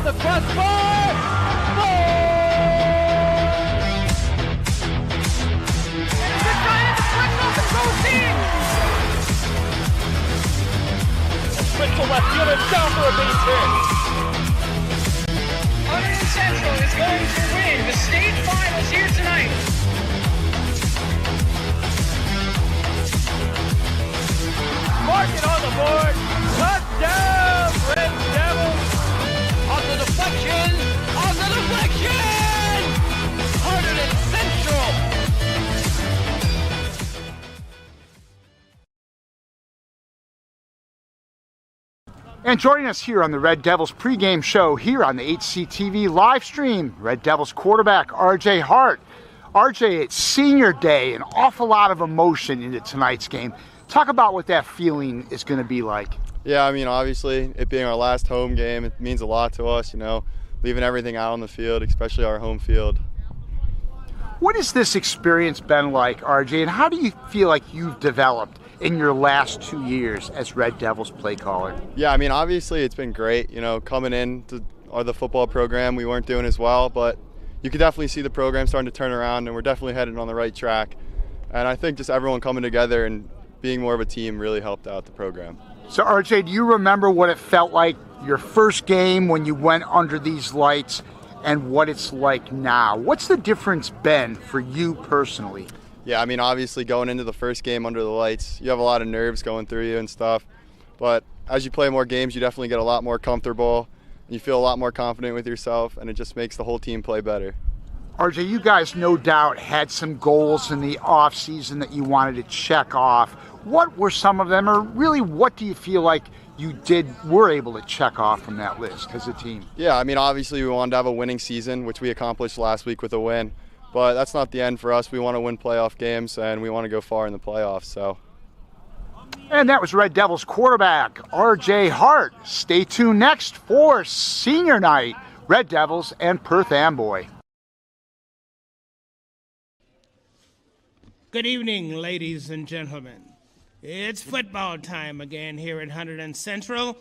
off the crossbar. The Giants flipped off the proceed. Sprint to left field and down for a base hit. Hunterdon Central is going to win the state finals here tonight. Mark it on the board. Touchdown, Red Devils. Off the deflection. Off the deflection. Hunterdon Central. And joining us here on the Red Devils pregame show here on the HCTV live stream, Red Devils quarterback RJ Hart. RJ, it's senior day, an awful lot of emotion into tonight's game. Talk about what that feeling is going to be like. Yeah, I mean, obviously, it being our last home game, it means a lot to us, you know, leaving everything out on the field, especially our home field. What has this experience been like, RJ, and how do you feel like you've developed in your last 2 years as Red Devils play caller? Yeah, I mean, obviously, it's been great, you know, coming in to the football program, we weren't doing as well, but you could definitely see the program starting to turn around, and we're definitely headed on the right track. And I think just everyone coming together and being more of a team really helped out the program. So RJ, do you remember what it felt like your first game when you went under these lights and what it's like now? What's the difference been for you personally? Yeah, I mean, obviously going into the first game under the lights, you have a lot of nerves going through you and stuff. But as you play more games, you definitely get a lot more comfortable and you feel a lot more confident with yourself, and it just makes the whole team play better. RJ, you guys no doubt had some goals in the off season that you wanted to check off. What were some of them, or really what do you feel like you were able to check off from that list as a team? Yeah, I mean, obviously we wanted to have a winning season, which we accomplished last week with a win. But that's not the end for us. We want to win playoff games, and we want to go far in the playoffs. So. And that was Red Devils quarterback RJ Hart. Stay tuned next for senior night, Red Devils and Perth Amboy. Good evening, ladies and gentlemen. It's football time again here at Hunterdon Central.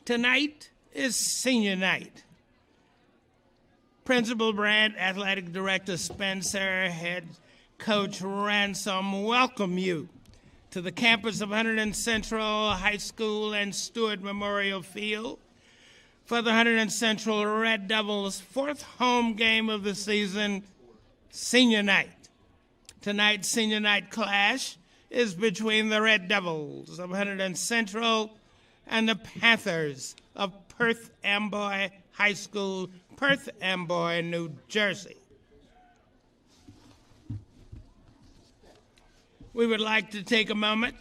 Tonight is senior night. Principal Brandt, Athletic Director Spencer, Head Coach Ransom welcome you to the campus of Hunterdon Central High School and Stewart Memorial Field for the Hunterdon Central Red Devils' fourth home game of the season, senior night. Tonight's senior night clash is between the Red Devils of Hunterdon Central and the Panthers of Perth Amboy High School, Perth Amboy, New Jersey. We would like to take a moment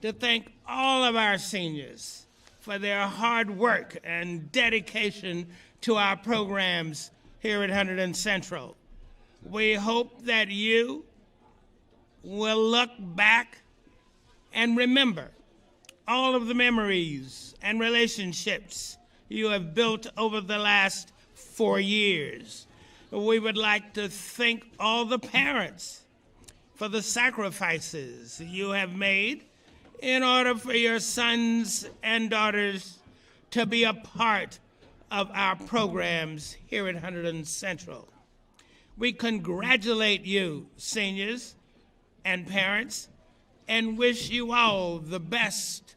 to thank all of our seniors for their hard work and dedication to our programs here at Hunterdon Central. We hope that you will look back and remember all of the memories and relationships you have built over the last 4 years. We would like to thank all the parents for the sacrifices you have made in order for your sons and daughters to be a part of our programs here at Hunterdon Central. We congratulate you, seniors and parents, and wish you all the best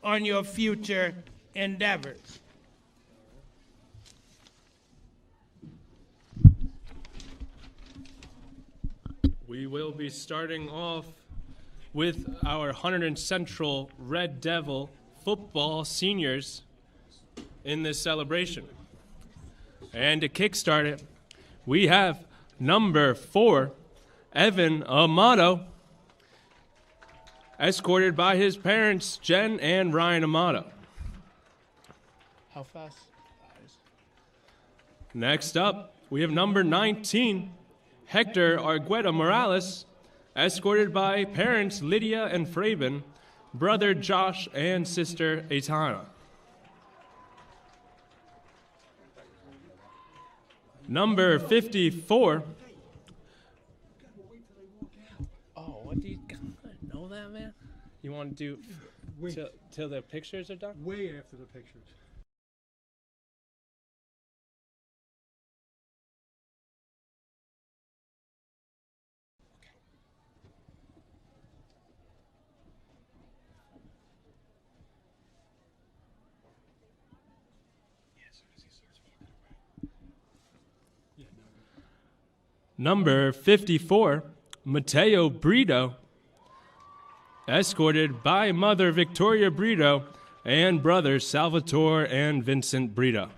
on your future endeavors. We will be starting off with our Hunterdon Central Red Devil football seniors in this celebration. And to kickstart it, we have number 4, Evan Amato, escorted by his parents, Jen and Ryan Amato. How fast? Next up, we have number 19, Hector Argueta Morales, escorted by parents Lydia and Fraben, brother Josh and sister Aitana. Number 54. Oh, what do you know that, man? You want to do till the pictures are done? Way after the pictures. Number 54, Matteo Brito, escorted by mother Victoria Brito and brothers Salvatore and Vincent Brito.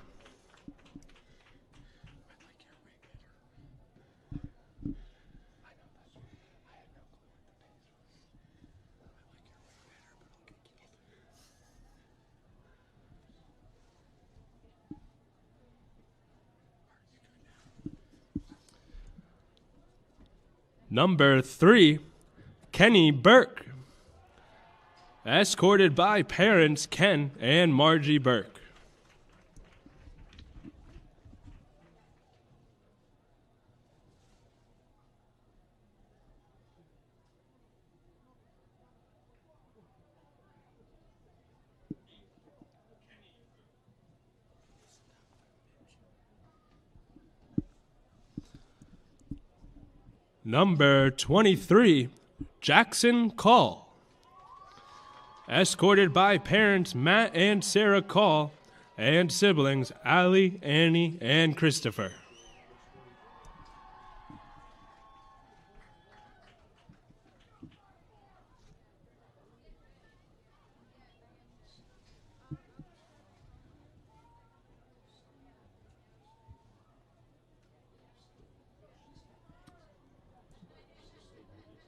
Number 3, Kenny Burke, escorted by parents Ken and Margie Burke. Number 23, Jackson Call, escorted by parents Matt and Sarah Call and siblings Allie, Annie, and Christopher.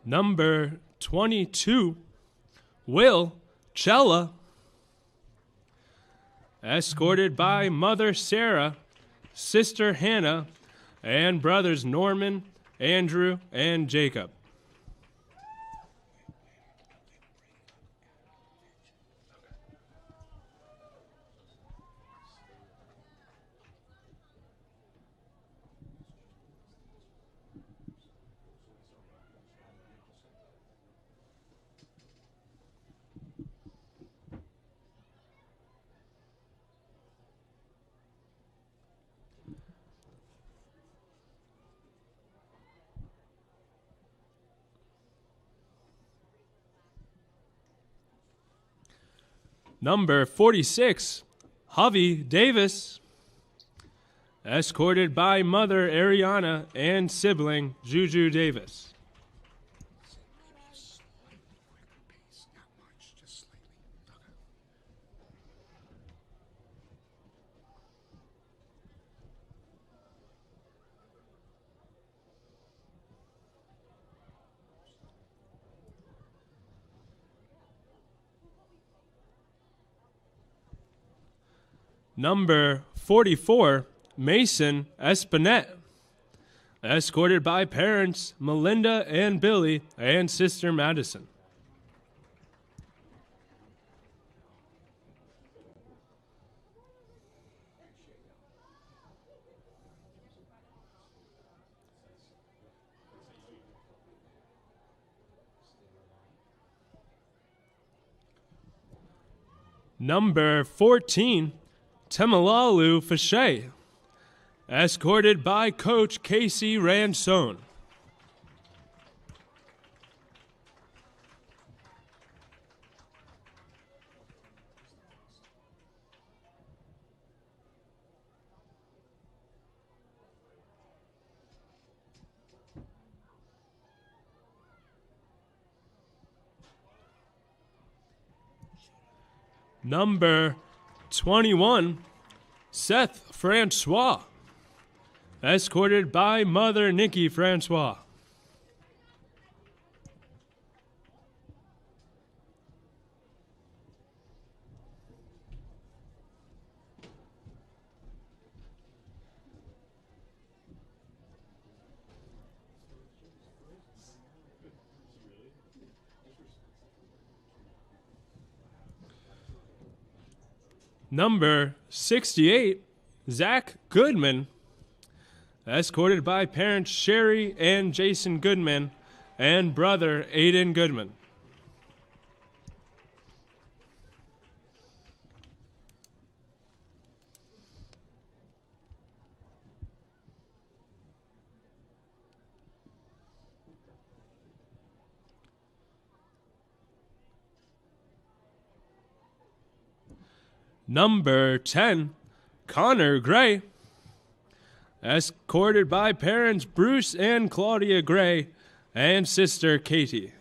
Number 22, Will Cella, escorted by mother Sarah, sister Hannah, and brothers Norman, Andrew, and Jacob. Number 46, Javi Davis, escorted by mother Ariana and sibling Juju Davis. Number 44, Mason Espinette, escorted by parents Melinda and Billy and sister Madison. Number 14, Temalalu Fache, escorted by coach Casey Ransone. Number 21, Seth Francois, escorted by mother Nikki Francois. Number 68, Zach Goodman, escorted by parents Sherry and Jason Goodman and brother Aiden Goodman. Number 10, Connor Gray, escorted by parents Bruce and Claudia Gray and sister Katie.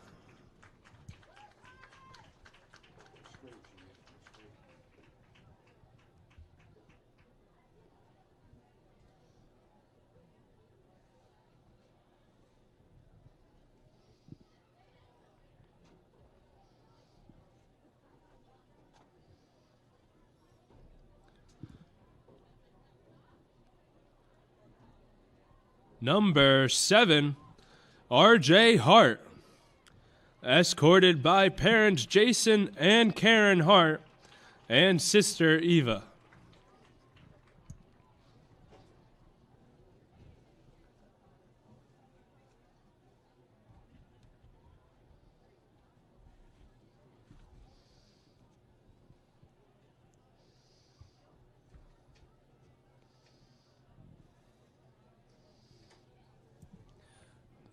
Number 7, R.J. Hart, escorted by parents Jason and Karen Hart and sister Eva.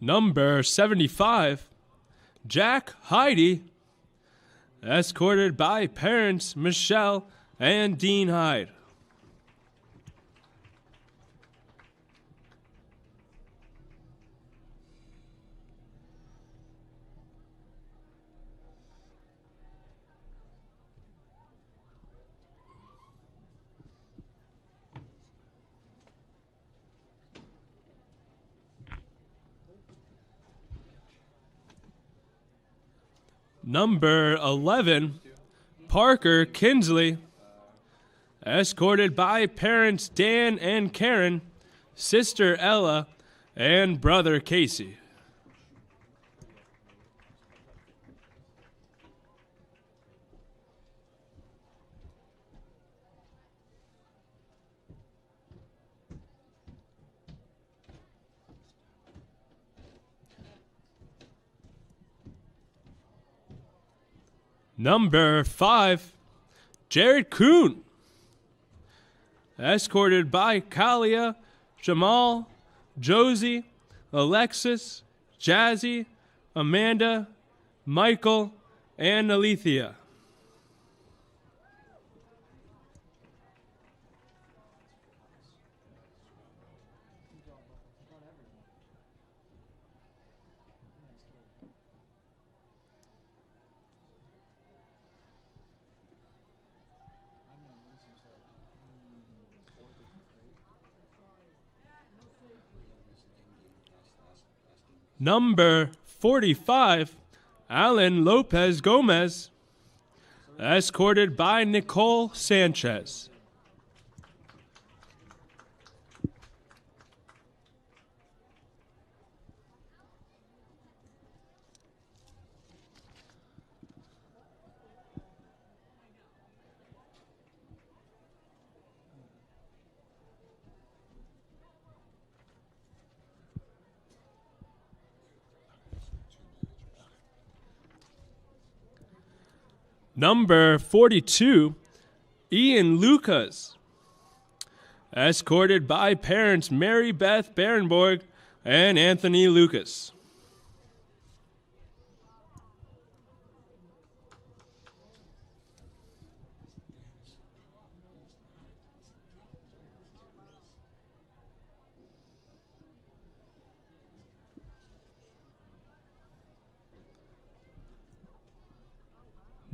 Number 75, Jack Heidi, escorted by parents Michelle and Dean Hyde. Number 11, Parker Kinsley, escorted by parents Dan and Karen, sister Ella, and brother Casey. Number 5, Jared Kuhn, escorted by Kalia, Jamal, Josie, Alexis, Jazzy, Amanda, Michael, and Alethea. Number 45, Alan Lopez Gomez, escorted by Nicole Sanchez. Number 42, Ian Lucas, escorted by parents Mary Beth Berenborg and Anthony Lucas.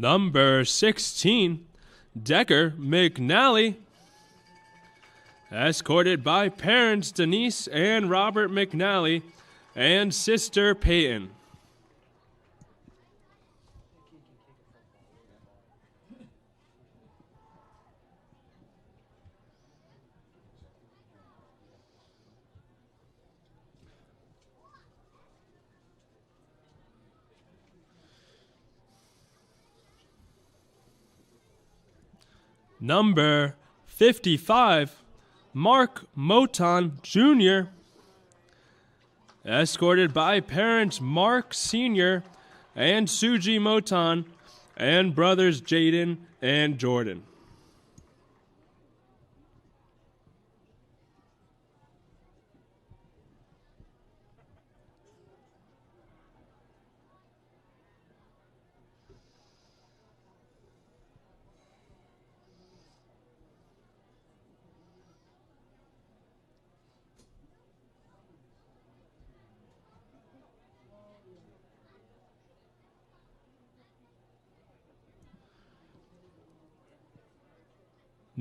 Number 16, Decker McNally, escorted by parents Denise and Robert McNally and sister Peyton. Number 55, Mark Moton Jr., escorted by parents Mark Sr. and Suji Moton and brothers Jaden and Jordan.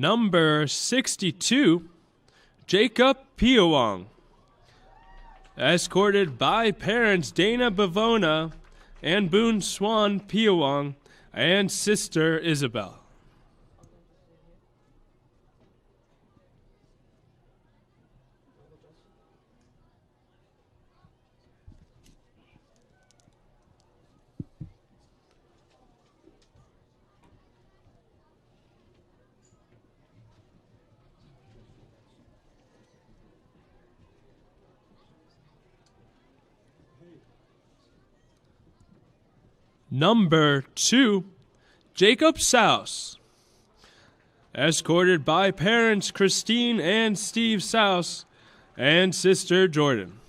Number 62, Jacob Piawang, escorted by parents Dana Bavona and Boone Swan Piawang and sister Isabel. Number 2, Jacob Souse, escorted by parents Christine and Steve Souse and sister Jordan.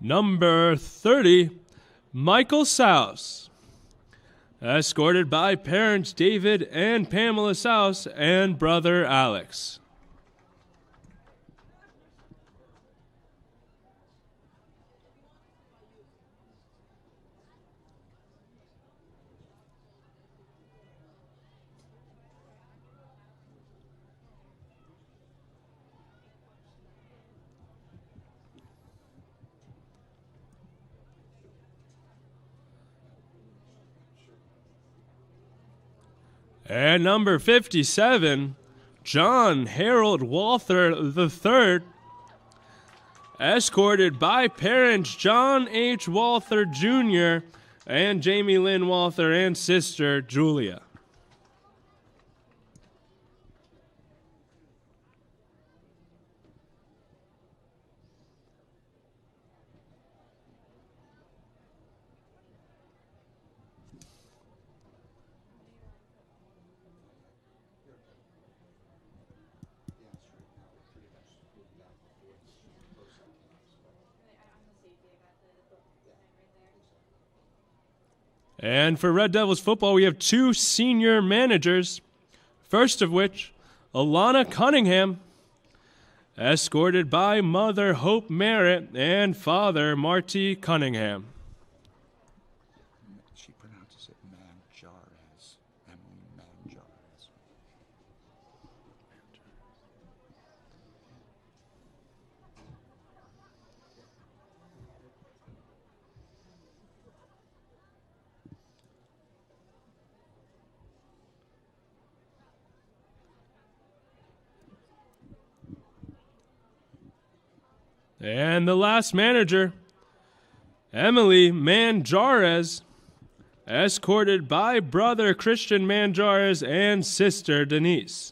Number 30, Michael Souse, escorted by parents David and Pamela Souse and brother Alex. And number 57, John Harold Walther III, escorted by parents John H. Walther Jr. and Jamie Lynn Walther and sister Julia. And for Red Devils football, we have 2 senior managers, first of which, Alana Cunningham, escorted by mother Hope Merritt and father Marty Cunningham. She pronounces it Manjarres. Emily Manjarres. And the last manager, Emily Manjarres, escorted by brother Christian Manjarres and sister Denise.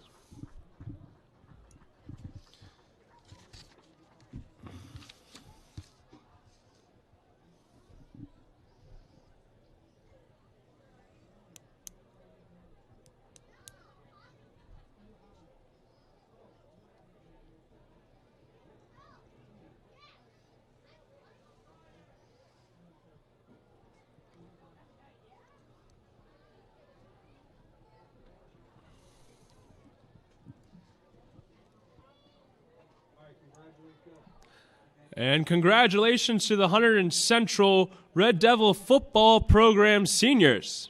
And congratulations to the Hunterdon Central Red Devil football program seniors.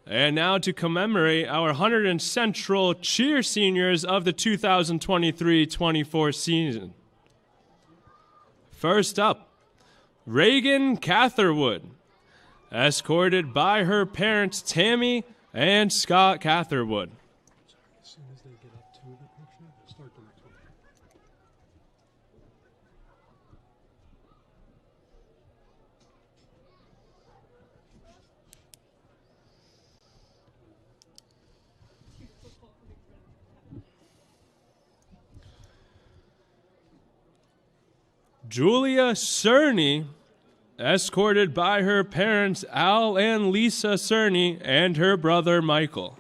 And now to commemorate our Hunterdon Central cheer seniors of the 2023-24 season. First up, Reagan Catherwood, escorted by her parents Tammy and Scott Catherwood. As soon as they get up to the picture, start the next one. Julia Cerny, escorted by her parents Al and Lisa Cerny and her brother Michael.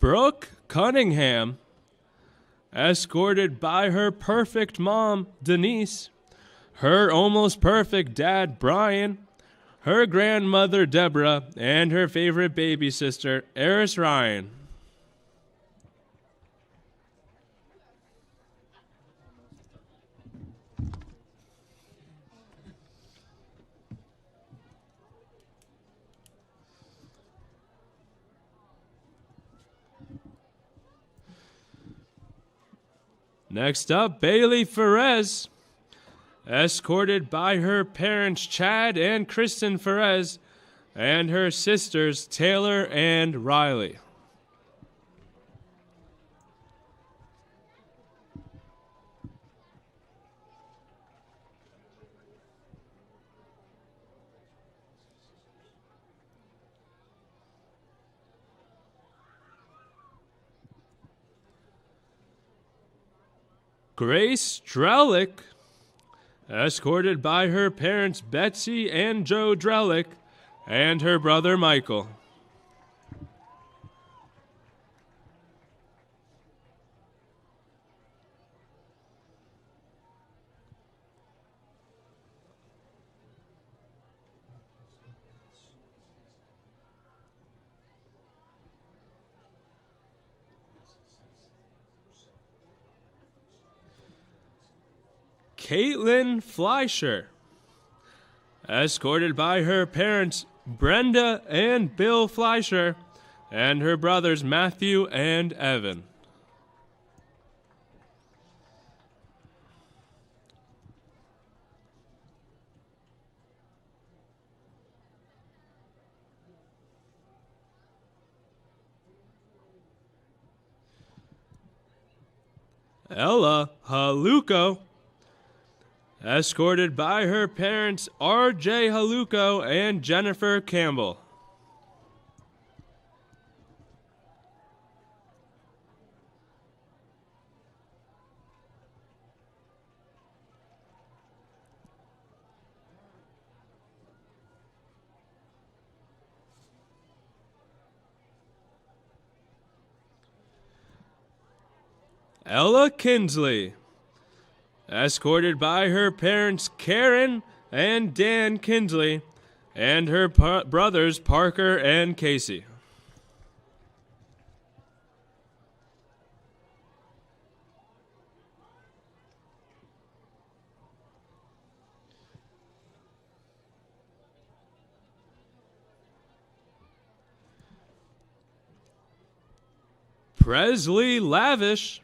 Brooke Cunningham, escorted by her perfect mom, Denise, her almost perfect dad, Brian, her grandmother, Deborah, and her favorite baby sister, Eris Ryan. Next up, Bailey Ferez, escorted by her parents, Chad and Kristen Ferez, and her sisters, Taylor and Riley. Grace Strelick, escorted by her parents Betsy and Joe Drellick and her brother Michael. Caitlin Fleischer, escorted by her parents Brenda and Bill Fleischer and her brothers Matthew and Evan. Ella Haluko, escorted by her parents R.J. Haluko and Jennifer Campbell. Ella Kinsley, escorted by her parents Karen and Dan Kinsley and her brothers Parker and Casey. Presley Lavish,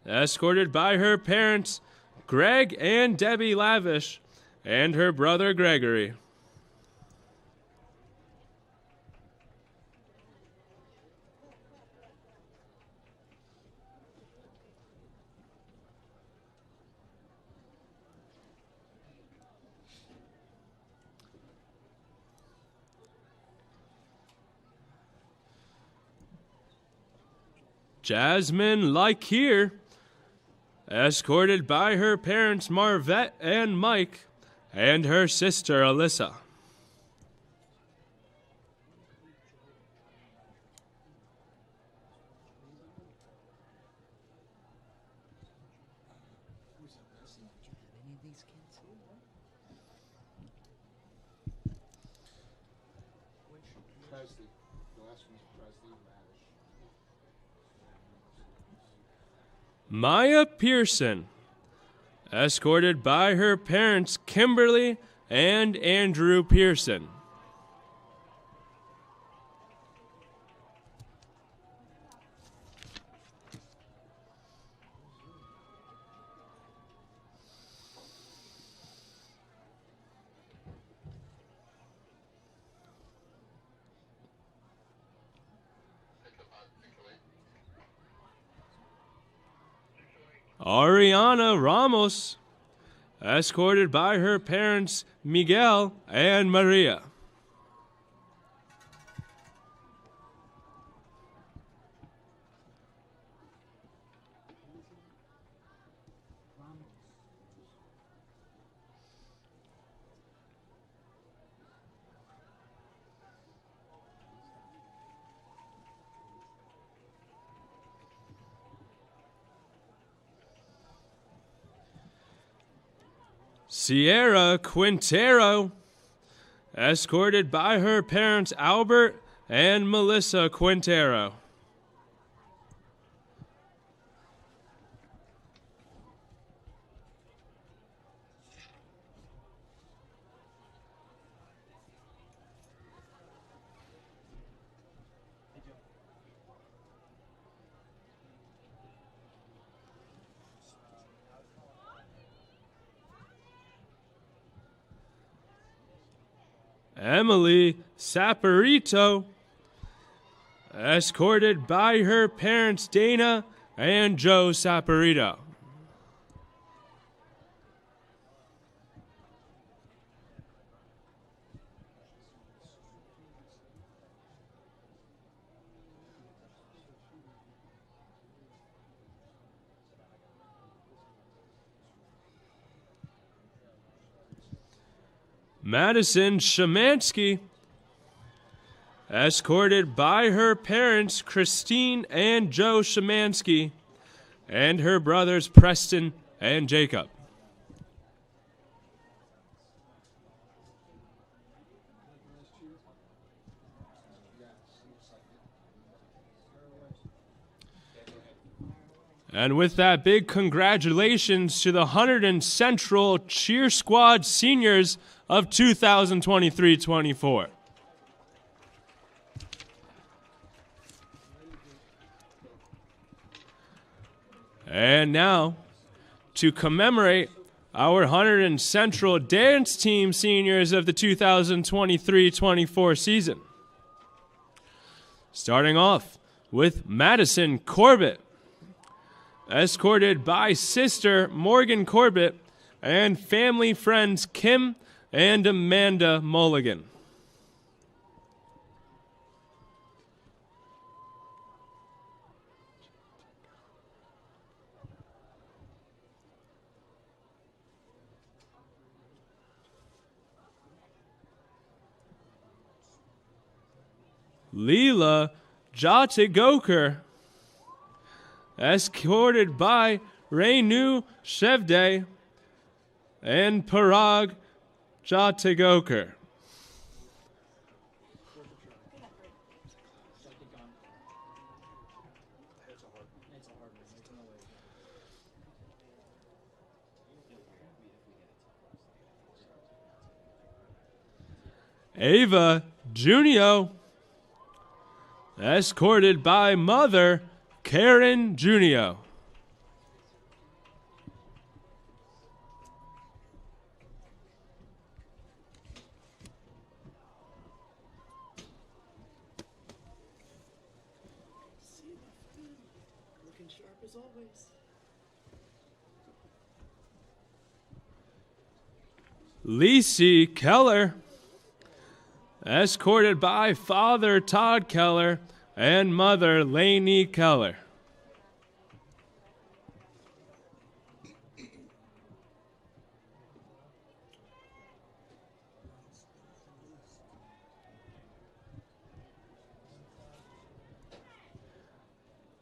escorted by her parents Greg and Debbie Lavish and her brother Gregory. Jasmine Likir, escorted by her parents Marvette and Mike and her sister Alyssa. Maya Pearson, escorted by her parents Kimberly and Andrew Pearson. Ariana Ramos, escorted by her parents Miguel and Maria. Sierra Quintero, escorted by her parents Albert and Melissa Quintero. Emily Saporito, escorted by her parents Dana and Joe Saporito. Madison Shemansky, escorted by her parents Christine and Joe Shemansky and her brothers Preston and Jacob. And with that, big congratulations to the Hunterdon Central Cheer Squad seniors of 2023-24. And now, to commemorate our Hunterdon Central dance team seniors of the 2023-24 season. Starting off with Madison Corbett, escorted by sister Morgan Corbett and family friends Kim and Amanda Mulligan. Leela Jatigoker, escorted by Renu Shevde and Parag Jatigoker. Ava Junio, escorted by mother Karen Junio. Looking sharp as always. Lacey Keller, escorted by father Todd Keller and mother Lainey Keller.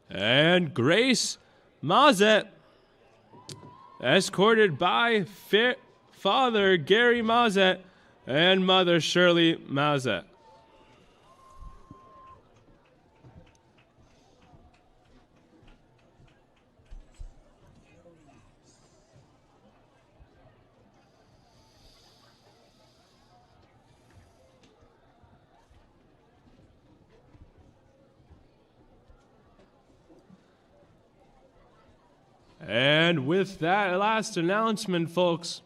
And Grace Mazet, escorted by father Gary Mazet and mother Shirley Mazet. And with that last announcement, folks,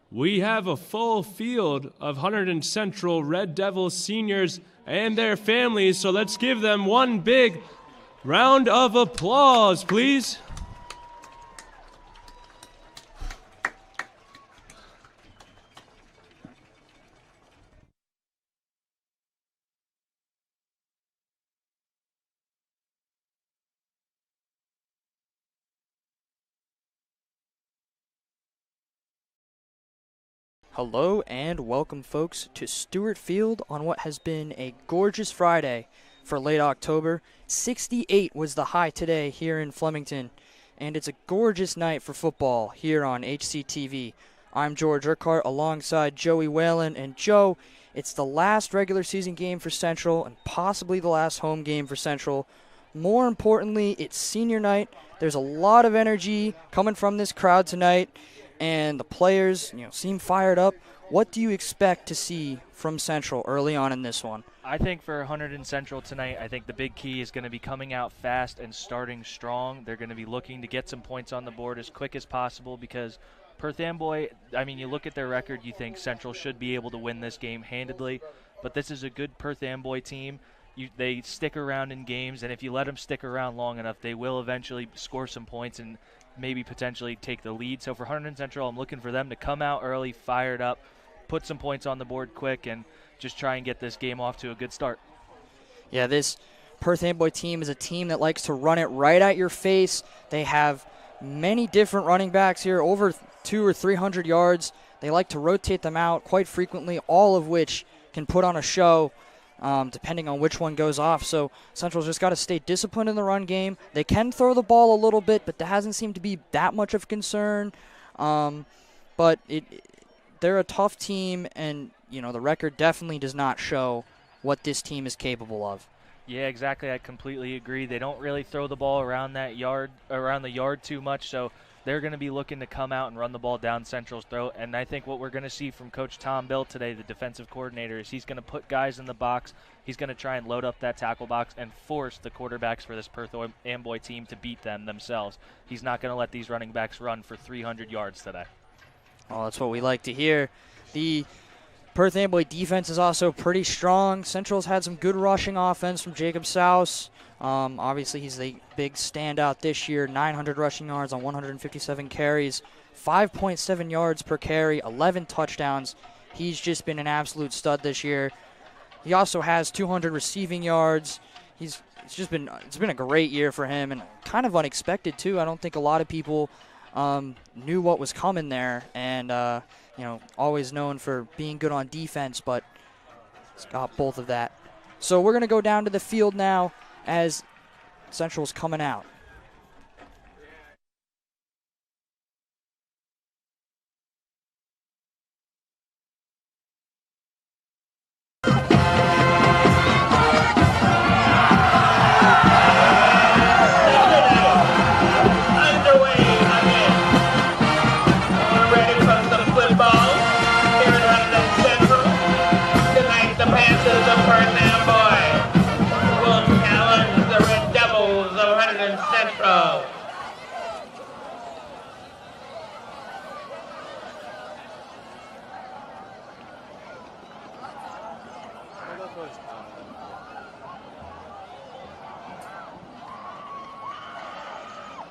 we have a full field of Hunterdon Central Red Devils seniors and their families, so let's give them one big round of applause, please. Hello and welcome, folks, to Stewart Field on what has been a gorgeous Friday for late October. 68 was the high today here in Flemington, and it's a gorgeous night for football here on HCTV. I'm George Urquhart alongside Joey Whalen. And Joe, it's the last regular season game for Central and possibly the last home game for Central. More importantly, it's senior night. There's a lot of energy coming from this crowd tonight, and the players, seem fired up. What do you expect to see from Central early on in this one? I think for Hunterdon Central tonight, I think the big key is going to be coming out fast and starting strong. They're going to be looking to get some points on the board as quick as possible because Perth Amboy, you look at their record, you think Central should be able to win this game handedly, but this is a good Perth Amboy team. They stick around in games, and if you let them stick around long enough, they will eventually score some points and maybe potentially take the lead. So for Hunterdon Central, I'm looking for them to come out early, fired up, put some points on the board quick, and just try and get this game off to a good start. Yeah, this Perth Amboy team is a team that likes to run it right at your face. They have many different running backs here, over 200 or 300 yards. They like to rotate them out quite frequently, all of which can put on a show depending on which one goes off. So Central's just got to stay disciplined in the run game. They can throw the ball a little bit, but that hasn't seemed to be that much of a concern. But they're a tough team, and the record definitely does not show what this team is capable of. Yeah, exactly. I completely agree. They don't really throw the ball around the yard too much, so they're going to be looking to come out and run the ball down Central's throat. And I think what we're going to see from Coach Tom Bill today, the defensive coordinator, is he's going to put guys in the box. He's going to try and load up that tackle box and force the quarterbacks for this Perth Amboy team to beat them themselves. He's not going to let these running backs run for 300 yards today. Oh, that's what we like to hear. The Perth Amboy defense is also pretty strong. Central's had some good rushing offense from Jacob Souse. Obviously, he's the big standout this year, 900 rushing yards on 157 carries, 5.7 yards per carry, 11 touchdowns. He's just been an absolute stud this year. He also has 200 receiving yards. It's been a great year for him, and kind of unexpected too. I don't think a lot of people knew what was coming there, and always known for being good on defense, but he's got both of that. So we're going to go down to the field now as Central's coming out.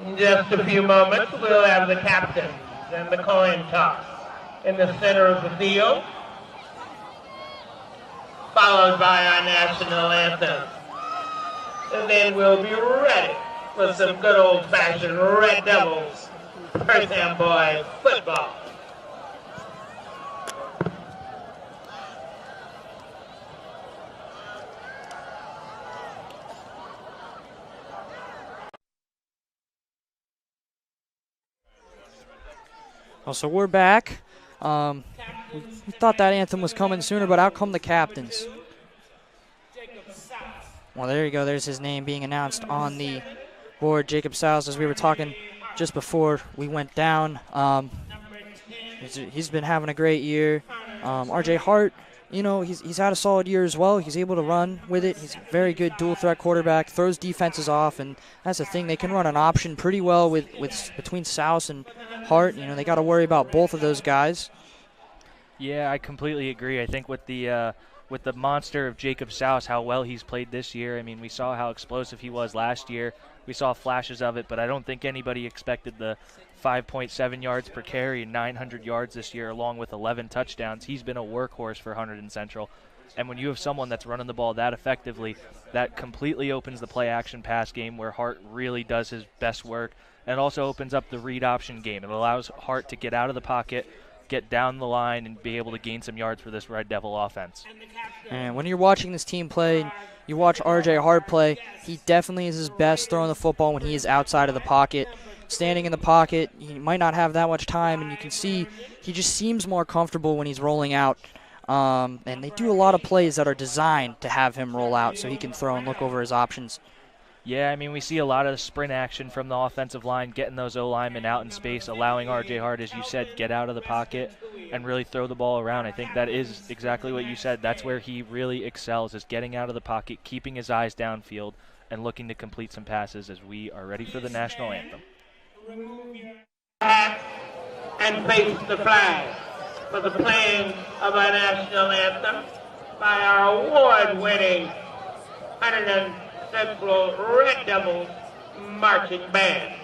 In just a few moments, we'll have the captains and the coin toss in the center of the field, followed by our national anthem. And then we'll be ready for some good old-fashioned Red Devils Perth Amboy football. Well, so we're back. We thought that anthem was coming sooner, but out come the captains. Well, there you go. There's his name being announced on the board. Jacob Souse, as we were talking just before we went down. He's been having a great year. RJ Hart, he's had a solid year as well. He's able to run with it. He's a very good dual-threat quarterback, throws defenses off, and that's the thing. They can run an option pretty well with between Souse and Hart. They got to worry about both of those guys. Yeah, I completely agree. I think with the monster of Jacob Souse, how well he's played this year. We saw how explosive he was last year. We saw flashes of it, but I don't think anybody expected the 5.7 yards per carry and 900 yards this year, along with 11 touchdowns. He's been a workhorse for Hunterdon Central. And when you have someone that's running the ball that effectively, that completely opens the play-action pass game where Hart really does his best work, and also opens up the read option game. It allows Hart to get out of the pocket, get down the line, and be able to gain some yards for this Red Devil offense. And when you're watching this team play, you watch RJ Hart play, he definitely is his best throwing the football when he is outside of the pocket. standing in the pocket. He might not have that much time, and you can see he just seems more comfortable when he's rolling out. And they do a lot of plays that are designed to have him roll out so he can throw and look over his options. Yeah, I mean, we see a lot of sprint action from the offensive line, getting those O-linemen out in space, allowing R.J. Hart, as you said, get out of the pocket and really throw the ball around. I think that is exactly what you said. That's where he really excels, is getting out of the pocket, keeping his eyes downfield, and looking to complete some passes as we are ready for the national anthem. And face the flag for the playing of our national anthem by our award-winning Hunterdon Central Red Devils marching band.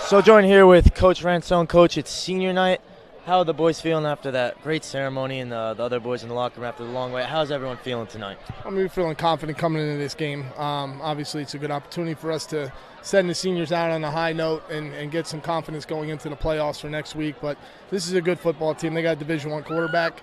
So joined here with Coach Ransone. Coach, it's senior night. How are the boys feeling after that great ceremony and the other boys in the locker room after the long wait? How's everyone feeling tonight? We're feeling confident coming into this game. Obviously, it's a good opportunity for us to send the seniors out on a high note and get some confidence going into the playoffs for next week. But this is a good football team. They got a Division I quarterback.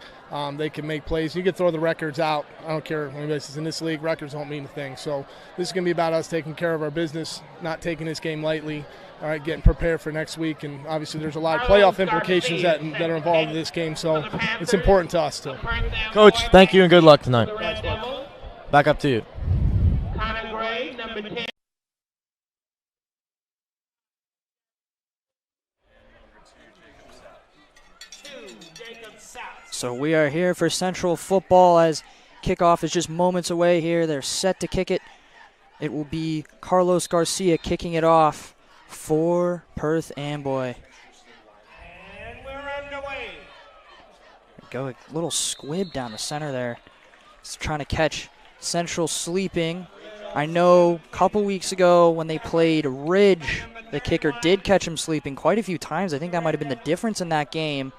They can make plays. You can throw the records out. I don't care if anybody's in this league. Records don't mean a thing. So this is going to be about us taking care of our business, not taking this game lightly. All right, getting prepared for next week, and obviously there's a lot of playoff implications that are involved in this game, so it's important to us too. Coach, thank you and good luck tonight. Back up to you. So we are here for Central football as kickoff is just moments away here. They're set to kick it. It will be Carlos Garcia kicking it off for Perth Amboy. And we're underway. Go a little squib down the center there. He's trying to catch Central sleeping. I know a couple weeks ago when they played Ridge, the kicker did catch him sleeping quite a few times. I think that might have been the difference in that game.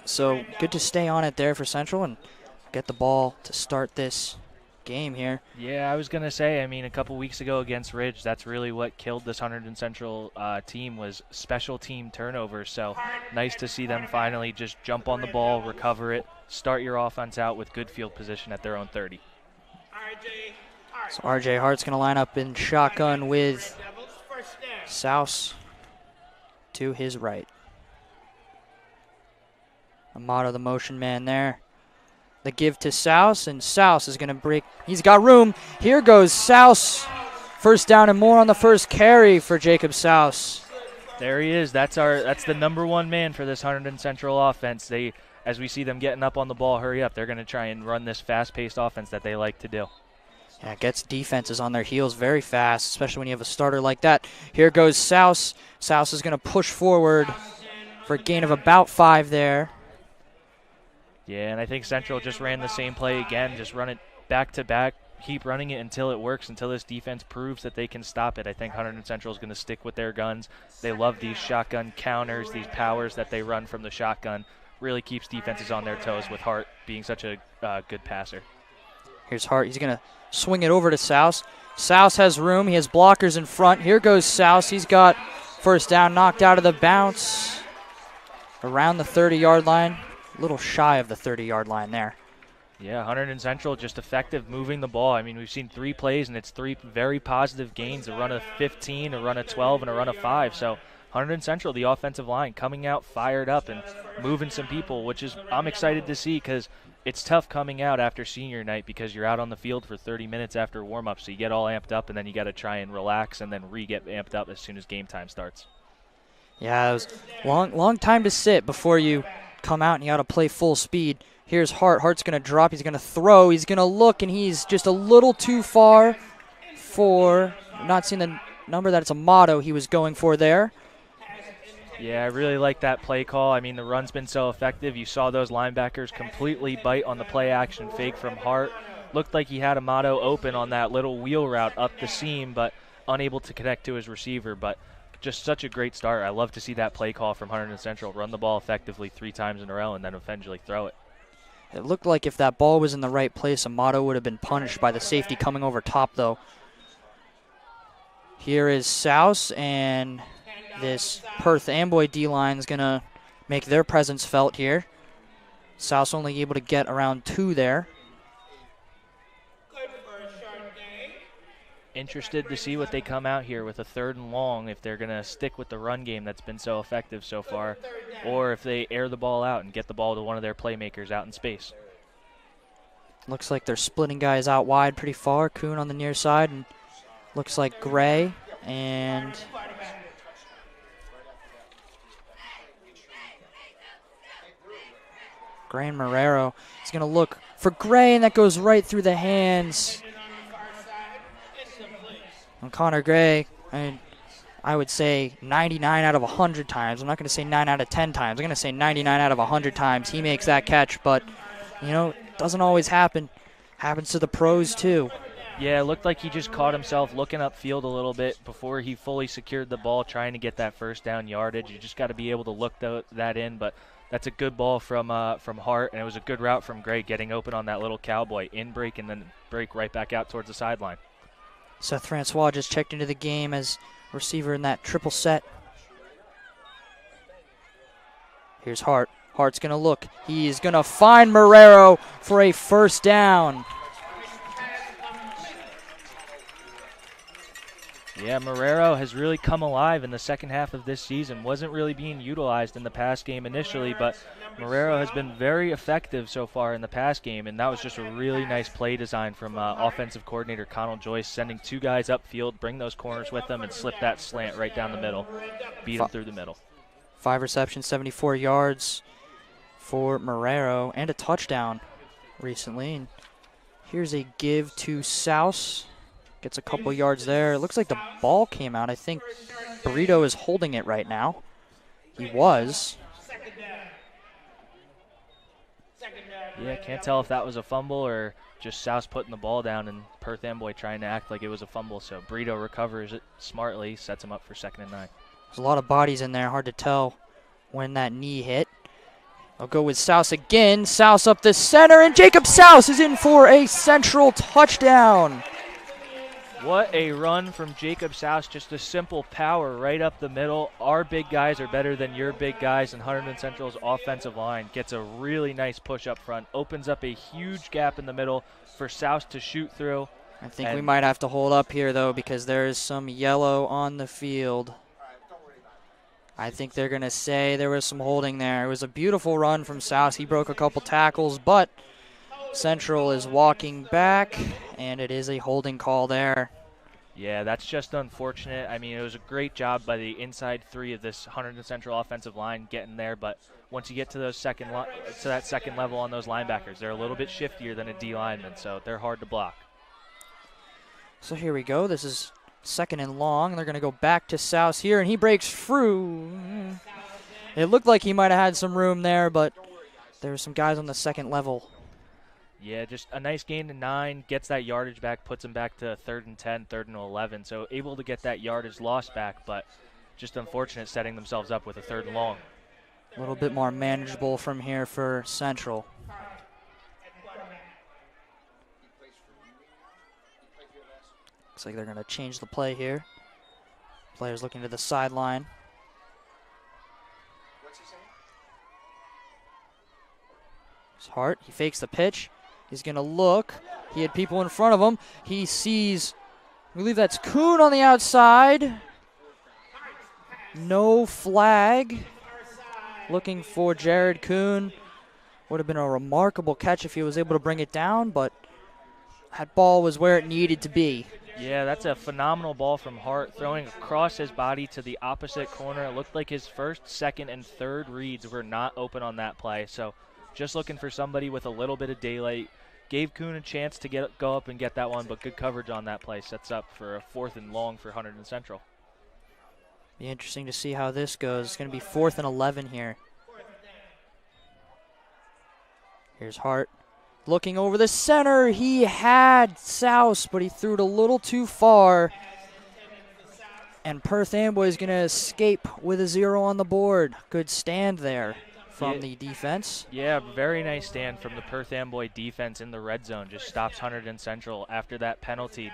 So good to stay on it there for Central and get the ball to start this game here. Yeah, I was going to say, I mean, a couple weeks ago against Ridge, that's really what killed this Hunterdon Central team was special team turnovers. So nice to see them finally just jump on the ball, recover it, start your offense out with good field position at their own 30. So R.J. Hart's going to line up in shotgun with Souse to his right. Amato, the motion man there. The give to Souse, and Souse is going to break. He's got room. Here goes Souse. First down and more on the first carry for Jacob Souse. There he is. That's the number one man for this Hunterdon Central offense. As we see them getting up on the ball, hurry up. They're going to try and run this fast-paced offense that they like to do. Yeah, it gets defenses on their heels very fast, especially when you have a starter like that. Here goes Souse. Souse is going to push forward for a gain of about 5 there. Yeah, and I think Central just ran the same play again, just run it back-to-back, keep running it until it works, until this defense proves that they can stop it. I think Hunterdon Central is going to stick with their guns. They love these shotgun counters, these powers that they run from the shotgun. Really keeps defenses on their toes with Hart being such a good passer. Here's Hart. He's going to swing it over to Souse. Souse has room. He has blockers in front. Here goes Souse. He's got first down, knocked out of the bounce around the 30-yard line. A little shy of the 30-yard line there. Yeah, Hunterdon Central just effective moving the ball. I mean, we've seen 3 plays, and it's 3 very positive gains, a run of 15, a run of 12, and a run of 5. So Hunterdon Central, the offensive line, coming out fired up and moving some people, which is I'm excited to see because it's tough coming out after senior night because you're out on the field for 30 minutes after warm-up, so you get all amped up and then you got to try and relax and then get amped up as soon as game time starts. Yeah, it was long time to sit before you come out and you got to play full speed. Here's Hart. Hart's going to drop. He's going to throw. He's going to look, and he's just a little too far for not seeing the number that it's a motto he was going for there. Yeah, I really like that play call. I mean, the run's been so effective. You saw those linebackers completely bite on the play action fake from Hart. Looked like he had a motto open on that little wheel route up the seam, but unable to connect to his receiver. But just such a great start. I love to see that play call from Hunterdon Central. Run the ball effectively 3 times in a row and then eventually throw it. It looked like if that ball was in the right place, Amato would have been punished by the safety coming over top, though. Here is Souse, and this Perth Amboy D-line is going to make their presence felt here. Souse only able to get around 2 there. Interested to see what they come out here with a 3rd and long, if they're going to stick with the run game that's been so effective so far, or if they air the ball out and get the ball to one of their playmakers out in space. Looks like they're splitting guys out wide pretty far. Kuhn on the near side, and looks like Gray and Marrero is going to look for Gray, and that goes right through the hands. And Connor Gray, I would say 99 out of 100 times. I'm not going to say 9 out of 10 times. I'm going to say 99 out of 100 times he makes that catch, but, you know, it doesn't always happen. Happens to the pros, too. Yeah, it looked like he just caught himself looking upfield a little bit before he fully secured the ball, trying to get that first down yardage. You just got to be able to look that in, but that's a good ball from Hart, and it was a good route from Gray, getting open on that little cowboy, in break and then break right back out towards the sideline. Seth Francois just checked into the game as receiver in that triple set. Here's Hart. Hart's going to look. He's going to find Marrero for a first down. Yeah, Marrero has really come alive in the second half of this season. Wasn't really being utilized in the pass game initially, but Marrero has been very effective so far in the pass game, and that was just a really nice play design from offensive coordinator Connell Joyce, sending 2 guys upfield, bring those corners with them, and slip that slant right down the middle, beat him through the middle. 5 receptions, 74 yards for Marrero, and a touchdown recently. And here's a give to Souse. Gets a couple yards there. It looks like the ball came out. I think Burrito is holding it right now. He was. Yeah, can't tell if that was a fumble or just Souse putting the ball down and Perth Amboy trying to act like it was a fumble. So Burrito recovers it smartly, sets him up for 2nd and 9. There's a lot of bodies in there. Hard to tell when that knee hit. I'll go with Souse again. Souse up the center, and Jacob Souse is in for a Central touchdown. What a run from Jacob Souse, just a simple power right up the middle. Our big guys are better than your big guys, and Hunterdon Central's offensive line gets a really nice push up front, opens up a huge gap in the middle for Souse to shoot through. I think we might have to hold up here, though, because there is some yellow on the field. I think they're going to say there was some holding there. It was a beautiful run from Souse. He broke a couple tackles, but Central is walking back, and it is a holding call there. Yeah, that's just unfortunate. I mean, it was a great job by the inside 3 of this Hunterdon Central offensive line getting there, but once you get to those that second level on those linebackers, they're a little bit shiftier than a D lineman, so they're hard to block. So here we go. This is 2nd and long. They're going to go back to Souse here, and he breaks through. It looked like he might have had some room there, but there were some guys on the second level. Yeah, just a nice gain to 9, gets that yardage back, puts him back to 3rd and 10, 3rd and 11. So able to get that yardage loss back, but just unfortunate setting themselves up with a 3rd and long. A little bit more manageable from here for Central. Looks like they're going to change the play here. Players looking to the sideline. It's Hart. He fakes the pitch. He's going to look. He had people in front of him. He sees, I believe that's Kuhn on the outside. No flag. Looking for Jared Kuhn. Would have been a remarkable catch if he was able to bring it down, but that ball was where it needed to be. Yeah, that's a phenomenal ball from Hart, throwing across his body to the opposite corner. It looked like his first, second, and third reads were not open on that play. So just looking for somebody with a little bit of daylight. Gave Kuhn a chance to go up and get that one, but good coverage on that play. Sets up for a 4th and long for Hunterdon Central. Be interesting to see how this goes. It's going to be 4th and 11 here. Here's Hart. Looking over the center, he had Souse, but he threw it a little too far. And Perth Amboy is going to escape with a 0 on the board. Good stand there from the defense. Yeah, very nice stand from the Perth Amboy defense in the red zone. Just stops Hunterdon Central after that penalty.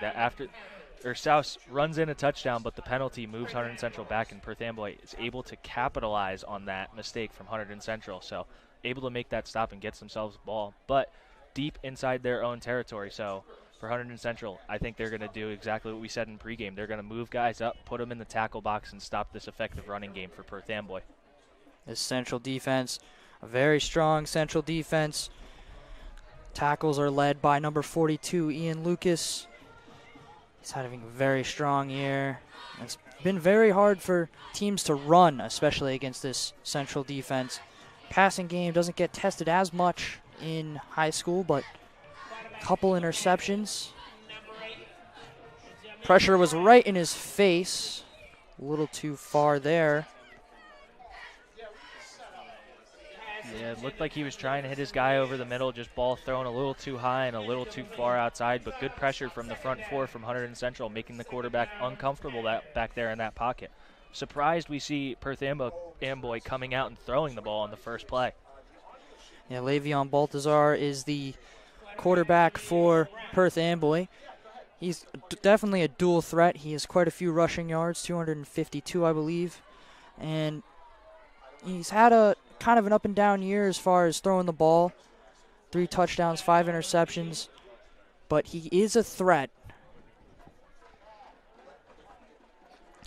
Souse runs in a touchdown, but the penalty moves Hunterdon Central back, and Perth Amboy is able to capitalize on that mistake from Hunterdon Central. So able to make that stop and get themselves the ball, but deep inside their own territory. So for Hunterdon Central, I think they're going to do exactly what we said in pregame. They're going to move guys up, put them in the tackle box, and stop this effective running game for Perth Amboy. This Central defense, a very strong Central defense. Tackles are led by number 42, Ian Lucas. He's having a very strong year. It's been very hard for teams to run, especially against this Central defense. Passing game doesn't get tested as much in high school, but a couple interceptions. Pressure was right in his face. A little too far there. Yeah, it looked like he was trying to hit his guy over the middle, just ball thrown a little too high and a little too far outside, but good pressure from the front four from Hunterdon Central, making the quarterback uncomfortable back there in that pocket. Surprised we see Perth Amboy coming out and throwing the ball on the first play. Yeah, Le'Veon Baltazar is the quarterback for Perth Amboy. He's definitely a dual threat. He has quite a few rushing yards, 252, I believe. And he's had a kind of an up and down year as far as throwing the ball. 3 touchdowns, 5 interceptions. But he is a threat.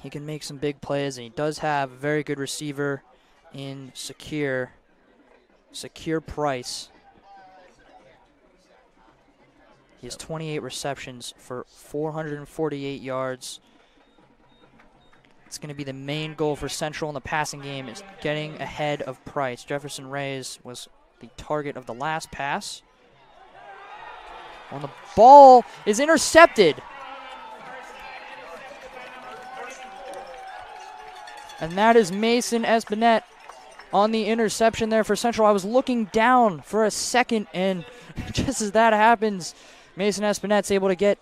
He can make some big plays, and he does have a very good receiver in Secure Price. He has 28 receptions for 448 yards. It's going to be the main goal for Central in the passing game, is getting ahead of Price. Jefferson Reyes was the target of the last pass. And the ball is intercepted. And that is Mason Espinette on the interception there for Central. I was looking down for a second, and just as that happens, Mason Espinette's able to get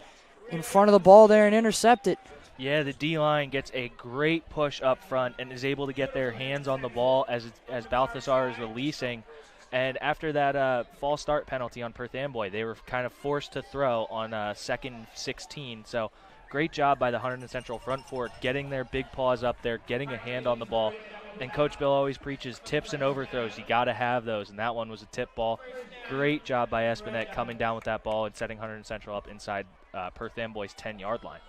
in front of the ball there and intercept it. Yeah, the D-line gets a great push up front and is able to get their hands on the ball as Balthasar is releasing. And after that false start penalty on Perth Amboy, they were kind of forced to throw on 2nd 16. So great job by the Hunterdon Central front four, getting their big paws up there, getting a hand on the ball. And Coach Bill always preaches tips and overthrows. You got to have those, and that one was a tip ball. Great job by Espinette coming down with that ball and setting Hunterdon Central up inside Perth Amboy's 10-yard line.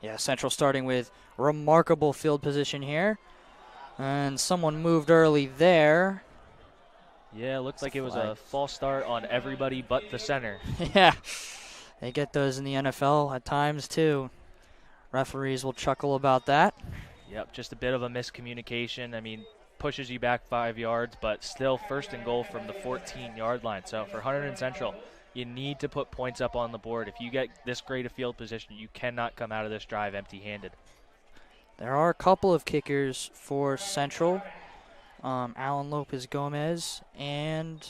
Yeah, Central starting with remarkable field position here. And someone moved early there. Yeah, it looks like it was a false start on everybody but the center. Yeah, they get those in the NFL at times too. Referees will chuckle about that. Yep, just a bit of a miscommunication. I mean, pushes you back 5 yards, but still 1st and goal from the 14-yard line. So for Hunterdon Central, you need to put points up on the board. If you get this great a field position, you cannot come out of this drive empty-handed. There are a couple of kickers for Central. Alan Lopez Gomez and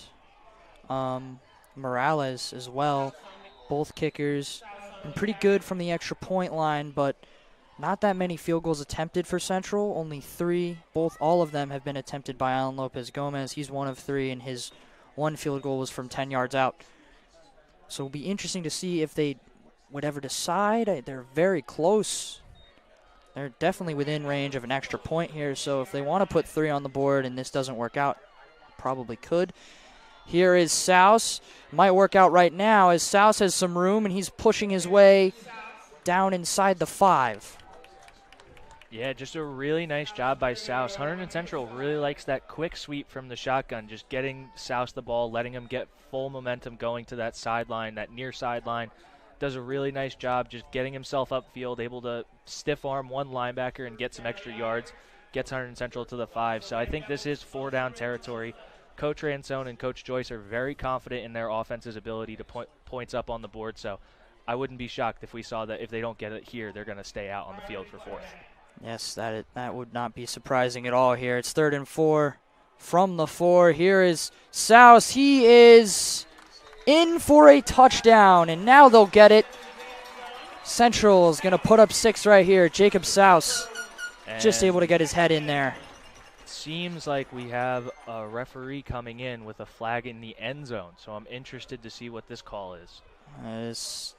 Morales as well. Both kickers been pretty good from the extra point line, but not that many field goals attempted for Central. Only 3. All of them have been attempted by Alan Lopez Gomez. He's 1 of 3, and his 1 field goal was from 10 yards out. So it'll be interesting to see if they would ever decide. They're very close. They're definitely within range of an extra point here. So if they want to put 3 on the board and this doesn't work out, probably could. Here is Souse. Might work out right now as Souse has some room and he's pushing his way down inside the 5. Yeah, just a really nice job by Souse. Hunterdon Central really likes that quick sweep from the shotgun, just getting Souse the ball, letting him get full momentum going to that sideline, that near sideline. Does a really nice job just getting himself upfield, able to stiff arm one linebacker and get some extra yards, gets Hunterdon Central to the 5. So I think this is 4-down territory. Coach Ransone and Coach Joyce are very confident in their offense's ability to put points up on the board, so I wouldn't be shocked if we saw that if they don't get it here, they're going to stay out on the field for 4th. Yes, that would not be surprising at all here. It's 3rd and 4 from the 4. Here is Souse. He is in for a touchdown, and now they'll get it. Central is going to put up 6 right here. Jacob Souse just able to get his head in there. Seems like we have a referee coming in with a flag in the end zone, so I'm interested to see what this call is. That is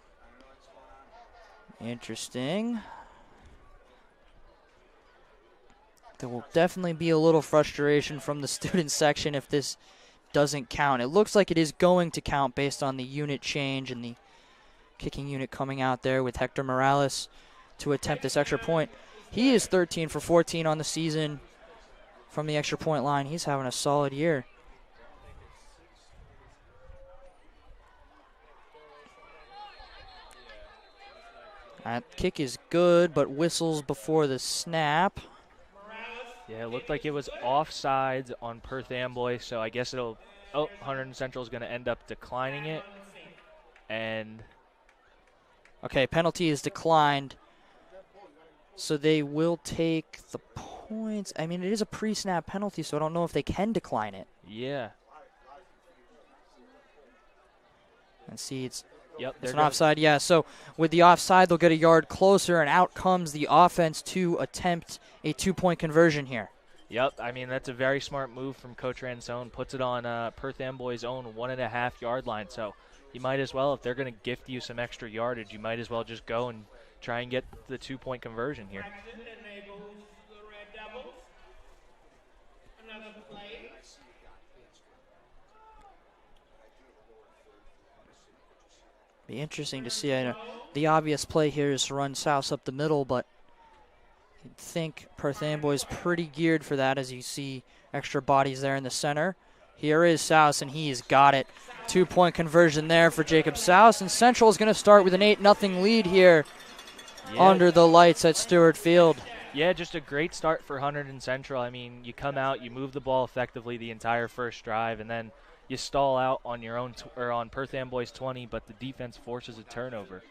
interesting. There will definitely be a little frustration from the student section if this doesn't count. It looks like it is going to count based on the unit change and the kicking unit coming out there with Hector Morales to attempt this extra point. He is 13 for 14 on the season from the extra point line. He's having a solid year. That kick is good, but whistles before the snap. Yeah, it looked like it was offsides on Perth Amboy, so I guess it'll. Oh, Hunterdon Central is going to end up declining it. And. Okay, penalty is declined. So they will take the points. I mean, it is a pre-snap penalty, so I don't know if they can decline it. Yeah. And see, it's an offside. Yeah, so with the offside, they'll get a yard closer, and out comes the offense to attempt a 2-point conversion here. Yep, I mean, that's a very smart move from Coach Ransone. Puts it on Perth Amboy's own 1.5-yard line. So you might as well, if they're going to gift you some extra yardage, you might as well just go and try and get the 2-point conversion here. Be interesting to see. I know the obvious play here is to run Souse up the middle, but you'd think Perth Amboy is pretty geared for that as you see extra bodies there in the center. Here is Souse, and he's got it. 2-point conversion there for Jacob Souse, and Central is going to start with an 8-0 lead here under the lights at Stewart Field. Yeah, just a great start for Hunterdon Central. I mean, you come out, you move the ball effectively the entire first drive, and then you stall out on your own or on Perth Amboy's 20, but the defense forces a turnover.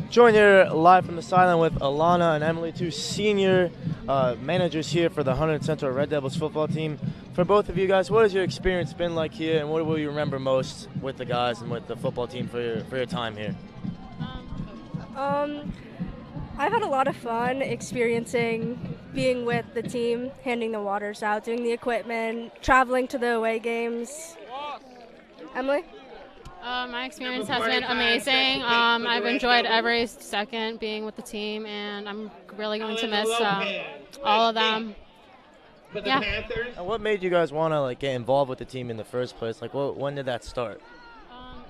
Join here live from the sideline with Alana and Emily, 2 senior managers here for the Hunterdon Central Red Devils football team. For both of you guys, what has your experience been like here, and what will you remember most with the guys and with the football team for your time here? I've had a lot of fun experiencing being with the team, handing the waters out, doing the equipment, traveling to the away games. Emily? My experience has been amazing. I've enjoyed every second being with the team, and I'm really going to miss all of them. Yeah. And what made you guys want to get involved with the team in the first place? When did that start?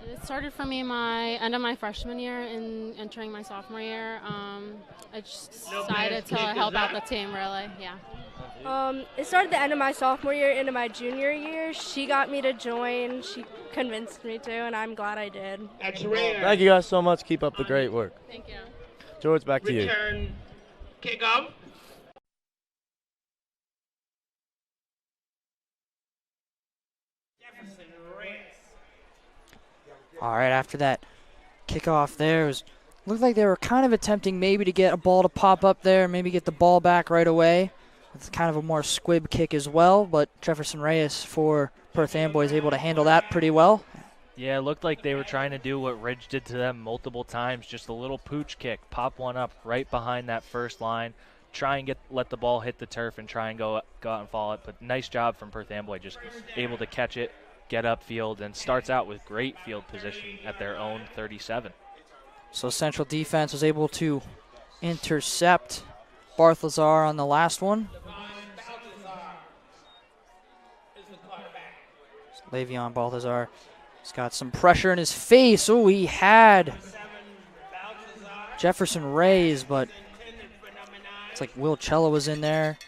It started for me end of my freshman year and entering my sophomore year. I just decided to help out the team, really, yeah. It started the end of my sophomore year into my junior year. She got me to join. She convinced me to, and I'm glad I did. Thank you guys so much. Keep up the great work. Thank you. George, back to you. Return kickoff. All right, after that kickoff there, looked like they were kind of attempting maybe to get a ball to pop up there, maybe get the ball back right away. It's kind of a more squib kick as well, but Jefferson Reyes for Perth Amboy is able to handle that pretty well. Yeah, it looked like they were trying to do what Ridge did to them multiple times, just a little pooch kick, pop one up right behind that first line, try and let the ball hit the turf and try and go out and follow it. But nice job from Perth Amboy, just able to catch it, get upfield, and starts out with great field position at their own 37. So Central defense was able to intercept Barthazar on the last one. Le'Veon Balthazar He's got some pressure in his face. Oh, he had Jefferson Reyes, but it's like Will Cello was in there.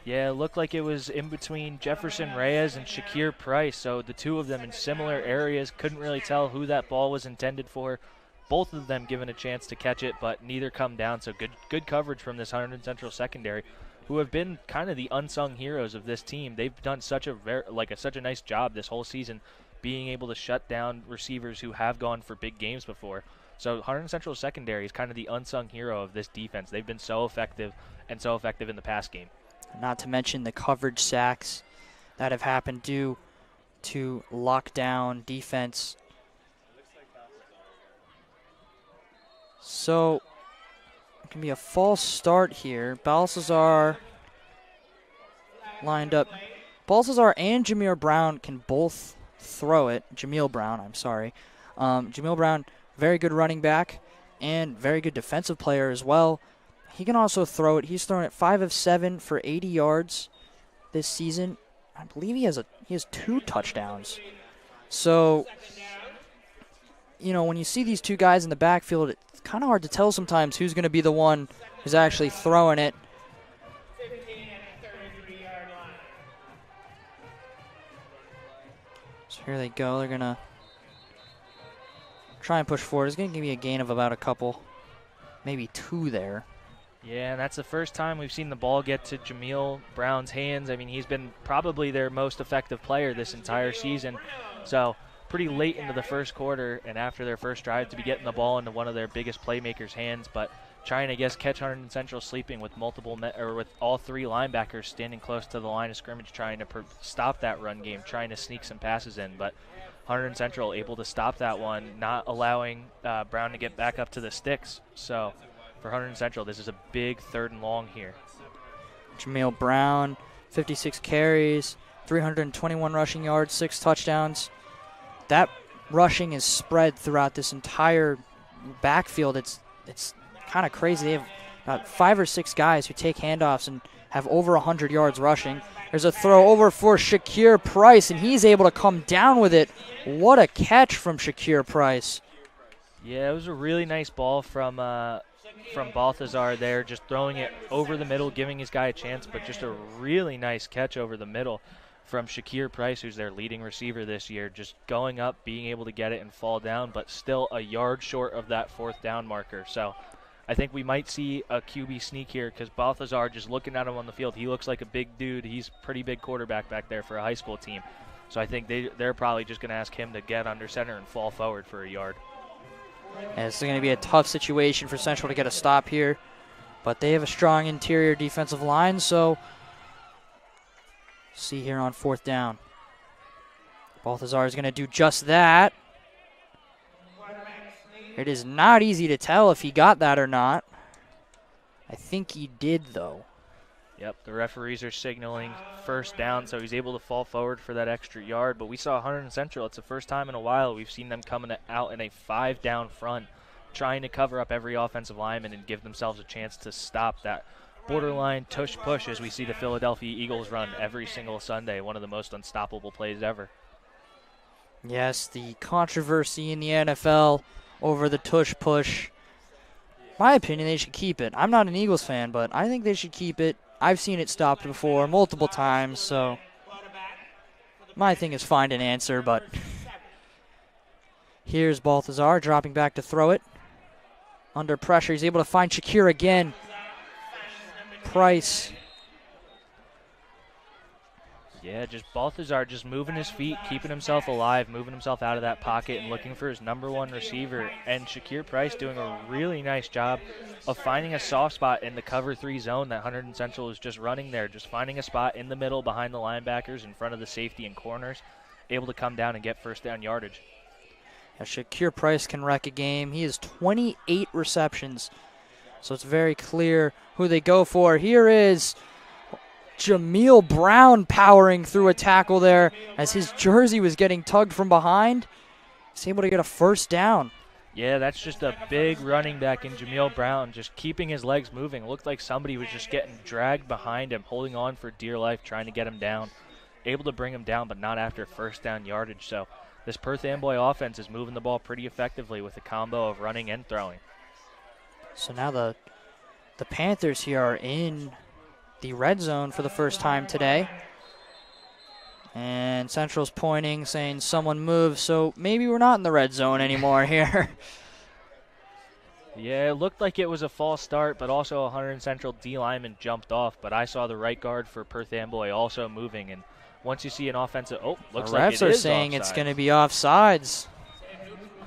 Yeah, it looked like it was in between Jefferson Reyes and Shakir Price, so the two of them in similar areas. Couldn't really tell who that ball was intended for. Both of them given a chance to catch it, but neither come down, so good coverage from this Hunterdon Central secondary, who have been kind of the unsung heroes of this team. They've done such a nice job this whole season being able to shut down receivers who have gone for big games before. So Hunterdon Central secondary is kind of the unsung hero of this defense. They've been so effective and so effective in the pass game. Not to mention the coverage sacks that have happened due to lockdown defense. So it can be a false start here. Balthazar lined up. Balthazar and Jameer Brown can both throw it. Jameel Brown, I'm sorry. Jameel Brown, very good running back and very good defensive player as well. He can also throw it. He's thrown it 5 of 7 for 80 yards this season. I believe he has 2 touchdowns. So, you know, when you see these two guys in the backfield, it's kind of hard to tell sometimes who's going to be the one who's actually throwing it. So here they go. They're going to try and push forward. It's going to give me a gain of about a couple, maybe 2 there. Yeah, and that's the first time we've seen the ball get to Jameel Brown's hands. I mean, he's been probably their most effective player this entire season. So pretty late into the first quarter and after their first drive to be getting the ball into one of their biggest playmakers' hands, but trying to catch Hunterdon Central sleeping with with all 3 linebackers standing close to the line of scrimmage, trying to stop that run game, trying to sneak some passes in. But Hunterdon Central able to stop that one, not allowing Brown to get back up to the sticks. So for Hunterdon Central, this is a big 3rd and long here. Jameel Brown, 56 carries, 321 rushing yards, 6 touchdowns. That rushing is spread throughout this entire backfield. It's kind of crazy. They have about 5 or 6 guys who take handoffs and have over 100 yards rushing. There's a throw over for Shakir Price, and he's able to come down with it. What a catch from Shakir Price. Yeah, it was a really nice ball from Balthazar there, just throwing it over the middle, giving his guy a chance, but just a really nice catch over the middle from Shakir Price, who's their leading receiver this year, just going up, being able to get it and fall down, but still a yard short of that 4th down marker. So I think we might see a QB sneak here because Balthazar, just looking at him on the field, he looks like a big dude. He's a pretty big quarterback back there for a high school team. So I think they're probably just going to ask him to get under center and fall forward for a yard. And it's going to be a tough situation for Central to get a stop here, but they have a strong interior defensive line, so see here on 4th down. Balthazar is going to do just that. It is not easy to tell if he got that or not. I think he did, though. Yep, the referees are signaling 1st down, so he's able to fall forward for that extra yard. But we saw Hunterdon Central, it's the first time in a while we've seen them coming out in a 5-down front, trying to cover up every offensive lineman and give themselves a chance to stop that borderline tush-push as we see the Philadelphia Eagles run every single Sunday, one of the most unstoppable plays ever. Yes, the controversy in the NFL over the tush-push. My opinion, they should keep it. I'm not an Eagles fan, but I think they should keep it. I've seen it stopped before multiple times, so my thing is find an answer, but here's Balthazar dropping back to throw it. Under pressure, he's able to find Shakir again. Price. Yeah, just Balthazar just moving his feet, keeping himself alive, moving himself out of that pocket and looking for his #1 receiver. And Shakir Price doing a really nice job of finding a soft spot in the cover 3 zone that Hunterdon Central is just running there, just finding a spot in the middle behind the linebackers in front of the safety and corners, able to come down and get 1st down yardage. Yeah, Shakir Price can wreck a game. He has 28 receptions, so it's very clear who they go for. Here is Jameel Brown powering through a tackle there as his jersey was getting tugged from behind. He's able to get a 1st down. Yeah, that's just a big running back in Jameel Brown, just keeping his legs moving. It looked like somebody was just getting dragged behind him, holding on for dear life, trying to get him down. able to bring them down, but not after first down yardage. So this Perth Amboy offense is moving the ball pretty effectively with a combo of running and throwing. So now the Panthers here are in the red zone for the first time today. And Central's pointing, saying someone move, so maybe we're not in the red zone anymore here. Yeah, it looked like it was a false start, but also a Hunterdon Central D lineman jumped off. But I saw the right guard for Perth Amboy also moving. And once you see an offensive, looks like it is refs are saying offside. It's going to be offsides.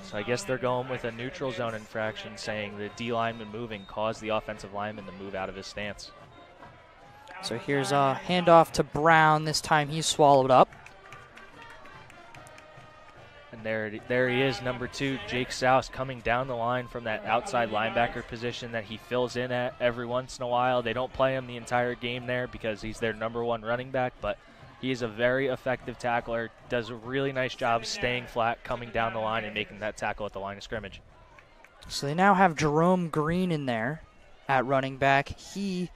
So I guess they're going with a neutral zone infraction, saying the D lineman moving caused the offensive lineman to move out of his stance. So here's a handoff to Brown. This time he's swallowed up. And there he is, number 2, Jake Souse, coming down the line from that outside linebacker position that he fills in at every once in a while. They don't play him the entire game there because he's their number 1 running back, but he is a very effective tackler, does a really nice job staying flat, coming down the line and making that tackle at the line of scrimmage. So they now have Jerome Green in there at running back. He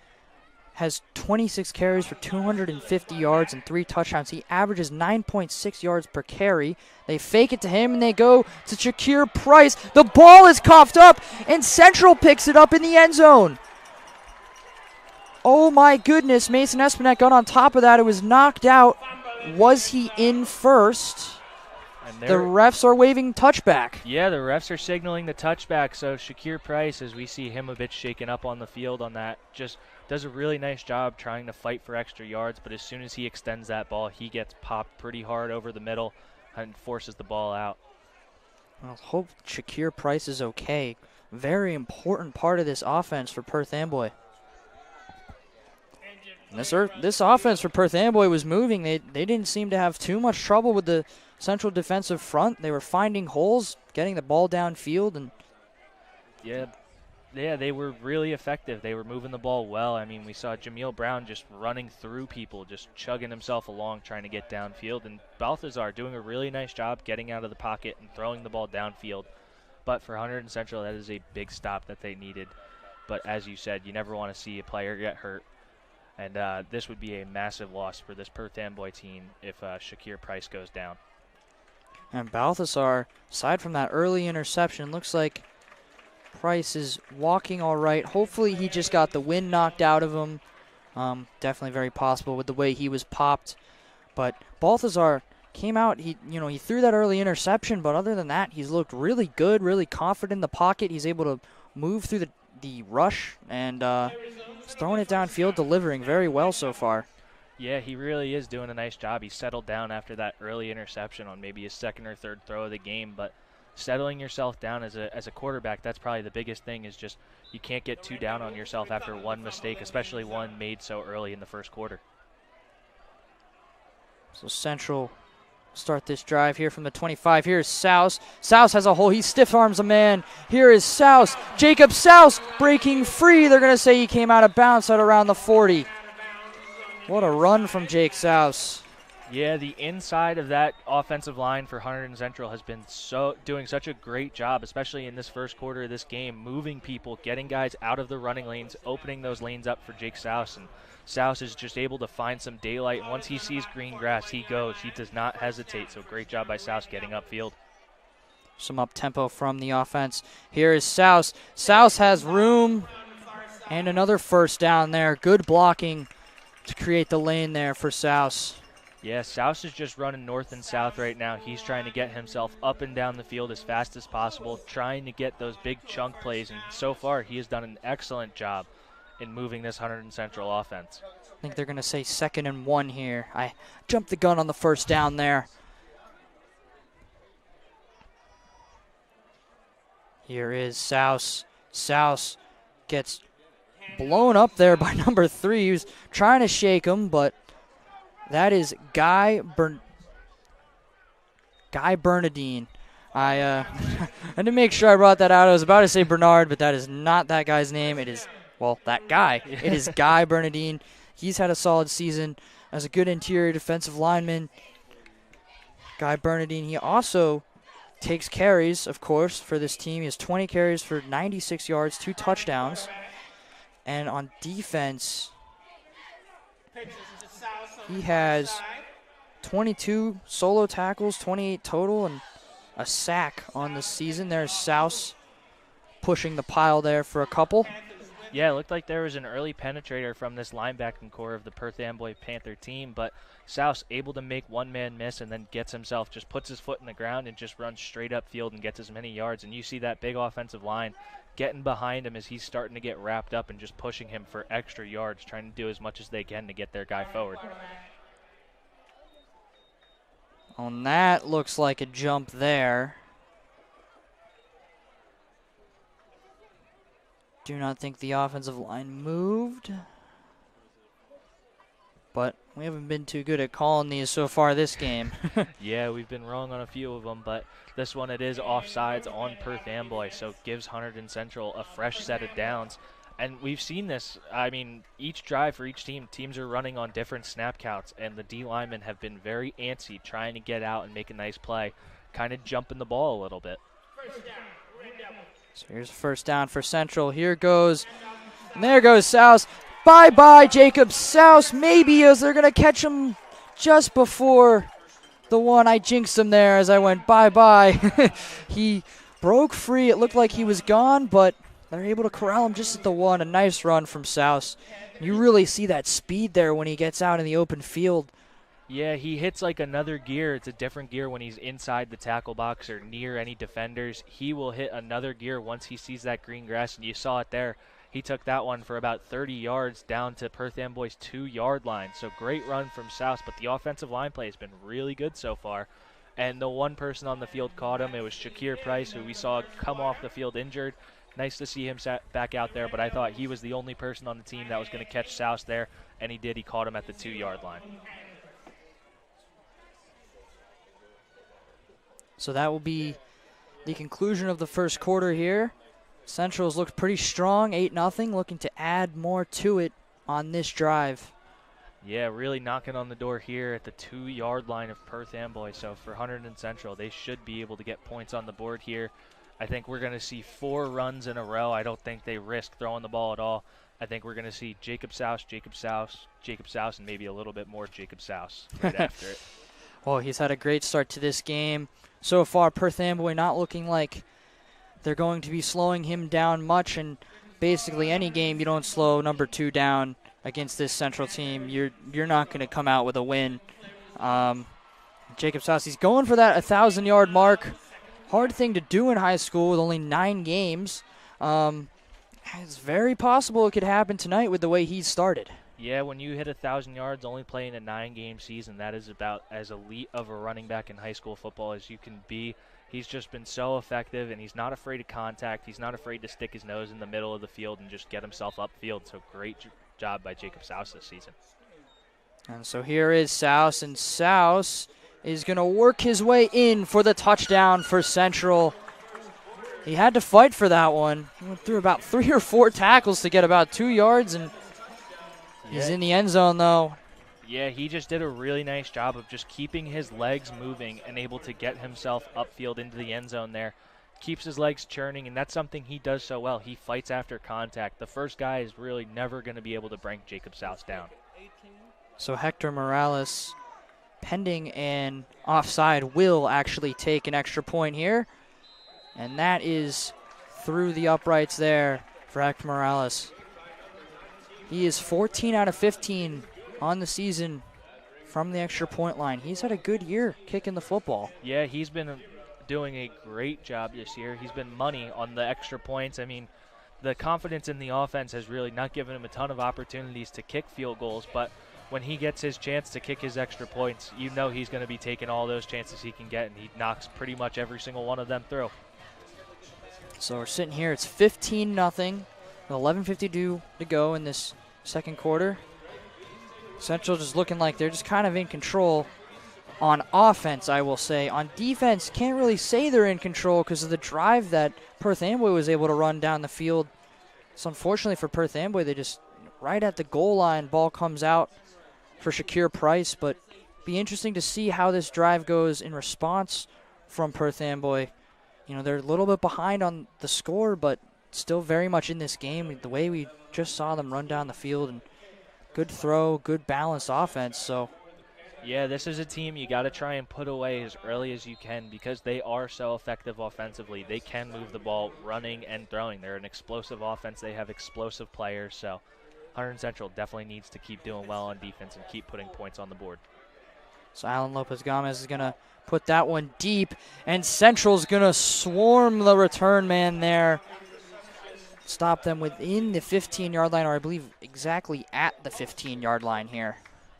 has 26 carries for 250 yards and 3 touchdowns. He averages 9.6 yards per carry. They fake it to him, and they go to Shakir Price. The ball is coughed up, and Central picks it up in the end zone. Oh, my goodness. Mason Espinette got on top of that. It was knocked out. Was he in first? The refs are waving touchback. Yeah, the refs are signaling the touchback, so Shakir Price, as we see him a bit shaken up on the field on that, just does a really nice job trying to fight for extra yards, but as soon as he extends that ball, he gets popped pretty hard over the middle and forces the ball out. Well, hope Shakir Price is okay. Very important part of this offense for Perth Amboy. This offense for Perth Amboy was moving. They didn't seem to have too much trouble with the Central defensive front. They were finding holes, getting the ball downfield, and yeah, they were really effective. They were moving the ball well. I mean, we saw Jameel Brown just running through people, just chugging himself along, trying to get downfield, and Balthazar doing a really nice job getting out of the pocket and throwing the ball downfield. But for Hunterdon Central, that is a big stop that they needed. But as you said, you never want to see a player get hurt. And this would be a massive loss for this Perth Amboy team if Shakir Price goes down. And Balthazar, aside from that early interception, looks like Price is walking all right. Hopefully he just got the wind knocked out of him. Definitely very possible with the way he was popped. But Balthazar came out, he threw that early interception, but other than that, he's looked really good, really confident in the pocket. He's able to move through the rush and he's throwing it downfield, delivering very well so far. Yeah, he really is doing a nice job. He settled down after that early interception on maybe his second or third throw of the game, but settling yourself down as a quarterback, that's probably the biggest thing, is just you can't get too down on yourself after one mistake, especially one made so early in the first quarter. So Central start this drive here from the 25. Here's Souse. Souse has a hole. He stiff arms a man. Here is Souse. Jacob Souse breaking free. They're going to say he came out of bounds at around the 40. What a run from Jake Souse. Yeah, the inside of that offensive line for Hunterdon Central has been doing such a great job, especially in this first quarter of this game, moving people, getting guys out of the running lanes, opening those lanes up for Jake Souse. And Souse is just able to find some daylight. And once he sees green grass, he goes. He does not hesitate. So great job by Souse getting upfield. Some up-tempo from the offense. Here is Souse. Souse has room and another first down there. Good blocking to create the lane there for Souse. Yeah, Souse is just running north and south right now. He's trying to get himself up and down the field as fast as possible, trying to get those big chunk plays. And so far, he has done an excellent job in moving this Hunterdon Central offense. I think they're going to say 2nd and 1 here. I jumped the gun on the first down there. Here is Souse. Souse gets blown up there by number 3. He was trying to shake him, but that is Guy Bernadine. I had to make sure I brought that out. I was about to say Bernard, but that is not that guy's name. It is, well, that guy. It is Guy Bernadine. He's had a solid season as a good interior defensive lineman. Guy Bernadine, he also takes carries, of course, for this team. He has 20 carries for 96 yards, 2 touchdowns. And on defense, he has 22 solo tackles, 28 total, and a sack on the season. There's Souse pushing the pile there for a couple. Yeah, it looked like there was an early penetrator from this linebacking core of the Perth Amboy Panther team, but Souse able to make one man miss and then gets himself, just puts his foot in the ground and just runs straight up field and gets as many yards. And you see that big offensive line getting behind him as he's starting to get wrapped up and just pushing him for extra yards, trying to do as much as they can to get their guy forward. On that, looks like a jump there. Do not think the offensive line moved. But we haven't been too good at calling these so far this game. Yeah, we've been wrong on a few of them, but this one it is offsides on Perth Amboy, so it gives Hunterdon Central a fresh set of downs. And we've seen this, I mean, each drive for each team, teams are running on different snap counts, and the D linemen have been very antsy trying to get out and make a nice play, kind of jumping the ball a little bit. So here's a first down for Central. Here goes, and there goes Souse. Bye-bye, Jacob Souse. Maybe as they're going to catch him just before the one. I jinxed him there as I went bye-bye. He broke free. It looked like he was gone, but they're able to corral him just at the one. A nice run from Souse. You really see that speed there when he gets out in the open field. Yeah, he hits like another gear. It's a different gear when he's inside the tackle box or near any defenders. He will hit another gear once he sees that green grass, and you saw it there. He took that one for about 30 yards down to Perth Amboy's 2-yard line. So great run from South, but the offensive line play has been really good so far. And the one person on the field caught him. It was Shakir Price, who we saw come off the field injured. Nice to see him back out there, but I thought he was the only person on the team that was going to catch South there, and he did. He caught him at the 2-yard line. So that will be the conclusion of the first quarter here. Central's looked pretty strong, 8-0, looking to add more to it on this drive. Yeah, really knocking on the door here at the 2-yard line of Perth Amboy. So for Hunterdon Central, they should be able to get points on the board here. I think we're going to see 4 runs in a row. I don't think they risk throwing the ball at all. I think we're going to see Jacob Souse, and maybe a little bit more Jacob Souse right after it. Well, he's had a great start to this game. So far, Perth Amboy not looking like they're going to be slowing him down much, and basically any game you don't slow number 2 down against this Central team, you're not going to come out with a win. Jacob Souse, he's going for that 1,000-yard mark. Hard thing to do in high school with only 9 games. It's very possible it could happen tonight with the way he's started. Yeah, when you hit 1,000 yards only playing a 9-game season, that is about as elite of a running back in high school football as you can be. He's just been so effective, and he's not afraid of contact. He's not afraid to stick his nose in the middle of the field and just get himself upfield. So great job by Jacob Souse this season. And so here is Souse, and Souse is going to work his way in for the touchdown for Central. He had to fight for that one. He went through about 3 or 4 tackles to get about 2 yards, and he's in the end zone, though. Yeah, he just did a really nice job of just keeping his legs moving and able to get himself upfield into the end zone there. Keeps his legs churning, and that's something he does so well. He fights after contact. The first guy is really never going to be able to bring Jacob Souse down. So Hector Morales, pending an offside, will actually take an extra point here. And that is through the uprights there for Hector Morales. He is 14 out of 15 on the season from the extra point line. He's had a good year kicking the football. Yeah, he's been doing a great job this year. He's been money on the extra points. I mean, the confidence in the offense has really not given him a ton of opportunities to kick field goals, but when he gets his chance to kick his extra points, you know he's going to be taking all those chances he can get, and he knocks pretty much every single one of them through. So we're sitting here. It's 15-0 with 11:52 to go in this second quarter. Central just looking like they're just kind of in control on offense, I will say. On defense, can't really say they're in control because of the drive that Perth Amboy was able to run down the field. So unfortunately for Perth Amboy, they just right at the goal line, ball comes out for Shakir Price. But be interesting to see how this drive goes in response from Perth Amboy. You know, they're a little bit behind on the score, but still very much in this game. The way we just saw them run down the field, and good throw, good balanced offense. So Yeah, this is a team you got to try and put away as early as you can because they are so effective offensively. They can move the ball running and throwing. They're an explosive offense. They have explosive players. So Hunterdon Central definitely needs to keep doing well on defense and keep putting points on the board. So Alan Lopez-Gomez is going to put that one deep, and Central's going to swarm the return man there. Stop them within the 15-yard line, or I believe exactly at the 15-yard line here.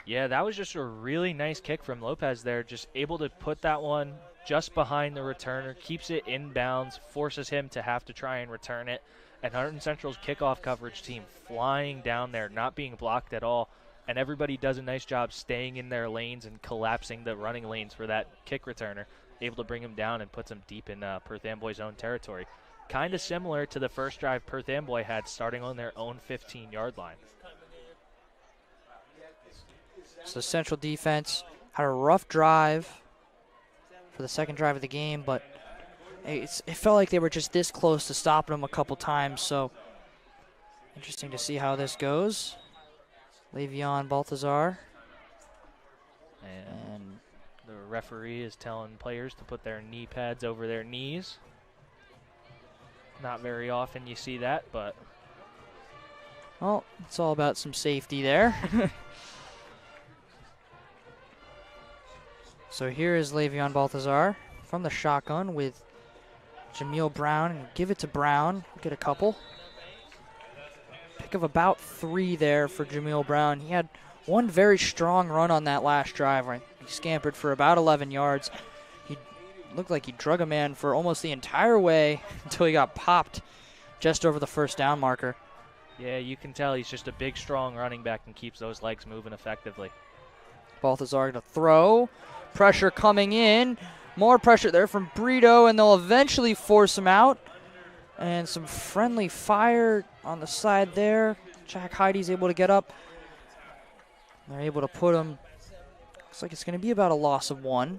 Yeah, that was just a really nice kick from Lopez there, just able to put that one just behind the returner, keeps it in bounds, forces him to have to try and return it. And Hunterdon Central's kickoff coverage team flying down there, not being blocked at all. And everybody does a nice job staying in their lanes and collapsing the running lanes for that kick returner, able to bring him down and puts him deep in Perth Amboy's own territory. Kind of similar to the first drive Perth Amboy had, starting on their own 15-yard line. So Central defense had a rough drive for the second drive of the game, but it felt like they were just this close to stopping them a couple times. So interesting to see how this goes. Le'Veon Baltazar. And the referee is telling players to put their knee pads over their knees. Not very often you see that, but... Well, it's all about some safety there. So here is Le'Veon Baltazar from the shotgun with Jameel Brown. And give it to Brown. Get a couple. Pick of about 3 there for Jameel Brown. He had one very strong run on that last drive. Right? He scampered for about 11 yards. He looked like he drug a man for almost the entire way until he got popped just over the first down marker. Yeah, you can tell he's just a big, strong running back and keeps those legs moving effectively. Baltazar to throw. Pressure coming in. More pressure there from Brito, and they'll eventually force him out. And some friendly fire on the side there. Jack Heidi's able to get up. They're able to put him. Looks like it's going to be about a loss of 1.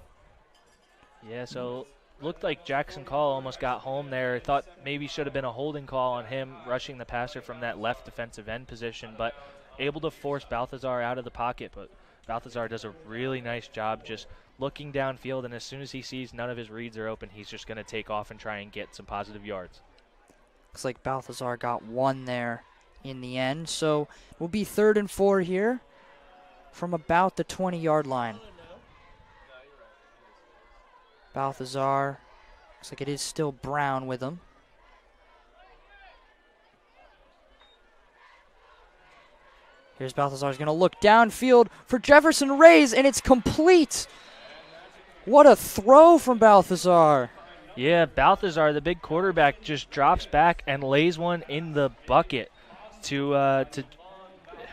Yeah, so looked like Jackson Call almost got home there. Thought maybe should have been a holding call on him rushing the passer from that left defensive end position, but able to force Baltazar out of the pocket. But Baltazar does a really nice job just looking downfield, and as soon as he sees none of his reads are open, he's just going to take off and try and get some positive yards. Looks like Baltazar got 1 there in the end. So it will be 3rd and 4 here from about the 20-yard line. Baltazar, looks like it is still Brown with him. Here's Baltazar. He's going to look downfield for Jefferson Reyes, and it's complete. What a throw from Baltazar. Yeah, Baltazar, the big quarterback, just drops back and lays one in the bucket to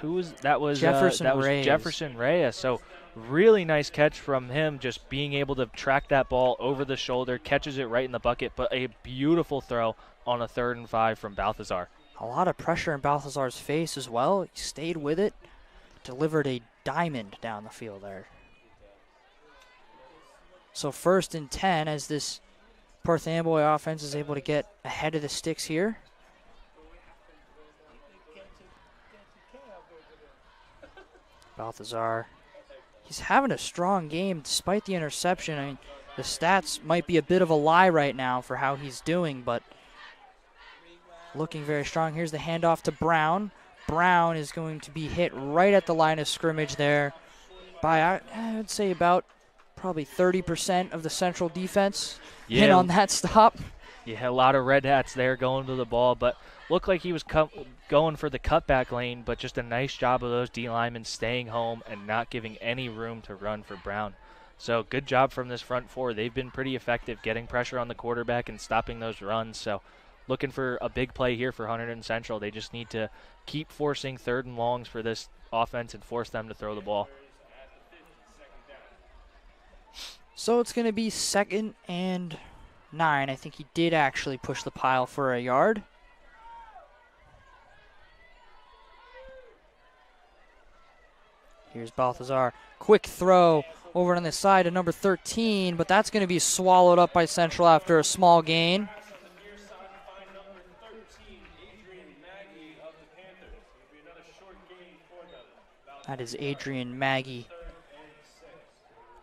who was that? Was Jefferson was Reyes. Jefferson Reyes. So really nice catch from him, just being able to track that ball over the shoulder, catches it right in the bucket, but a beautiful throw on a 3rd and 5 from Baltazar. A lot of pressure in Baltazar's face as well. He stayed with it, delivered a diamond down the field there. So 1st and 10 as this Perth Amboy offense is able to get ahead of the sticks here. Baltazar, he's having a strong game despite the interception. I mean, the stats might be a bit of a lie right now for how he's doing, but looking very strong. Here's the handoff to Brown. Brown is going to be hit right at the line of scrimmage there by, I would say, about probably 30% of the Central defense hit on that stop. Yeah, a lot of red hats there going to the ball, but looked like he was going for the cutback lane, but just a nice job of those D linemen staying home and not giving any room to run for Brown. So good job from this front 4. They've been pretty effective getting pressure on the quarterback and stopping those runs. So looking for a big play here for Hunterdon Central. They just need to keep forcing 3rd and longs for this offense and force them to throw the ball. So it's going to be 2nd and 9. I think he did actually push the pile for a yard. Here's Baltazar. Quick throw over on the side of number 13, but that's going to be swallowed up by Central after a small gain. That is Adrian Maggie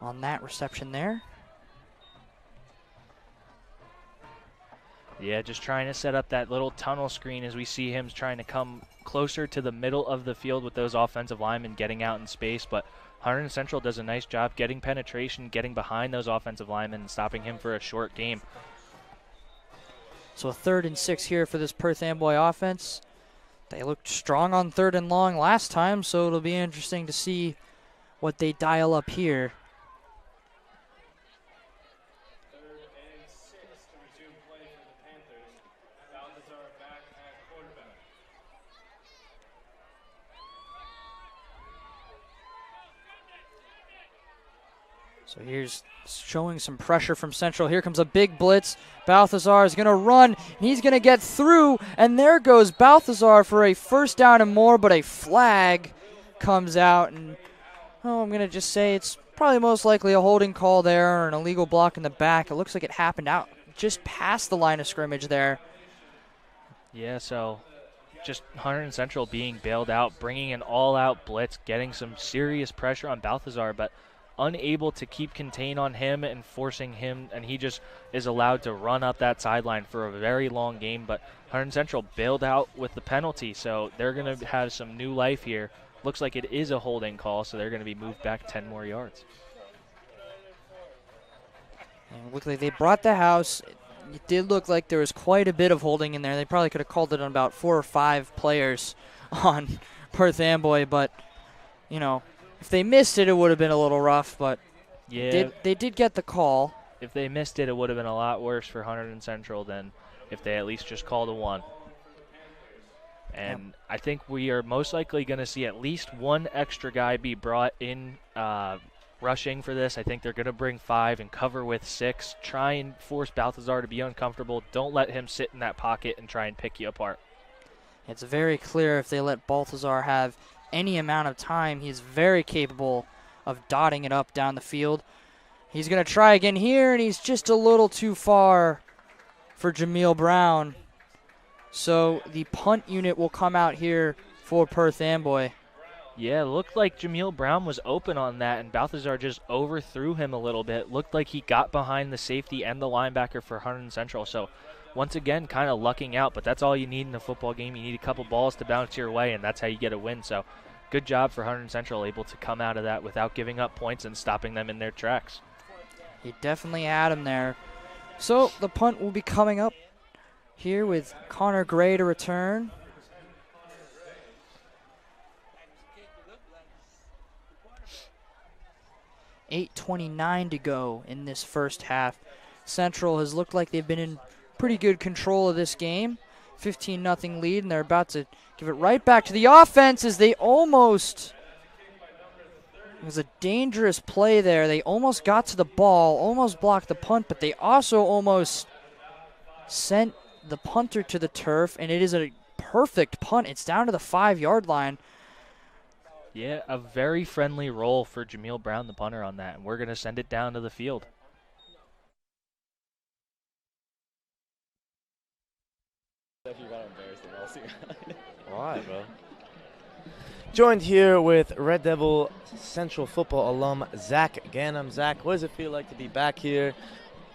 on that reception there. Yeah, just trying to set up that little tunnel screen as we see him trying to come closer to the middle of the field with those offensive linemen getting out in space. But Hunterdon Central does a nice job getting penetration, getting behind those offensive linemen, and stopping him for a short game. So a 3rd and 6 here for this Perth Amboy offense. They looked strong on 3rd and long last time, so it'll be interesting to see what they dial up here. So here's showing some pressure from Central. Here comes a big blitz. Balthazar is going to run, and he's going to get through, and there goes Balthazar for a 1st down and more, but a flag comes out, and I'm going to just say it's probably most likely a holding call there or an illegal block in the back. It looks like it happened out just past the line of scrimmage there. Yeah, so just Hunterdon Central being bailed out, bringing an all-out blitz, getting some serious pressure on Balthazar, but unable to keep contain on him and forcing him, and he just is allowed to run up that sideline for a very long game. But Hunterdon Central bailed out with the penalty, so they're going to have some new life here. Looks like it is a holding call, so they're going to be moved back 10 more yards. And it looked like they brought the house. It did look like there was quite a bit of holding in there. They probably could have called it on about 4 or 5 players on Perth Amboy, but, you know, if they missed it, it would have been a little rough, but yeah, they did get the call. If they missed it, it would have been a lot worse for Hunterdon Central than if they at least just called a 1. And I think we are most likely going to see at least 1 extra guy be brought in rushing for this. I think they're going to bring 5 and cover with 6. Try and force Balthazar to be uncomfortable. Don't let him sit in that pocket and try and pick you apart. It's very clear if they let Balthazar have any amount of time, he's very capable of dotting it up down the field. He's going to try again here, and he's just a little too far for Jameel Brown. So the punt unit will come out here for Perth Amboy. Yeah, looked like Jameel Brown was open on that, and Balthazar just overthrew him a little bit. Looked like he got behind the safety and the linebacker for Hunterdon Central. So once again, kind of lucking out, but that's all you need in a football game. You need a couple balls to bounce your way, and that's how you get a win. So good job for Hunterdon Central, able to come out of that without giving up points and stopping them in their tracks. He definitely had him there. So the punt will be coming up here with Connor Gray to return. .8:29 to go in this first half. Central has looked like they've been in pretty good control of this game. 15-0 lead, and they're about to give it right back to the offense as they almost... It was a dangerous play there. They almost got to the ball, almost blocked the punt, but they also almost sent the punter to the turf, and it is a perfect punt. It's down to the 5-yard line. Yeah, a very friendly roll for Jameel Brown, the punter, on that, and we're going to send it down to the field. Why, bro? Joined here with Red Devil Central football alum Zach Ganem. Zach, what does it feel like to be back here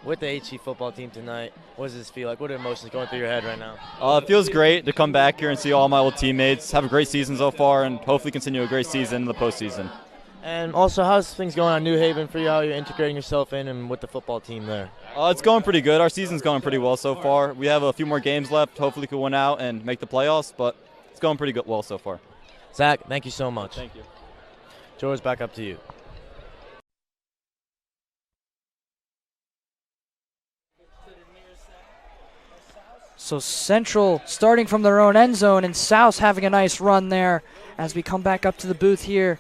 with the HC football team tonight? What does this feel like? What are emotions going through your head right now? It feels great to come back here and see all my old teammates. Have a great season so far, and hopefully continue a great season in the postseason. And also, how's things going on New Haven for you? How you're integrating yourself in and with the football team there? It's going pretty good. Our season's going pretty well so far. We have a few more games left. Hopefully, we can win out and make the playoffs, but it's going pretty good well so far. Zach, thank you so much. Thank you. George, back up to you. So Central starting from their own end zone, and Souse having a nice run there as we come back up to the booth here.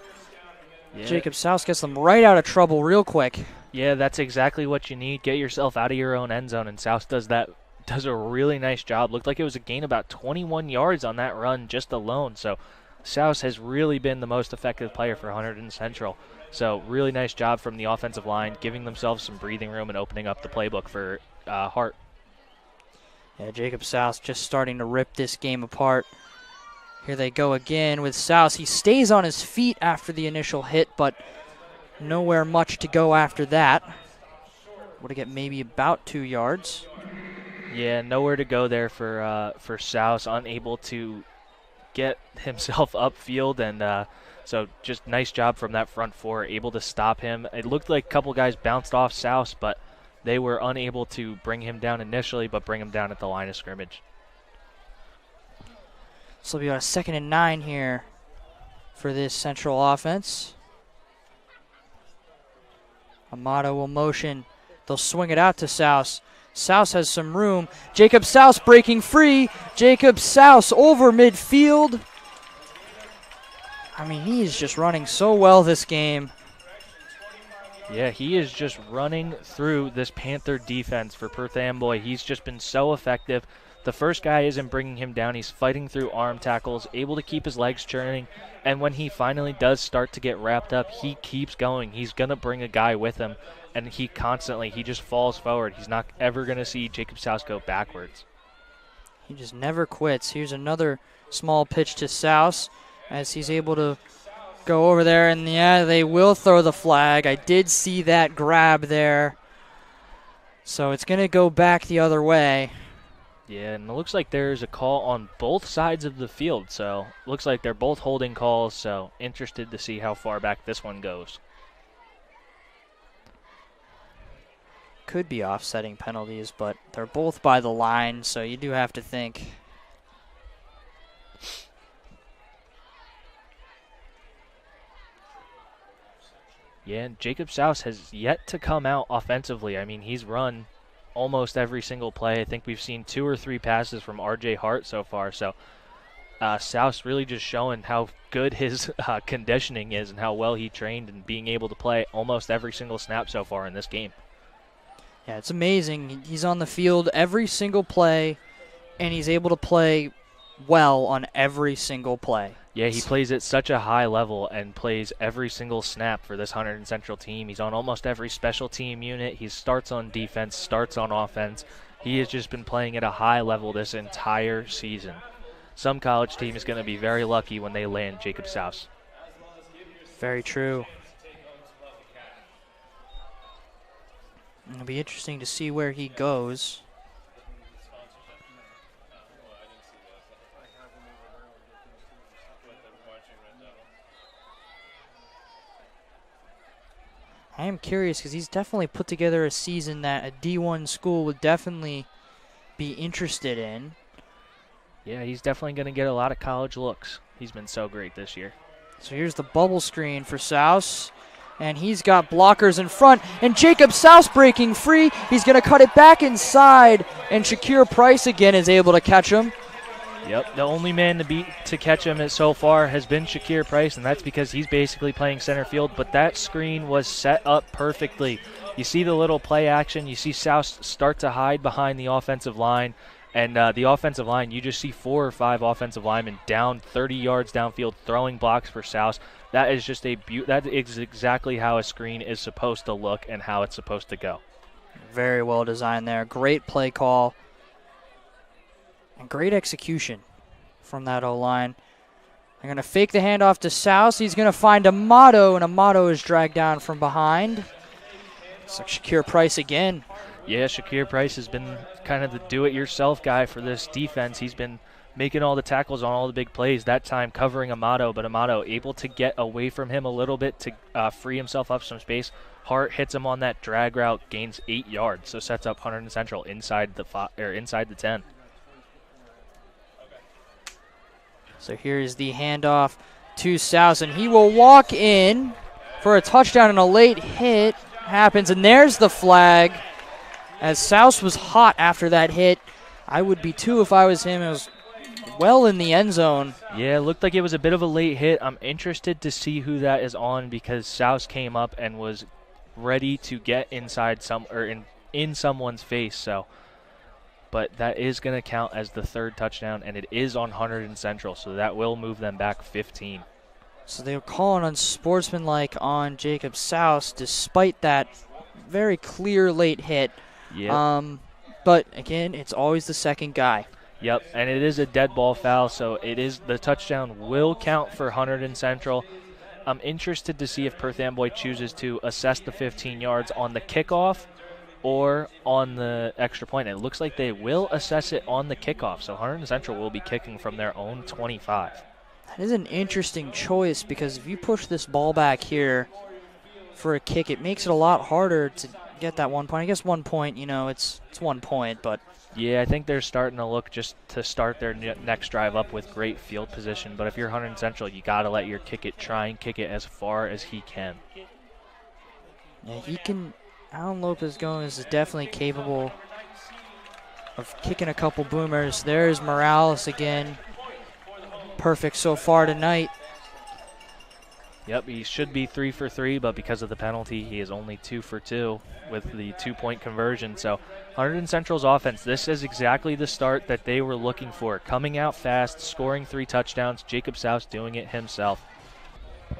Yeah. Jacob Souse gets them right out of trouble real quick. Yeah, that's exactly what you need. Get yourself out of your own end zone, and Souse does that. Does a really nice job. Looked like it was a gain about 21 yards on that run just alone. So Souse has really been the most effective player for Hunterdon Central. So really nice job from the offensive line, giving themselves some breathing room and opening up the playbook for Hart. Yeah, Jacob Souse just starting to rip this game apart. Here they go again with Souse. He stays on his feet after the initial hit, but Nowhere much to go after that. Would have get maybe about 2 yards. Yeah, nowhere to go there for Souse, unable to get himself upfield, and so just nice job from that front four, able to stop him. It looked like a couple guys bounced off Souse, but they were unable to bring him down initially, but bring him down at the line of scrimmage. So we got a 2nd and 9 here for this Central offense. Amato will motion. They'll swing it out to Souse. Souse has some room. Jacob Souse breaking free. Jacob Souse over midfield. I mean, he is just running so well this game. Yeah, he is just running through this Panther defense for Perth Amboy. He's just been so effective. The first guy isn't bringing him down. He's fighting through arm tackles, able to keep his legs churning. And when he finally does start to get wrapped up, he keeps going. He's going to bring a guy with him. And he just falls forward. He's not ever going to see Jacob Souse go backwards. He just never quits. Here's another small pitch to Souse as he's able to go over there. And, yeah, they will throw the flag. I did see that grab there. So it's going to go back the other way. Yeah, and it looks like there's a call on both sides of the field. So it looks like they're both holding calls. So interested to see how far back this one goes. Could be offsetting penalties, but they're both by the line, so you do have to think. Yeah, and Jacob Souse has yet to come out offensively. I mean, he's run almost every single play. I think we've seen 2 or 3 passes from R.J. Hart so far. So Souse really just showing how good his conditioning is and how well he trained and being able to play almost every single snap so far in this game. Yeah, it's amazing. He's on the field every single play, and he's able to play well on every single play. Yeah, he plays at such a high level and plays every single snap for this Hunterdon Central team. He's on almost every special team unit. He starts on defense, starts on offense. He has just been playing at a high level this entire season. Some college team is going to be very lucky when they land Jacob Souse. Very true. It'll be interesting to see where he goes. I am curious because he's definitely put together a season that a D1 school would definitely be interested in. Yeah, he's definitely going to get a lot of college looks. He's been so great this year. So here's the bubble screen for Souse. And he's got blockers in front. And Jacob Souse breaking free. He's going to cut it back inside. And Shakir Price again is able to catch him. Yep, the only man to catch him so far has been Shakir Price, and that's because he's basically playing center field. But that screen was set up perfectly. You see the little play action. You see Souse start to hide behind the offensive line. And the offensive line, you just see 4 or 5 offensive linemen down 30 yards downfield throwing blocks for Souse. That is just that is exactly how a screen is supposed to look and how it's supposed to go. Very well designed there. Great play call. And great execution from that O-line. They're going to fake the handoff to Souse. He's going to find Amato, and Amato is dragged down from behind. It's like Shakir Price again. Yeah, Shakir Price has been kind of the do-it-yourself guy for this defense. He's been making all the tackles on all the big plays, that time covering Amato, but Amato able to get away from him a little bit to free himself up some space. Hart hits him on that drag route, gains 8 yards, so sets up Hunterdon Central inside the 10. So here's the handoff to Souse, and he will walk in for a touchdown, and a late hit happens, and there's the flag. As Souse was hot after that hit, I would be too if I was him. It was well in the end zone. Yeah, it looked like it was a bit of a late hit. I'm interested to see who that is on because Souse came up and was ready to get inside in someone's face. So, but that is going to count as the 3rd touchdown, and it is on Hunterdon Central, so that will move them back 15. So they were calling unsportsmanlike on Jacob Souse despite that very clear late hit. Yeah. But again, it's always the second guy. Yep, and it is a dead ball foul, so it is the touchdown will count for Hunterdon Central. I'm interested to see if Perth Amboy chooses to assess the 15 yards on the kickoff or on the extra point. It looks like they will assess it on the kickoff, so Hunterdon Central will be kicking from their own 25. That is an interesting choice because if you push this ball back here for a kick, it makes it a lot harder to get that 1 point. I guess 1 point, it's 1 point, but yeah, I think they're starting to look just to start their next drive up with great field position. But if you're Hunterdon Central, you got to let your try and kick it as far as he can. Yeah, he can. Alan Lopez Gomez is definitely capable of kicking a couple boomers. There's Morales again. Perfect so far tonight. Yep, he should be 3 for 3, but because of the penalty, he is only 2 for 2 with the 2-point conversion. So Hunterdon Central's offense, this is exactly the start that they were looking for. Coming out fast, scoring 3 touchdowns, Jacob Souse doing it himself.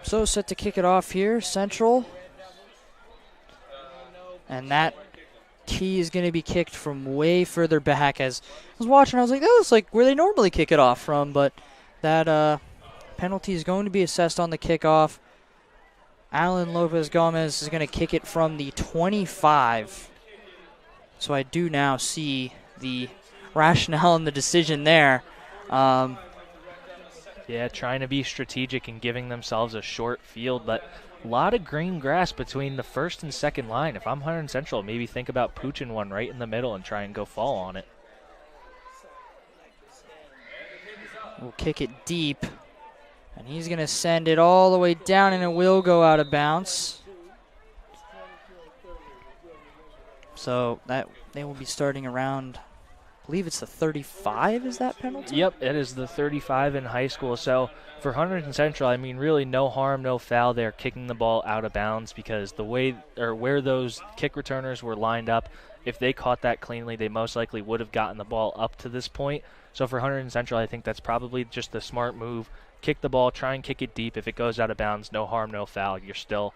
So set to kick it off here, Central. And that tee is going to be kicked from way further back. As I was watching, I was like, that was like where they normally kick it off from, but that penalty is going to be assessed on the kickoff. Alan Lopez Gomez is going to kick it from the 25. So I do now see the rationale and the decision there. Yeah, trying to be strategic and giving themselves a short field, but a lot of green grass between the first and second line. If I'm Hunterdon Central, maybe think about pooching one right in the middle and try and go fall on it. We'll kick it deep. And he's going to send it all the way down, and it will go out of bounds. So that they will be starting around, I believe it's the 35, is that penalty? Yep, it is the 35 in high school. So for Hunterdon Central, I mean, really no harm, no foul. They're kicking the ball out of bounds because the way or where those kick returners were lined up, if they caught that cleanly, they most likely would have gotten the ball up to this point. So for Hunterdon Central, I think that's probably just the smart move. Kick the ball, try and kick it deep. If it goes out of bounds, no harm, no foul. You're still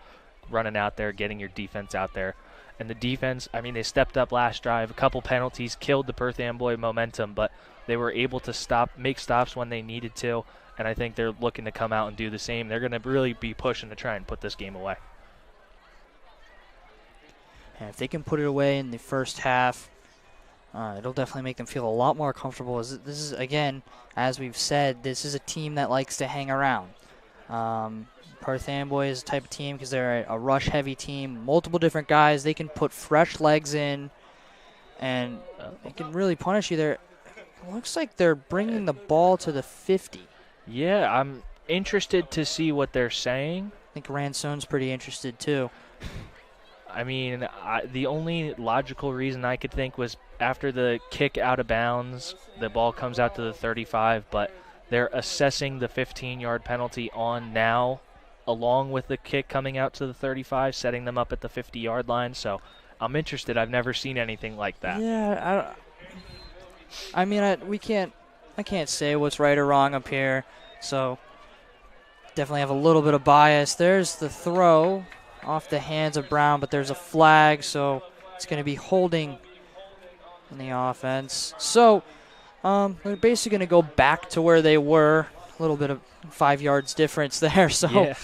running out there, getting your defense out there. And the defense, I mean, they stepped up last drive. A couple penalties killed the Perth Amboy momentum, but they were able to make stops when they needed to. And I think they're looking to come out and do the same. They're going to really be pushing to try and put this game away. And if they can put it away in the first half, it'll definitely make them feel a lot more comfortable. This is, again, as we've said, this is a team that likes to hang around. Perth Amboy is a type of team because they're a rush-heavy team, multiple different guys. They can put fresh legs in, and they can really punish you there. It looks like they're bringing the ball to the 50. Yeah, I'm interested to see what they're saying. I think Ransone's pretty interested, too. I mean, the only logical reason I could think was after the kick out of bounds, the ball comes out to the 35, but they're assessing the 15-yard penalty on now, along with the kick coming out to the 35, setting them up at the 50-yard line. So I'm interested. I've never seen anything like that. Yeah, I mean, I can't say what's right or wrong up here, so definitely have a little bit of bias. There's the throw off the hands of Brown, but there's a flag, so it's going to be holding in the offense. So they're basically going to go back to where they were. A little bit of 5 yards difference there. So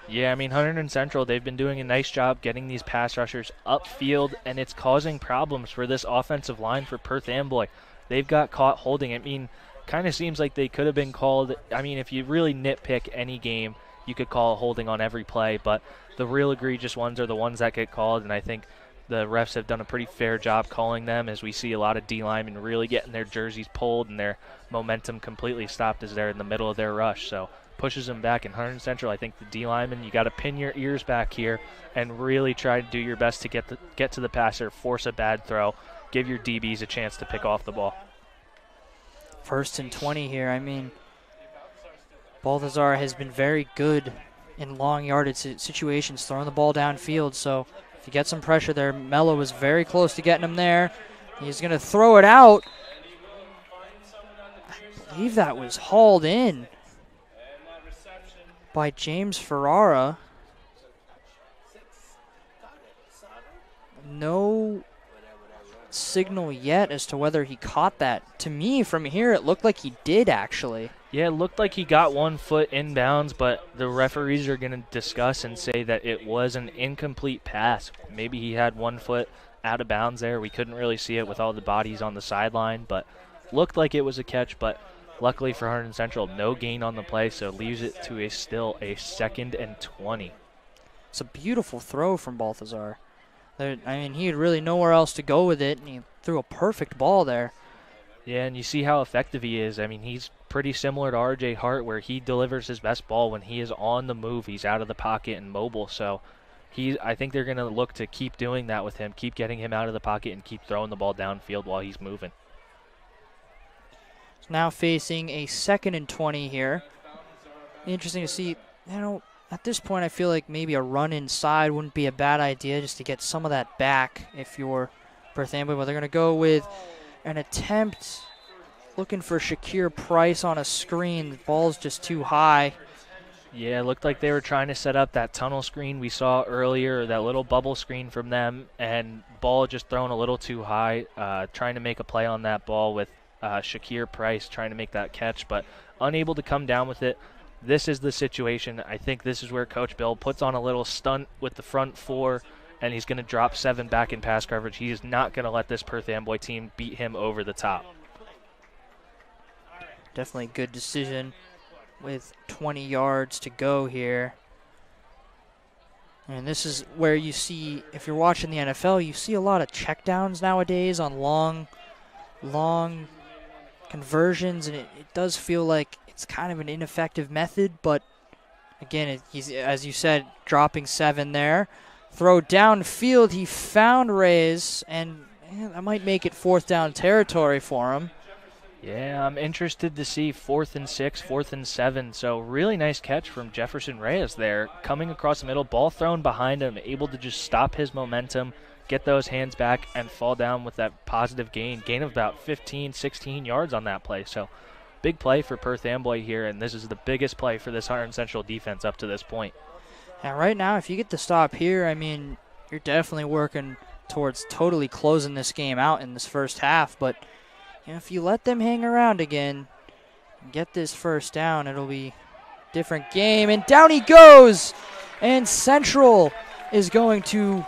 yeah, I mean, Hunterdon Central, they've been doing a nice job getting these pass rushers upfield, and it's causing problems for this offensive line for Perth Amboy. They've got caught holding. I mean, kind of seems like they could have been called. I mean, if you really nitpick any game, you could call a holding on every play, but the real egregious ones are the ones that get called, and I think the refs have done a pretty fair job calling them, as we see a lot of D linemen really getting their jerseys pulled and their momentum completely stopped as they're in the middle of their rush. So pushes them back. In Hunterdon Central, I think the D linemen, you got to pin your ears back here and really try to do your best to get to the passer, force a bad throw, give your DBs a chance to pick off the ball. 1st and 20 here. I mean, Balthazar has been very good in long yardage situations, throwing the ball downfield. So if you get some pressure there, Mello was very close to getting him there. He's going to throw it out. I believe that was hauled in by James Ferrara. No signal yet as to whether he caught that. To me, from here, it looked like he did, actually. Yeah, it looked like he got 1 foot inbounds, but the referees are going to discuss and say that it was an incomplete pass. Maybe he had 1 foot out of bounds there. We couldn't really see it with all the bodies on the sideline, but looked like it was a catch. But luckily for Hunterdon Central, no gain on the play, so leaves it to still a 2nd and 20. It's a beautiful throw from Balthazar. I mean, he had really nowhere else to go with it, and he threw a perfect ball there. Yeah, and you see how effective he is. I mean, he's pretty similar to R.J. Hart, where he delivers his best ball when he is on the move. He's out of the pocket and mobile, so I think they're going to look to keep doing that with him, keep getting him out of the pocket and keep throwing the ball downfield while he's moving. Now facing a 2nd and 20 here. Interesting to see, at this point I feel like maybe a run inside wouldn't be a bad idea just to get some of that back if you're Perth Amboy, but they're going to go with an attempt looking for Shakir Price on a screen. The ball's just too high. Yeah, it looked like they were trying to set up that tunnel screen we saw earlier, that little bubble screen from them, and ball just thrown a little too high, trying to make a play on that ball with Shakir Price trying to make that catch, but unable to come down with it. This is the situation. I think this is where Coach Bill puts on a little stunt with the front 4, and he's going to drop 7 back in pass coverage. He is not going to let this Perth Amboy team beat him over the top. Definitely a good decision with 20 yards to go here. And this is where you see, if you're watching the NFL, you see a lot of checkdowns nowadays on long conversions, and it does feel like it's kind of an ineffective method, but again, he's, as you said, dropping 7 there. Throw downfield, he found Reyes, and that might make it 4th down territory for him. Yeah, I'm interested to see 4th and 6, 4th and 7. So really nice catch from Jefferson Reyes there. Coming across the middle, ball thrown behind him, able to just stop his momentum, get those hands back, and fall down with that positive gain of about 15, 16 yards on that play. So big play for Perth Amboy here, and this is the biggest play for this Hunterdon Central defense up to this point. And right now, if you get the stop here, I mean, you're definitely working towards totally closing this game out in this first half, but if you let them hang around again and get this first down, it'll be a different game. And down he goes, and Central is going to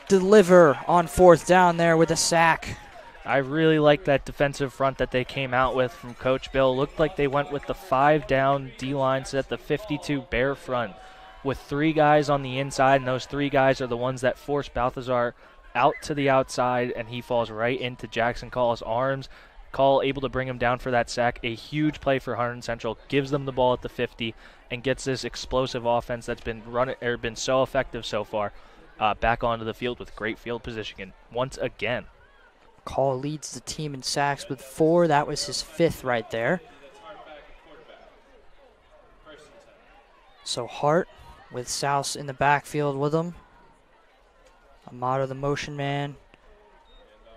deliver on 4th down there with a sack. I really like that defensive front that they came out with from Coach Bill. Looked like they went with the 5-down D-line set, the 52 bear front, with 3 guys on the inside, and those 3 guys are the ones that force Balthazar out to the outside, and he falls right into Jackson Call's arms. Call able to bring him down for that sack. A huge play for Hunterdon Central, gives them the ball at the 50, and gets this explosive offense that's been so effective so far back onto the field with great field positioning once again. Call leads the team in sacks with 4. That was his 5th right there. So Hart with Souse in the backfield with him. Amato the motion man.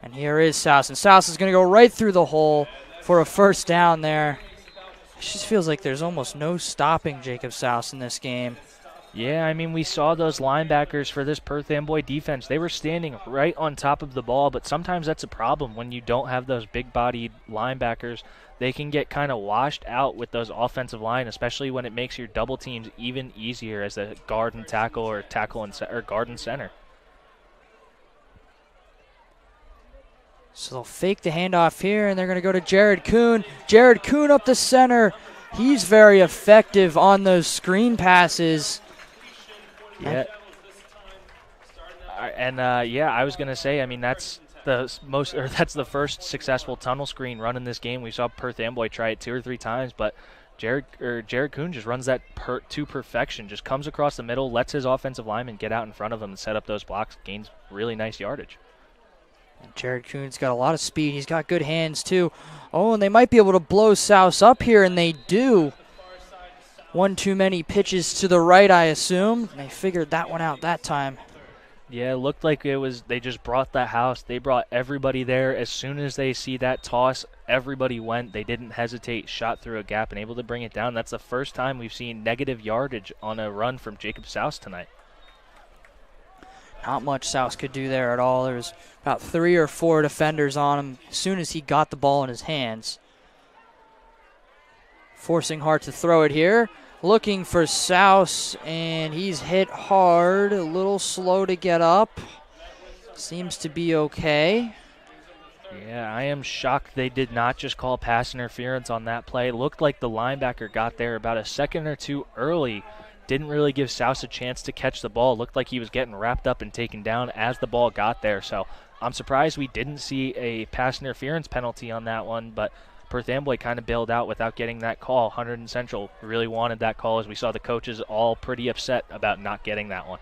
And here is Souse. And Souse is going to go right through the hole for a first down there. It just feels like there's almost no stopping Jacob Souse in this game. Yeah, I mean, we saw those linebackers for this Perth Amboy defense. They were standing right on top of the ball, but sometimes that's a problem when you don't have those big-bodied linebackers. They can get kind of washed out with those offensive line, especially when it makes your double teams even easier as a guard and tackle or guard and center. So they'll fake the handoff here, and they're going to go to Jared Kuhn. Jared Kuhn up the center. He's very effective on those screen passes. Yeah. I was going to say, I mean, that's the first successful tunnel screen run in this game. We saw Perth Amboy try it 2 or 3 times, but Jared Kuhn just runs that to perfection. Just comes across the middle, lets his offensive lineman get out in front of him and set up those blocks, gains really nice yardage. And Jared Kuhn's got a lot of speed. He's got good hands, too. Oh, and they might be able to blow Souse up here, and they do. 1 too many pitches to the right, I assume. And they figured that one out that time. Yeah, it looked like they just brought that house. They brought everybody there. As soon as they see that toss, everybody went. They didn't hesitate, shot through a gap, and able to bring it down. That's the first time we've seen negative yardage on a run from Jacob Souse tonight. Not much South could do there at all. There was about 3 or 4 defenders on him as soon as he got the ball in his hands. Forcing Hart to throw it here. Looking for Souse, and he's hit hard. A little slow to get up. Seems to be okay. Yeah, I am shocked they did not just call pass interference on that play. It looked like the linebacker got there about a second or two early. Didn't really give Souse a chance to catch the ball. Looked like he was getting wrapped up and taken down as the ball got there. So I'm surprised we didn't see a pass interference penalty on that one, but Perth Amboy kind of bailed out without getting that call. Hunterdon Central really wanted that call, as we saw the coaches all pretty upset about not getting that one.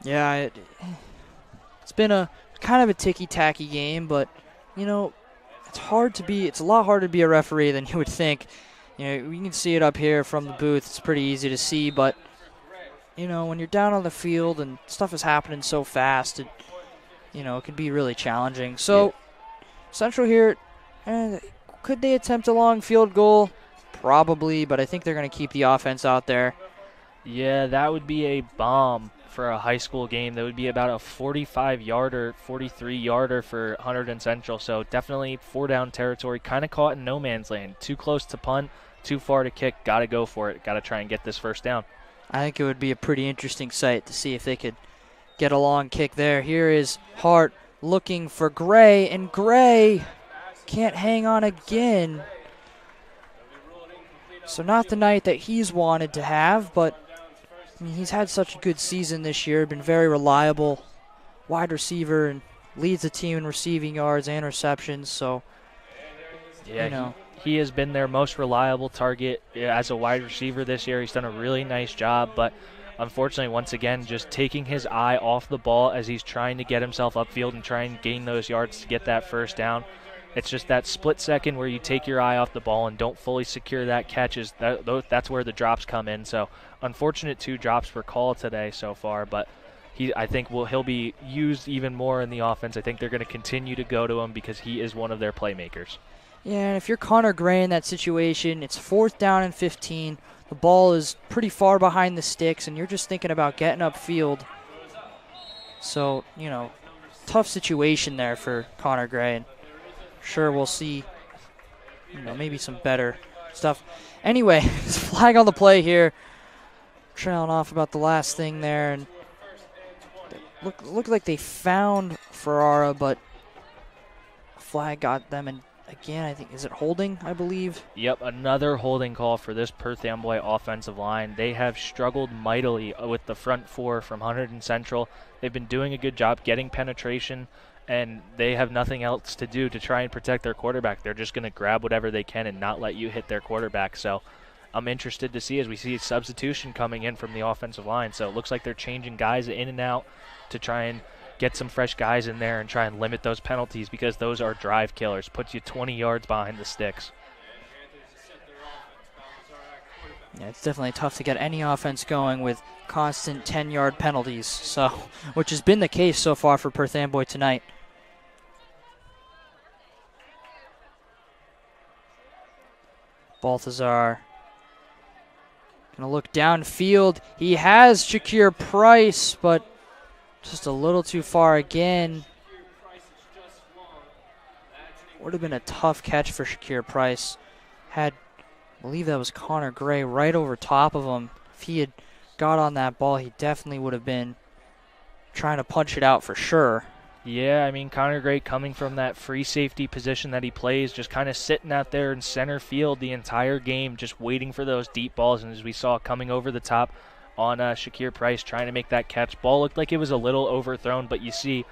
Yeah, it's been a kind of a ticky-tacky game, but, you know, it's a lot harder to be a referee than you would think. You know, you can see it up here from the booth. It's pretty easy to see, but, you know, when you're down on the field and stuff is happening so fast, it can be really challenging. So, yeah. Central here, could they attempt a long field goal? Probably, but I think they're going to keep the offense out there. Yeah, that would be a bomb for a high school game. That would be about a 45-yarder, 43-yarder for Hunterdon Central. So definitely 4-down territory, kind of caught in no man's land. Too close to punt, too far to kick. Got to go for it. Got to try and get this first down. I think it would be a pretty interesting sight to see if they could get a long kick there. Here is Hart looking for Gray, and Gray can't hang on again. So not the night that he's wanted to have, but I mean, he's had such a good season this year, been very reliable wide receiver, and leads the team in receiving yards and receptions. So, yeah, he has been their most reliable target as a wide receiver this year. He's done a really nice job, but unfortunately, once again, just taking his eye off the ball as he's trying to get himself upfield and try and gain those yards to get that first down. It's just that split second where you take your eye off the ball and don't fully secure that catch. That's where the drops come in. So, unfortunate 2 drops were called today so far, but I think he'll be used even more in the offense. I think they're going to continue to go to him because he is one of their playmakers. Yeah, and if you're Connor Gray in that situation, it's 4th down and 15. The ball is pretty far behind the sticks, and you're just thinking about getting upfield. So, tough situation there for Connor Gray. And sure, we'll see, maybe some better stuff. Anyway, flag on the play here. Trailing off about the last thing there, and looked like they found Ferrara, but flag got them. And again, I think, is it holding, I believe? Yep, another holding call for this Perth Amboy offensive line. They have struggled mightily with the front 4 from Hunterdon Central. They've been doing a good job getting penetration, and they have nothing else to do to try and protect their quarterback. They're just going to grab whatever they can and not let you hit their quarterback. So I'm interested to see as we see substitution coming in from the offensive line. So it looks like they're changing guys in and out to try and get some fresh guys in there and try and limit those penalties, because those are drive killers. Puts you 20 yards behind the sticks. Yeah, it's definitely tough to get any offense going with constant 10-yard penalties, so which has been the case so far for Perth Amboy tonight. Balthazar going to look downfield. He has Shakir Price, but just a little too far again. Would have been a tough catch for Shakir Price. I believe that was Connor Gray right over top of him. If he had got on that ball, he definitely would have been trying to punch it out for sure. Yeah, I mean, Connor Gray coming from that free safety position that he plays, just kind of sitting out there in center field the entire game, just waiting for those deep balls. And as we saw coming over the top on Shakir Price, trying to make that catch. Ball looked like it was a little overthrown, but you see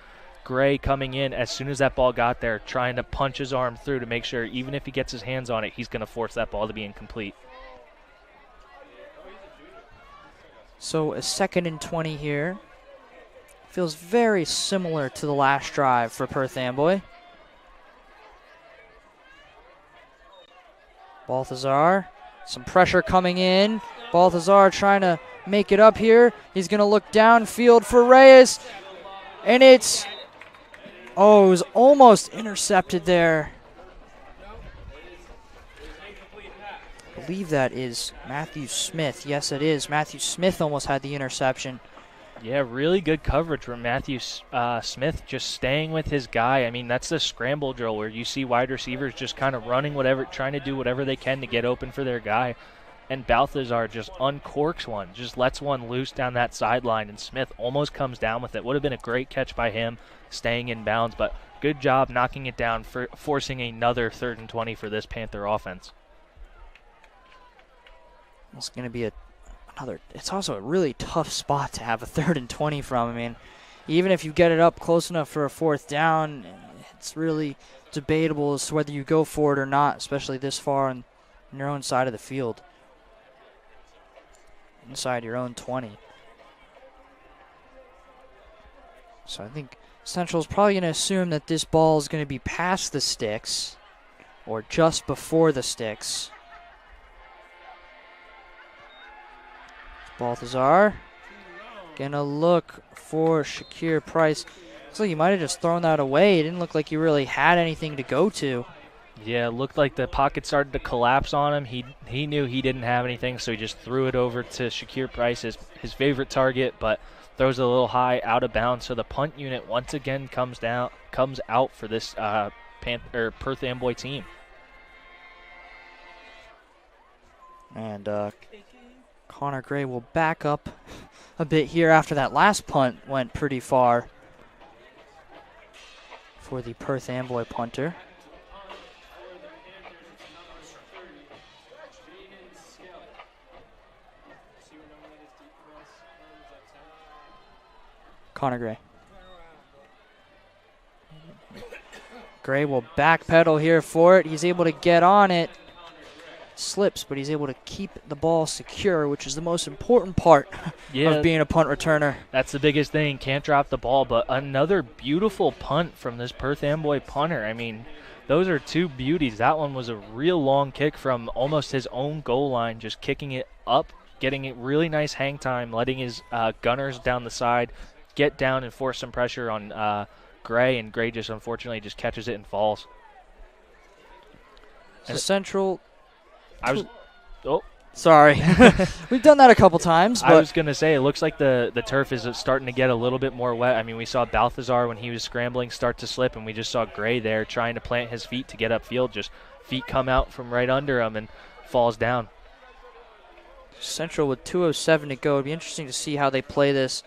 Gray coming in as soon as that ball got there, trying to punch his arm through to make sure even if he gets his hands on it, he's going to force that ball to be incomplete. So a 2nd and 20 here. Feels very similar to the last drive for Perth Amboy. Balthazar, some pressure coming in. Balthazar trying to make it up here. He's going to look downfield for Reyes. And it was almost intercepted there. I believe that is Matthew Smith. Yes, it is. Matthew Smith almost had the interception. Yeah, really good coverage from Matthew Smith, just staying with his guy. I mean, that's the scramble drill where you see wide receivers just kind of running whatever, trying to do whatever they can to get open for their guy. And Balthazar just uncorks one, just lets one loose down that sideline, and Smith almost comes down with it. Would have been a great catch by him, staying in bounds, but good job knocking it down, for forcing another 3rd and 20 for this Panther offense. It's going to be it's also a really tough spot to have a 3rd and 20 from. I mean, even if you get it up close enough for a 4th down, it's really debatable as to whether you go for it or not, especially this far on your own side of the field. Inside your own 20. So I think Central's probably going to assume that this ball is going to be past the sticks or just before the sticks. Balthazar gonna look for Shakir Price. Looks like he might have just thrown that away. It didn't look like he really had anything to go to. Yeah, it looked like the pocket started to collapse on him. He knew he didn't have anything, so he just threw it over to Shakir Price, his favorite target, but throws it a little high out of bounds. So the punt unit once again comes out for this Perth Amboy team. And Connor Gray will back up a bit here after that last punt went pretty far for the Perth Amboy punter. Connor Gray. Gray will backpedal here for it. He's able to get on it. Slips, but he's able to keep the ball secure, which is the most important part of being a punt returner. That's the biggest thing. Can't drop the ball, but another beautiful punt from this Perth Amboy punter. I mean, those are two beauties. That one was a real long kick from almost his own goal line, just kicking it up, getting it really nice hang time, letting his gunners down the side get down and force some pressure on Gray, and Gray just unfortunately just catches it and falls. So Central... Sorry. We've done that a couple times. But I was going to say, it looks like the turf is starting to get a little bit more wet. I mean, we saw Balthazar when he was scrambling start to slip, and we just saw Gray there trying to plant his feet to get upfield. Just feet come out from right under him and falls down. Central with 2:07 to go. It'd be interesting to see how they play this.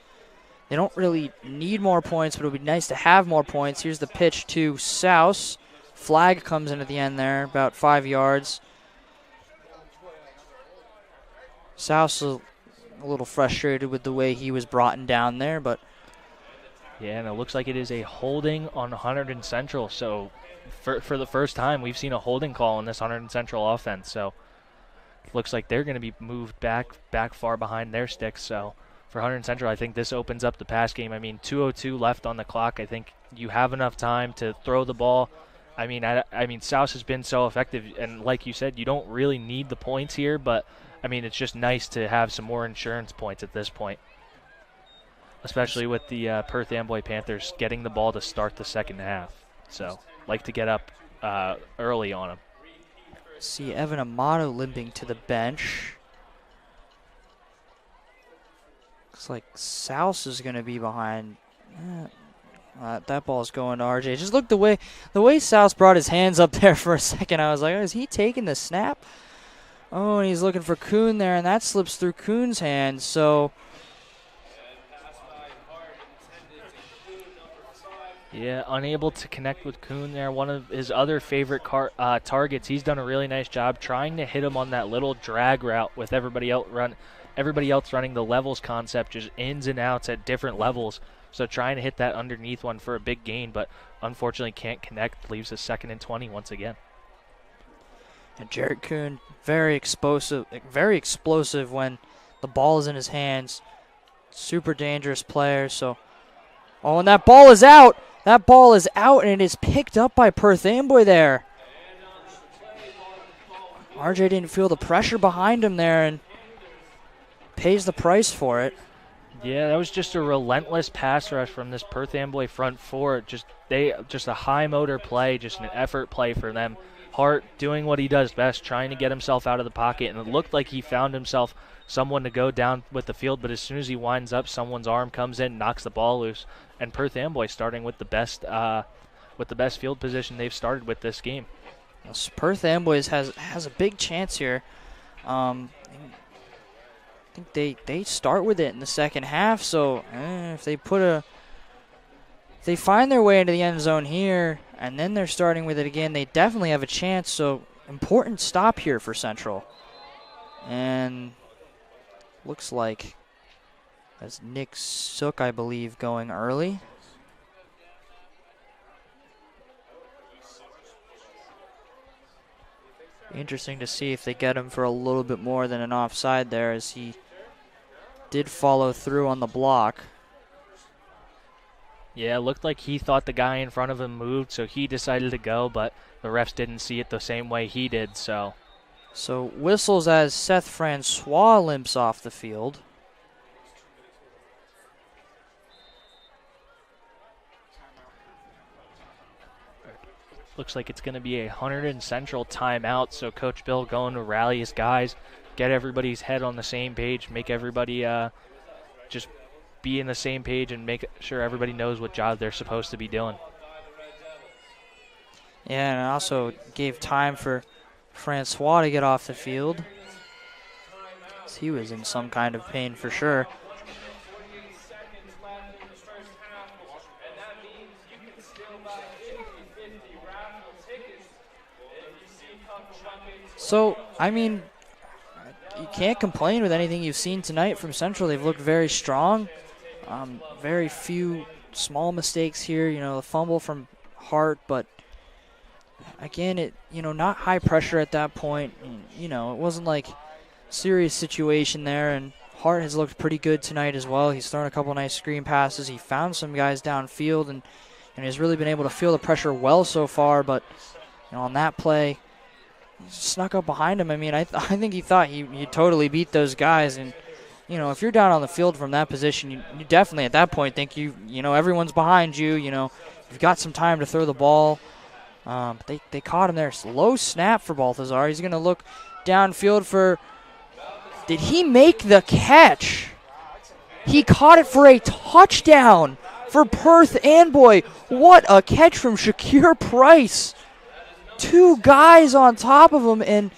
They don't really need more points, but it would be nice to have more points. Here's the pitch to Souse. Flag comes in at the end there, about 5 yards. Souse a little frustrated with the way he was brought down there, but... Yeah, and it looks like it is a holding on Hunterdon Central. So for the first time, we've seen a holding call in this Hunterdon Central offense. So it looks like they're going to be moved back far behind their sticks. So for Hunterdon Central, I think this opens up the pass game. I mean, 2:02 left on the clock. I think you have enough time to throw the ball. I mean, Souse has been so effective, and like you said, you don't really need the points here, but I mean, it's just nice to have some more insurance points at this point, especially with the Perth Amboy Panthers getting the ball to start the second half. So, like to get up early on them. See Evan Amato limping to the bench. Looks like Souse is going to be behind. That ball's going to RJ. Just look the way Souse brought his hands up there for a second. I was like, oh, is he taking the snap? Oh, and he's looking for Kuhn there, and that slips through Kuhn's hands. So, yeah, unable to connect with Kuhn there. One of his other favorite targets. He's done a really nice job trying to hit him on that little drag route with everybody else running the levels concept, just ins and outs at different levels. So trying to hit that underneath one for a big gain, but unfortunately can't connect. Leaves us 2nd and 20 once again. And Jared Kuhn, very explosive when the ball is in his hands. Super dangerous player. So, oh, and that ball is out. That ball is out, and it is picked up by Perth Amboy there. RJ didn't feel the pressure behind him there and pays the price for it. Yeah, that was just a relentless pass rush from this Perth Amboy front four. Just a high motor play, just an effort play for them. Hart doing what he does best, trying to get himself out of the pocket, and it looked like he found himself someone to go down with the field, but as soon as he winds up, someone's arm comes in, knocks the ball loose, and Perth Amboy starting with the best field position they've started with this game. Perth Amboy has a big chance here. I think they start with it in the second half, so if they find their way into the end zone here, and then they're starting with it again, they definitely have a chance. So important stop here for Central. And looks like that's Nick Sook, I believe, going early. Interesting to see if they get him for a little bit more than an offside there, as he did follow through on the block. Yeah, it looked like he thought the guy in front of him moved, so he decided to go, but the refs didn't see it the same way he did, so. So whistles as Seth Francois limps off the field. Looks like it's going to be a Hunterdon Central timeout, so Coach Bill going to rally his guys, get everybody's head on the same page, make everybody just be in the same page and make sure everybody knows what job they're supposed to be doing. Yeah, and it also gave time for Francois to get off the field. He was in some kind of pain for sure. So, I mean, you can't complain with anything you've seen tonight from Central. They've looked very strong. Very few small mistakes here. You know, the fumble from Hart, but again, not high pressure at that point. You know, it wasn't like serious situation there, and Hart has looked pretty good tonight as well. He's thrown a couple nice screen passes. He found some guys downfield, and has really been able to feel the pressure well so far. But on that play, he snuck up behind him. I mean, I think he thought he totally beat those guys, and if you're down on the field from that position, you definitely at that point think everyone's behind you. You've got some time to throw the ball. They caught him there. Low snap for Balthazar. He's going to look downfield for. Did he make the catch? He caught it for a touchdown for Perth Amboy. What a catch from Shakir Price. Two guys on top of him, and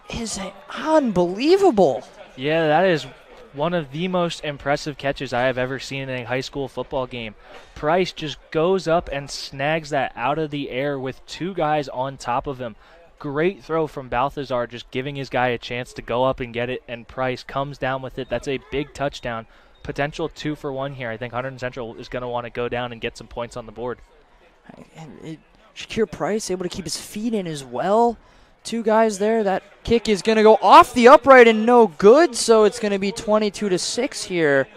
is unbelievable. Yeah, that is one of the most impressive catches I have ever seen in a high school football game. Price just goes up and snags that out of the air with two guys on top of him. Great throw from Balthazar, just giving his guy a chance to go up and get it, and Price comes down with it. That's a big touchdown. Potential 2-for-1 here. I think Hunterdon Central is going to want to go down and get some points on the board. And Shakir Price able to keep his feet in as well. Two guys there. That kick is going to go off the upright and no good, so it's going to be 22-6 here.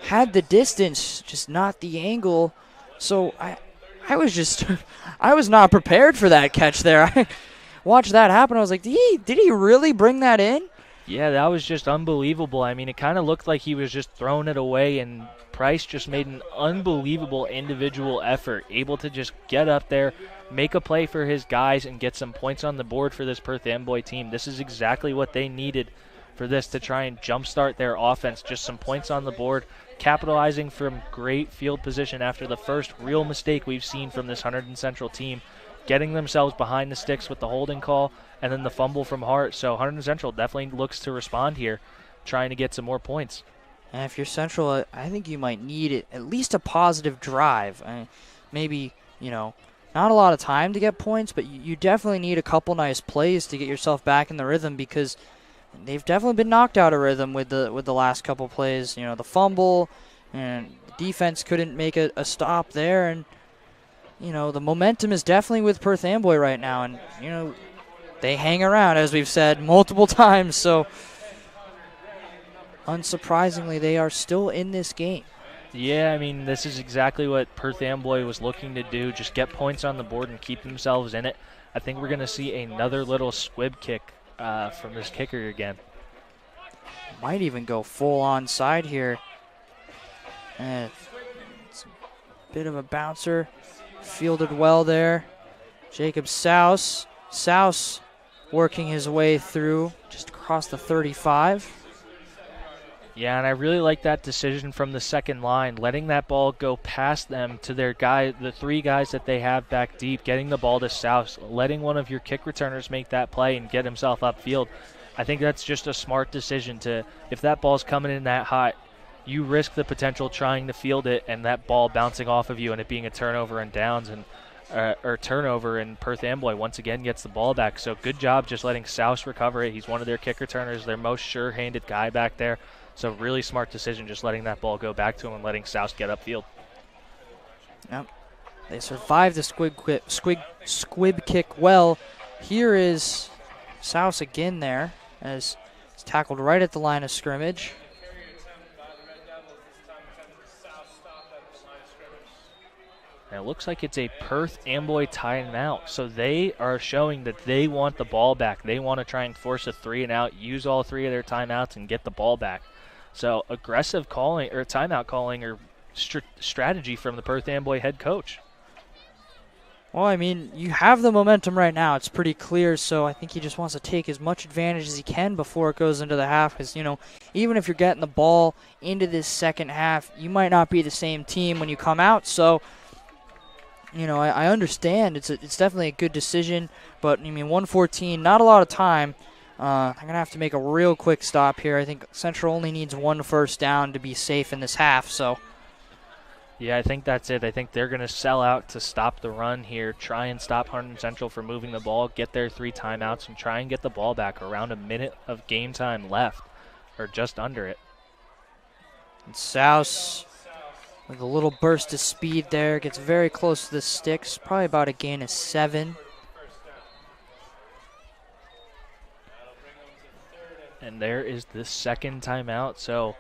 Had the distance, just not the angle. So I was not prepared for that catch there. I watched that happen. I was like, did he really bring that in? Yeah, that was just unbelievable. I mean, it kind of looked like he was just throwing it away, and Price just made an unbelievable individual effort, able to just get up there, make a play for his guys, and get some points on the board for this Perth Amboy team. This is exactly what they needed for this to try and jumpstart their offense. Just some points on the board, capitalizing from great field position after the first real mistake we've seen from this Hunterdon Central team, getting themselves behind the sticks with the holding call and then the fumble from Hart. So Hunterdon Central definitely looks to respond here, trying to get some more points. And if you're Central, I think you might need at least a positive drive. Maybe, not a lot of time to get points, but you definitely need a couple nice plays to get yourself back in the rhythm, because they've definitely been knocked out of rhythm with the last couple plays. The fumble, and the defense couldn't make a stop there, and the momentum is definitely with Perth Amboy right now, and they hang around, as we've said multiple times. So unsurprisingly, they are still in this game. Yeah, I mean, this is exactly what Perth Amboy was looking to do, just get points on the board and keep themselves in it. I think we're going to see another little squib kick from this kicker again. Might even go full onside here. It's a bit of a bouncer. Fielded well there. Jacob Souse. Souse working his way through just across the 35. Yeah, and I really like that decision from the second line, letting that ball go past them to their guy, the three guys that they have back deep, getting the ball to Souse, letting one of your kick returners make that play and get himself upfield. I think that's just a smart decision to, if that ball's coming in that hot, you risk the potential trying to field it and that ball bouncing off of you and it being a turnover and downs and or turnover, and Perth Amboy once again gets the ball back. So good job just letting Souse recover it. He's one of their kick returners, their most sure-handed guy back there. So really smart decision just letting that ball go back to him and letting Souse get upfield. Yep. They survived the squib kick well. Here is Souse again there as it's tackled right at the line of scrimmage. And it looks like it's a Perth Amboy timeout. So they are showing that they want the ball back. They want to try and force a 3-and-out, use all three of their timeouts, and get the ball back. So aggressive calling or timeout calling or strategy from the Perth Amboy head coach. Well, I mean, you have the momentum right now. It's pretty clear, so I think he just wants to take as much advantage as he can before it goes into the half because, you know, even if you're getting the ball into this second half, you might not be the same team when you come out. So, you know, I understand. It's definitely a good decision, but, I mean, 1:14, not a lot of time. I'm going to have to make a real quick stop here. I think Central only needs one first down to be safe in this half, so. Yeah, I think that's it. I think they're going to sell out to stop the run here, try and stop Hunterdon Central from moving the ball, get their 3 timeouts, and try and get the ball back around a minute of game time left, or just under it. And Souse with a little burst of speed there, gets very close to the sticks, probably about a gain of 7. And there is the second timeout. So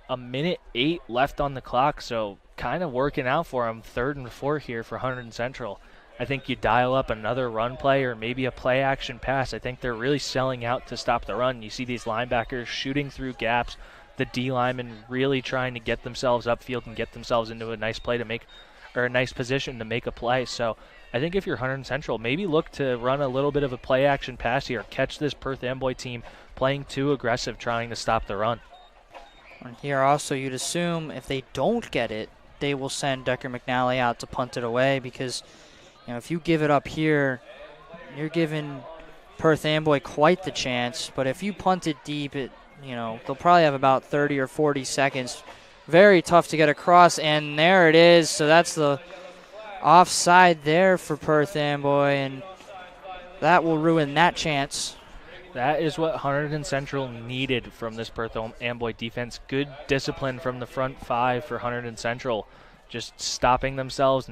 a minute 8 left on the clock. So kind of working out for them. 3rd and 4 here for Hunterdon Central. I think you dial up another run play or maybe a play action pass. I think they're really selling out to stop the run. You see these linebackers shooting through gaps. The D linemen really trying to get themselves upfield and get themselves into a nice play to make, or a nice position to make a play. So I think if you're Hunterdon Central, maybe look to run a little bit of a play action pass here. Catch this Perth Amboy team playing too aggressive, trying to stop the run. And here also you'd assume if they don't get it, they will send Decker McNally out to punt it away because, you know, if you give it up here, you're giving Perth Amboy quite the chance. But if you punt it deep, you know, they'll probably have about 30 or 40 seconds. Very tough to get across, and there it is. So that's the offside there for Perth Amboy, and that will ruin that chance. That is what Hunterdon Central needed from this Perth Amboy defense. Good discipline from the front 5 for Hunterdon Central. Just stopping themselves,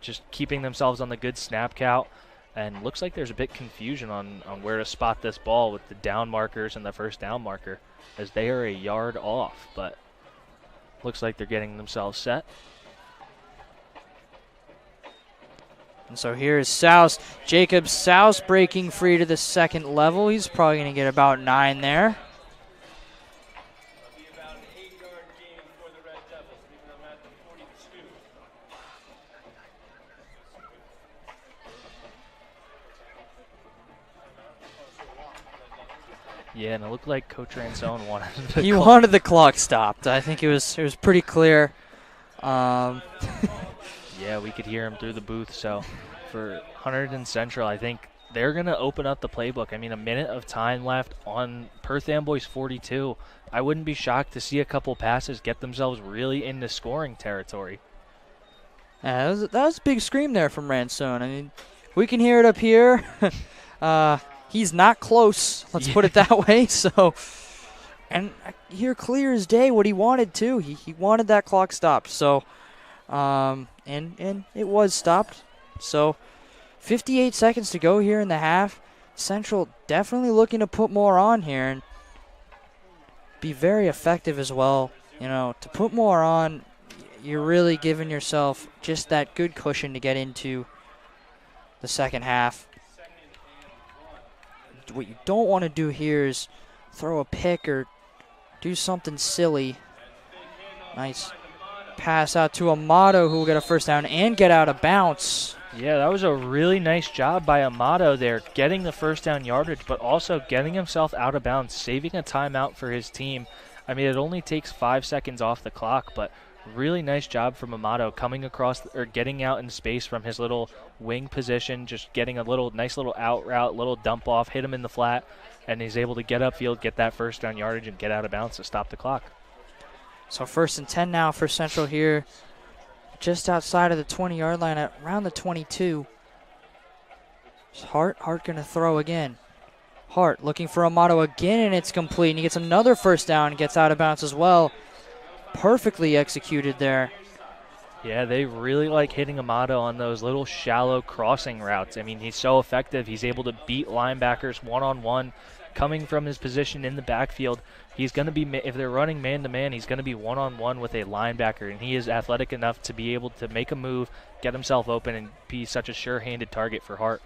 just keeping themselves on the good snap count. And looks like there's a bit confusion on where to spot this ball with the down markers and the first down marker as they are a yard off. But looks like they're getting themselves set. And so here's Souse. Jacob Souse breaking free to the second level. He's probably going to get about 9 there. Yeah, and it looked like Coach Ransone wanted wanted the clock stopped. I think it was pretty clear. Yeah, we could hear him through the booth. So for Hunterdon Central, I think they're going to open up the playbook. I mean, a minute of time left on Perth Amboy's 42. I wouldn't be shocked to see a couple passes get themselves really into scoring territory. Yeah, that was a big scream there from Ransone. I mean, we can hear it up here. He's not close, let's put it that way. So, and I hear clear as day what he wanted too. He wanted that clock stopped. So, and it was stopped. So, 58 seconds to go here in the half. Central definitely looking to put more on here and be very effective as well. You know, to put more on, you're really giving yourself just that good cushion to get into the second half. What you don't want to do here is throw a pick or do something silly. Nice pass out to Amato, who will get a first down and get out of bounds. Yeah, that was a really nice job by Amato there, getting the first down yardage, but also getting himself out of bounds, saving a timeout for his team. I mean, it only takes 5 seconds off the clock, but really nice job from Amato coming across or getting out in space from his little wing position, just getting a nice little out route, little dump off, hit him in the flat, and he's able to get upfield, get that first down yardage, and get out of bounds to stop the clock. So 1st and 10 now for Central here, just outside of the 20-yard line at around the 22. Hart going to throw again. Hart looking for Amato again, and it's complete. And he gets another first down and gets out of bounds as well. Perfectly executed there. Yeah, they really like hitting Amato on those little shallow crossing routes. I mean, he's so effective. He's able to beat linebackers one-on-one, coming from his position in the backfield. He's going to be, if they're running man-to-man, he's going to be one-on-one with a linebacker, and he is athletic enough to be able to make a move, get himself open, and be such a sure-handed target for Hart.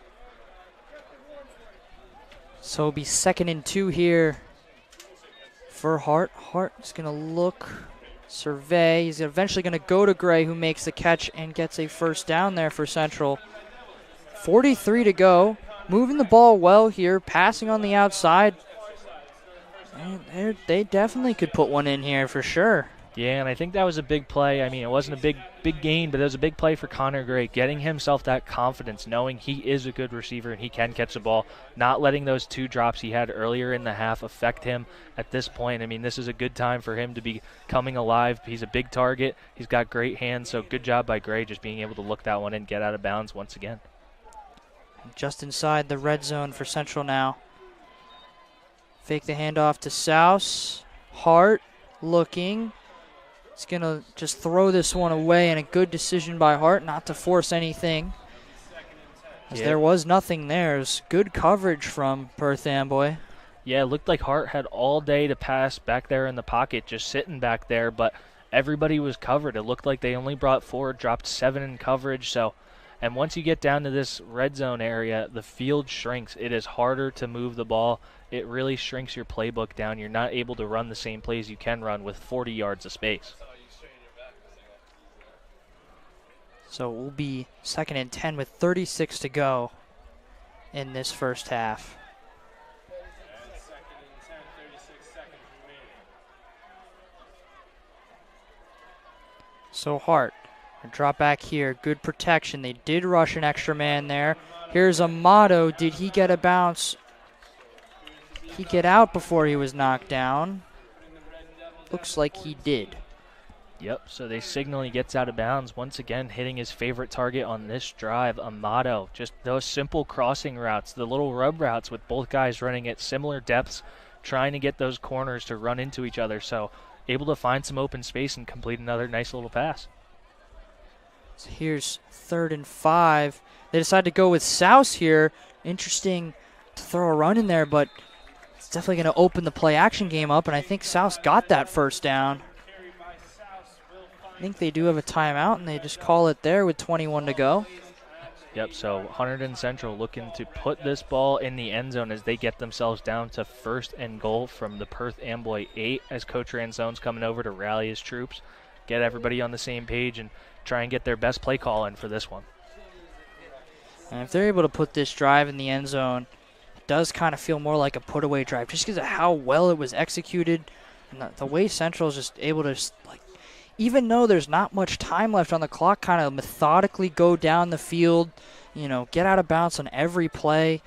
So it'll be 2nd and 2 here for Hart. Hart's going to look, survey. He's eventually going to go to Gray, who makes the catch and gets a first down there for Central. 43 to go. Moving the ball well here, passing on the outside. And they definitely could put one in here for sure. Yeah, and I think that was a big play. I mean, it wasn't a big gain, but it was a big play for Connor Gray, getting himself that confidence, knowing he is a good receiver and he can catch the ball, not letting those 2 drops he had earlier in the half affect him at this point. I mean, this is a good time for him to be coming alive. He's a big target. He's got great hands, so good job by Gray just being able to look that one and get out of bounds once again. Just inside the red zone for Central now. Fake the handoff to Souse. Hart looking. He's going to just throw this one away, and a good decision by Hart not to force anything. As there was nothing there. It was good coverage from Perth Amboy. Yeah, it looked like Hart had all day to pass back there in the pocket, just sitting back there, but everybody was covered. It looked like they only brought 4, dropped 7 in coverage, and once you get down to this red zone area, the field shrinks. It is harder to move the ball. It really shrinks your playbook down. You're not able to run the same plays you can run with 40 yards of space. So it will be 2nd and 10 with 36 to go in this first half. So Hart, drop back here, good protection. They did rush an extra man there. Here's Amato. Did he get a bounce? He get out before he was knocked down? Looks like he did. Yep, so they signal he gets out of bounds. Once again, hitting his favorite target on this drive, Amato. Just those simple crossing routes, the little rub routes with both guys running at similar depths, trying to get those corners to run into each other. So able to find some open space and complete another nice little pass. So here's 3rd and 5. They decide to go with Souse here. Interesting to throw a run in there, but it's definitely going to open the play action game up, and I think Souse got that first down. I think they do have a timeout, and they just call it there with 21 to go. Yep, so Hunterdon Central looking to put this ball in the end zone as they get themselves down to 1st and goal from the Perth Amboy 8 as Coach Ranzone's coming over to rally his troops, get everybody on the same page, and try and get their best play call in for this one. And if they're able to put this drive in the end zone, it does kind of feel more like a put-away drive just because of how well it was executed and the way Central's just able to, like, even though there's not much time left on the clock, kind of methodically go down the field, you know, get out of bounds on every play.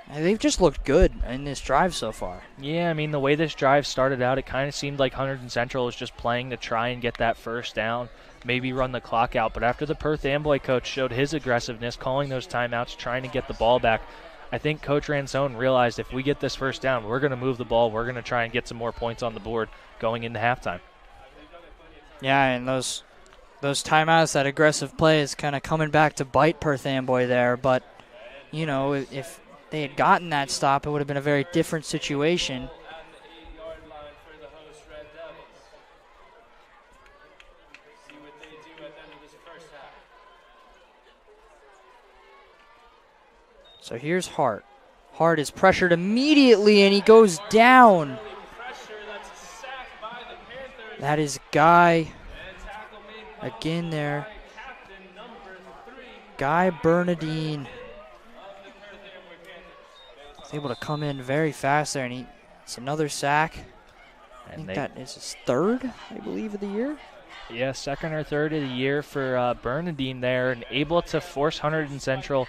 And they've just looked good in this drive so far. Yeah, I mean, the way this drive started out, it kind of seemed like Hunterdon Central was just playing to try and get that first down, maybe run the clock out. But after the Perth Amboy coach showed his aggressiveness, calling those timeouts, trying to get the ball back, I think Coach Ranzone realized if we get this first down, we're going to move the ball. We're going to try and get some more points on the board going into halftime. Yeah, and those timeouts, that aggressive play is kind of coming back to bite Perth Amboy there. But, you know, if they had gotten that stop, it would have been a very different situation. So here's Hart. Hart is pressured immediately, and he goes down. That is Guy again there. Guy Bernadine was able to come in very fast there, and it's another sack. I think that is his third, I believe, of the year. Yeah, second or third of the year for Bernadine there, and able to force Hunterdon Central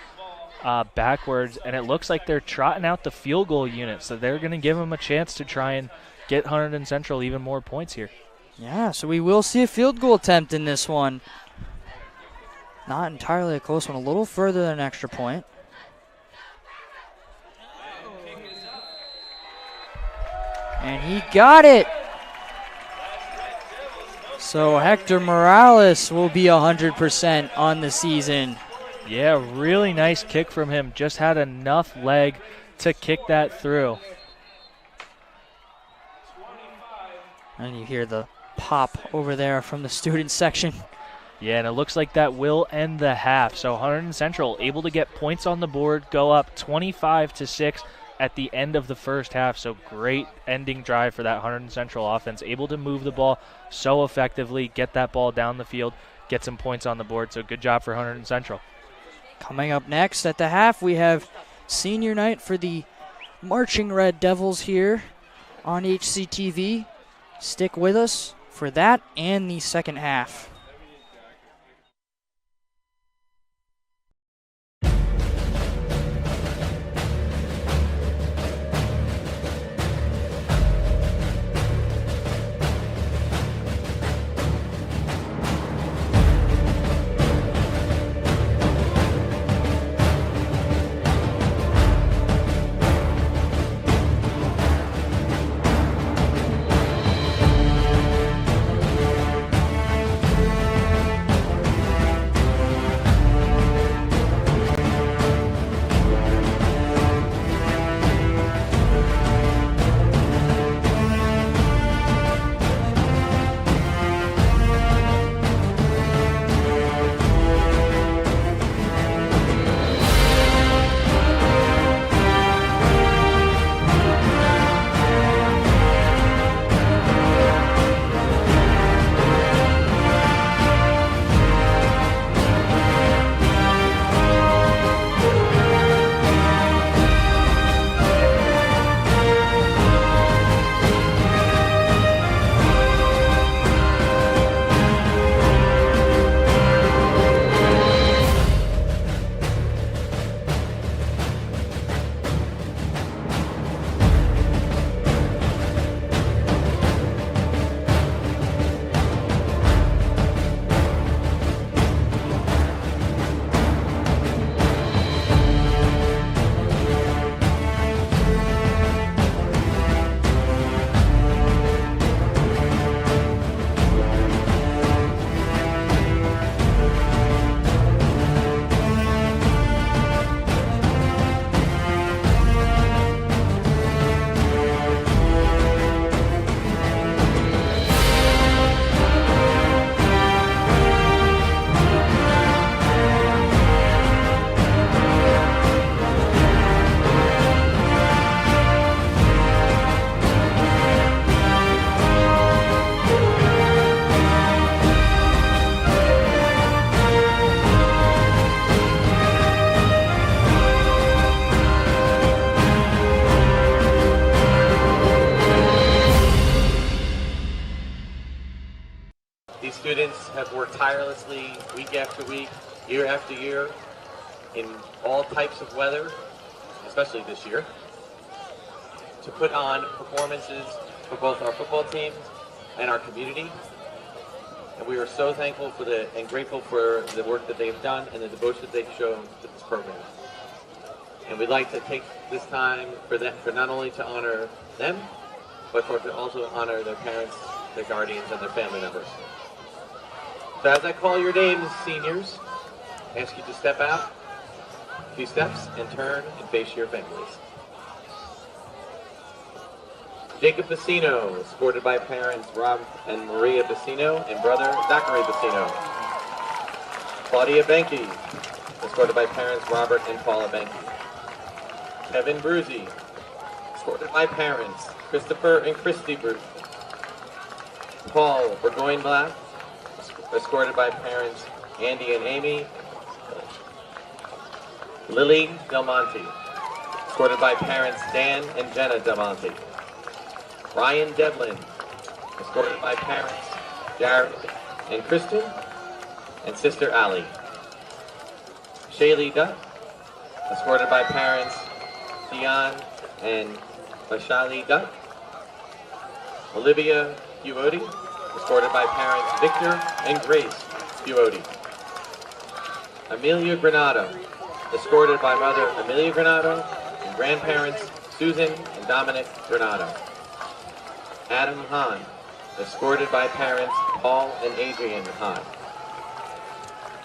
backwards, and it looks like they're trotting out the field goal unit, so they're going to give them a chance to try and get Hunterdon Central even more points here. Yeah, so we will see a field goal attempt in this one. Not entirely a close one, a little further than an extra point. And he got it. So Hector Morales will be 100% on the season. Yeah, really nice kick from him. Just had enough leg to kick that through. And you hear the pop over there from the student section. Yeah, and it looks like that will end the half. So Hunterdon Central able to get points on the board, go up 25-6 at the end of the first half. So great ending drive for that Hunterdon Central offense. Able to move the ball so effectively, get that ball down the field, get some points on the board. So good job for Hunterdon Central. Coming up next at the half, we have senior night for the Marching Red Devils here on HCTV. Stick with us for that and the second half. These students have worked tirelessly week after week, year after year, in all types of weather, especially this year, to put on performances for both our football teams and our community. And we are so thankful for and grateful for the work that they've done and the devotion that they've shown to this program. And we'd like to take this time for not only to honor them, but to also honor their parents, their guardians, and their family members. So as I call your names, seniors, I ask you to step out a few steps and turn and face your families. Jacob Bassino, escorted by parents Rob and Maria Bassino and brother Zachary Bassino. Claudia Benke, escorted by parents Robert and Paula Benke. Kevin Bruzy, escorted by parents Christopher and Christy Bruzy. Paul Burgoyne Black, escorted by parents Andy and Amy. Lily Del Monte, escorted by parents Dan and Jenna Del Monte. Ryan Devlin, escorted by parents Jared and Kristen, and sister Allie. Shaylee Dutt, escorted by parents Dion and Vaishali Dutt. Olivia Huody, escorted by parents Victor and Grace Huody. Amelia Granado, escorted by mother Amelia Granado and grandparents Susan and Dominic Granado. Adam Hahn, escorted by parents Paul and Adrian Hahn.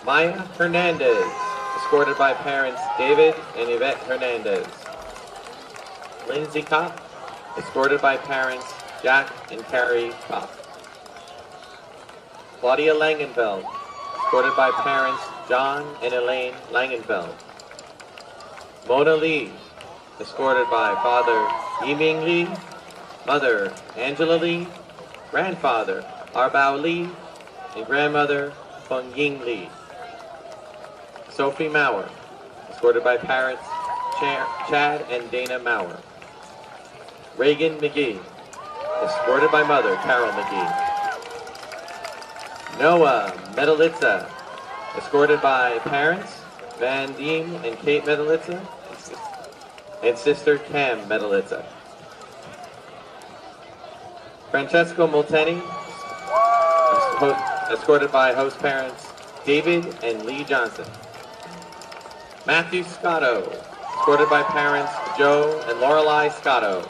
Maya Hernandez, escorted by parents David and Yvette Hernandez. Lindsay Kopp, escorted by parents Jack and Carrie Kopp. Claudia Langenfeld, escorted by parents John and Elaine Langenfeld. Mona Lee, escorted by father Yiming Lee, mother Angela Lee, grandfather Arbao Lee, and grandmother Feng Ying Lee. Sophie Maurer, escorted by parents Chad and Dana Maurer. Reagan McGee, escorted by mother Carol McGee. Noah Medalitza, escorted by parents Van Diem and Kate Medalitza, and sister Cam Medalitza. Francesco Molteni, escorted by host parents David and Lee Johnson. Matthew Scotto, escorted by parents Joe and Lorelei Scotto.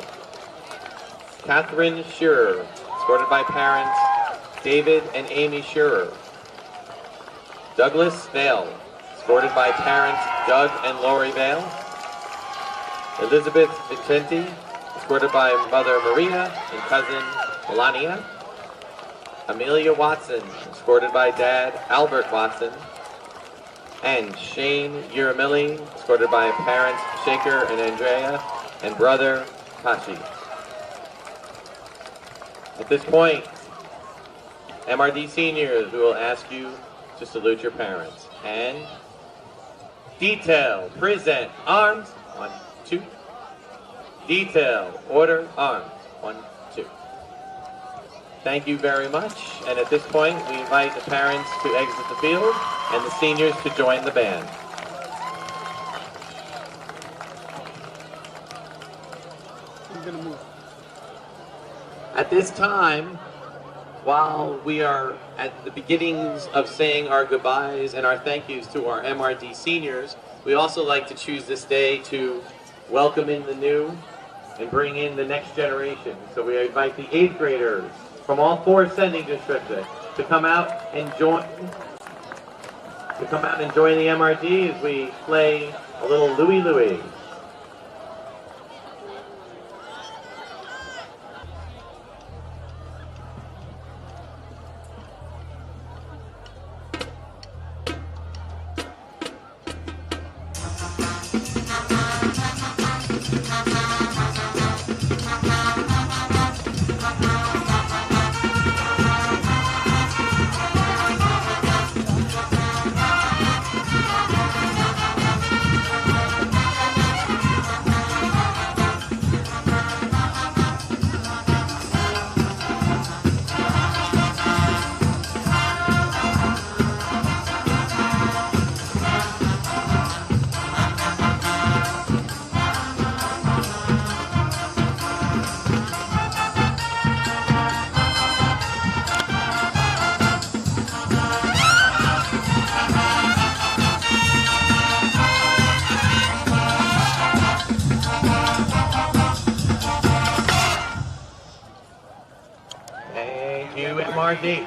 Catherine Shearer, escorted by parents David and Amy Shearer. Douglas Vale, escorted by parents Doug and Lori Vale. Elizabeth Vicente, escorted by mother Maria and cousin Melania. Amelia Watson, escorted by dad Albert Watson. And Shane Uramilli, escorted by parents Shaker and Andrea and brother Kashi. At this point, MRD seniors, we will ask you to salute your parents. And detail, present, arms, 1, 2. Detail, order, arms, 1, 2. Thank you very much. And at this point, we invite the parents to exit the field and the seniors to join the band. At this time, while we are at the beginnings of saying our goodbyes and our thank yous to our MRD seniors, we also like to choose this day to welcome in the new and bring in the next generation. So we invite the 8th graders from all 4 sending districts to come out and join the MRD as we play a little Louie Louie. MRD.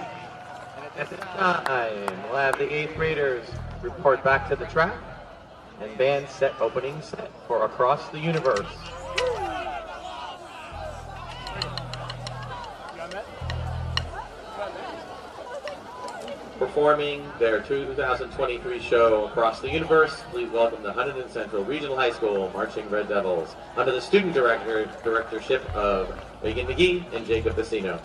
At this time, we'll have the 8th graders report back to the track and band set opening set for Across the Universe. Performing their 2023 show Across the Universe, please welcome the Hunterdon Central Regional High School Marching Red Devils under the student directorship of Reagan McGee and Jacob Vecino.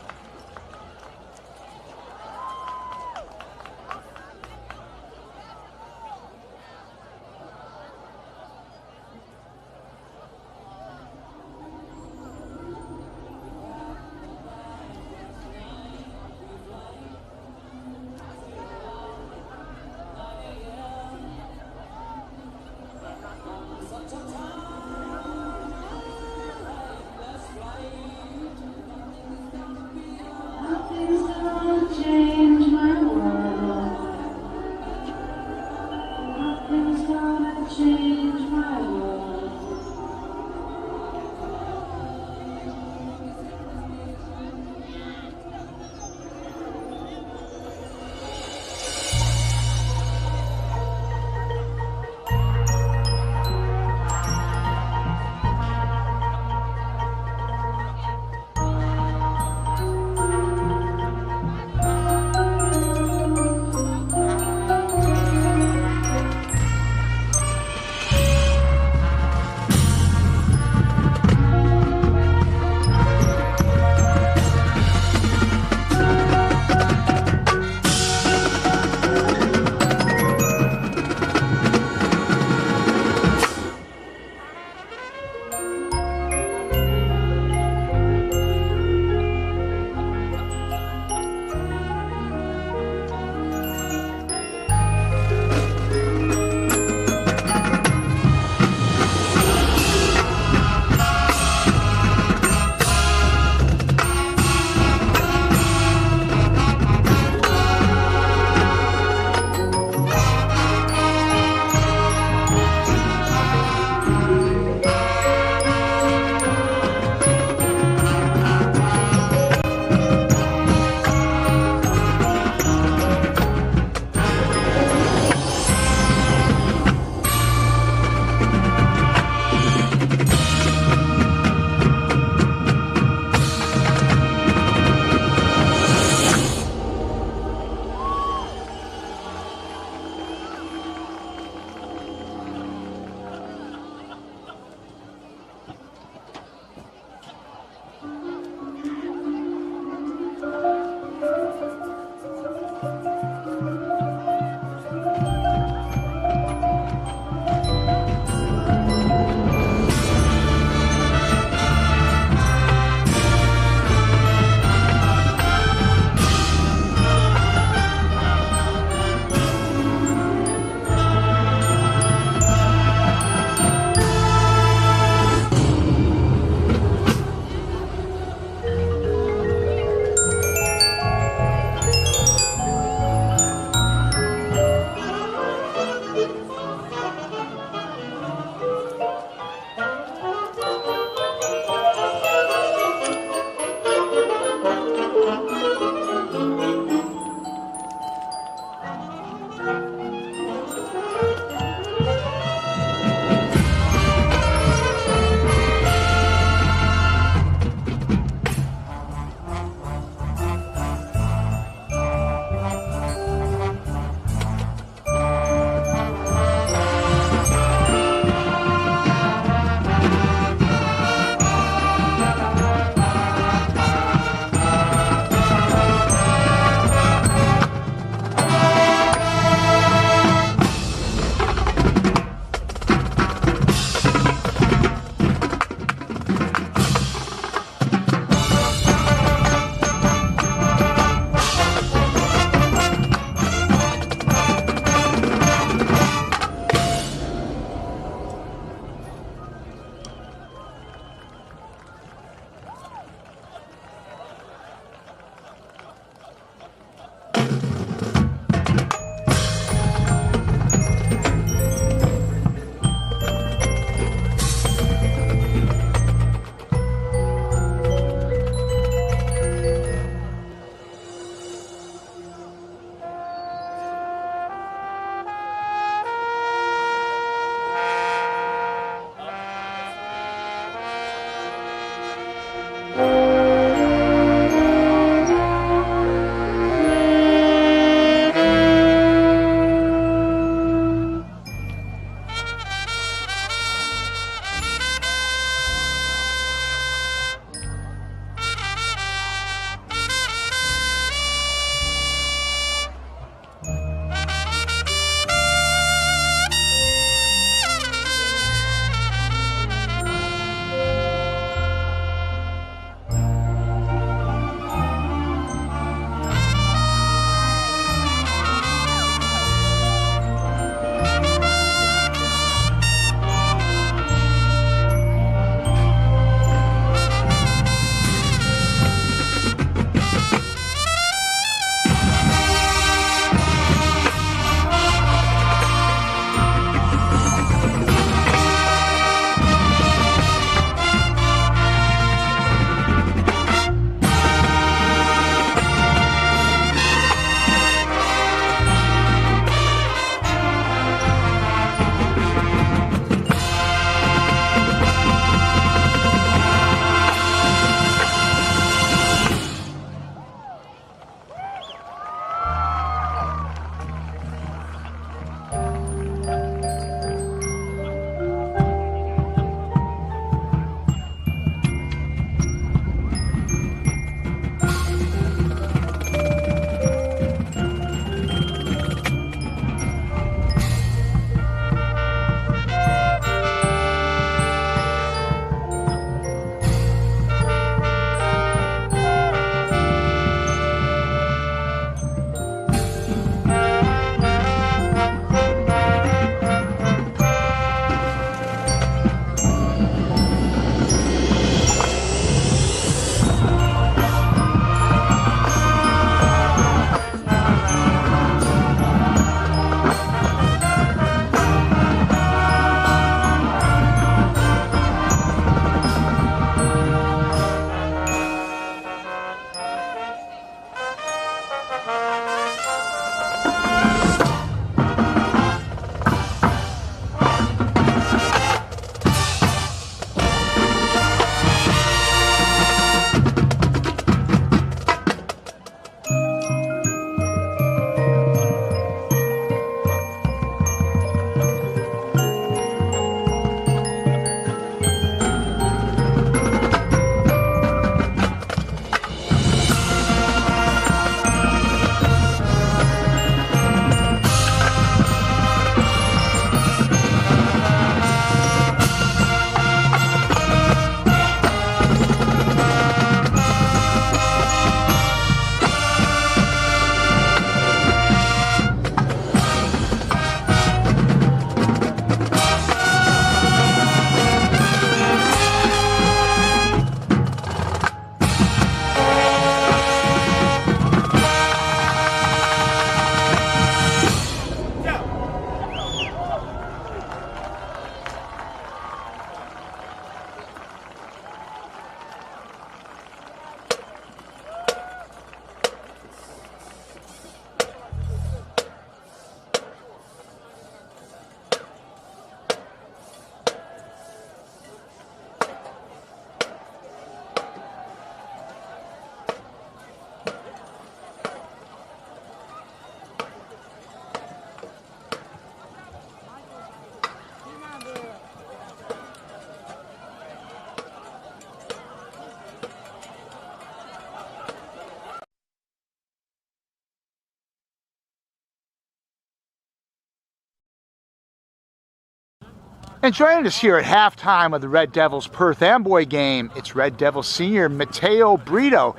And joining us here at halftime of the Red Devils Perth Amboy game, it's Red Devils senior Matteo Brito.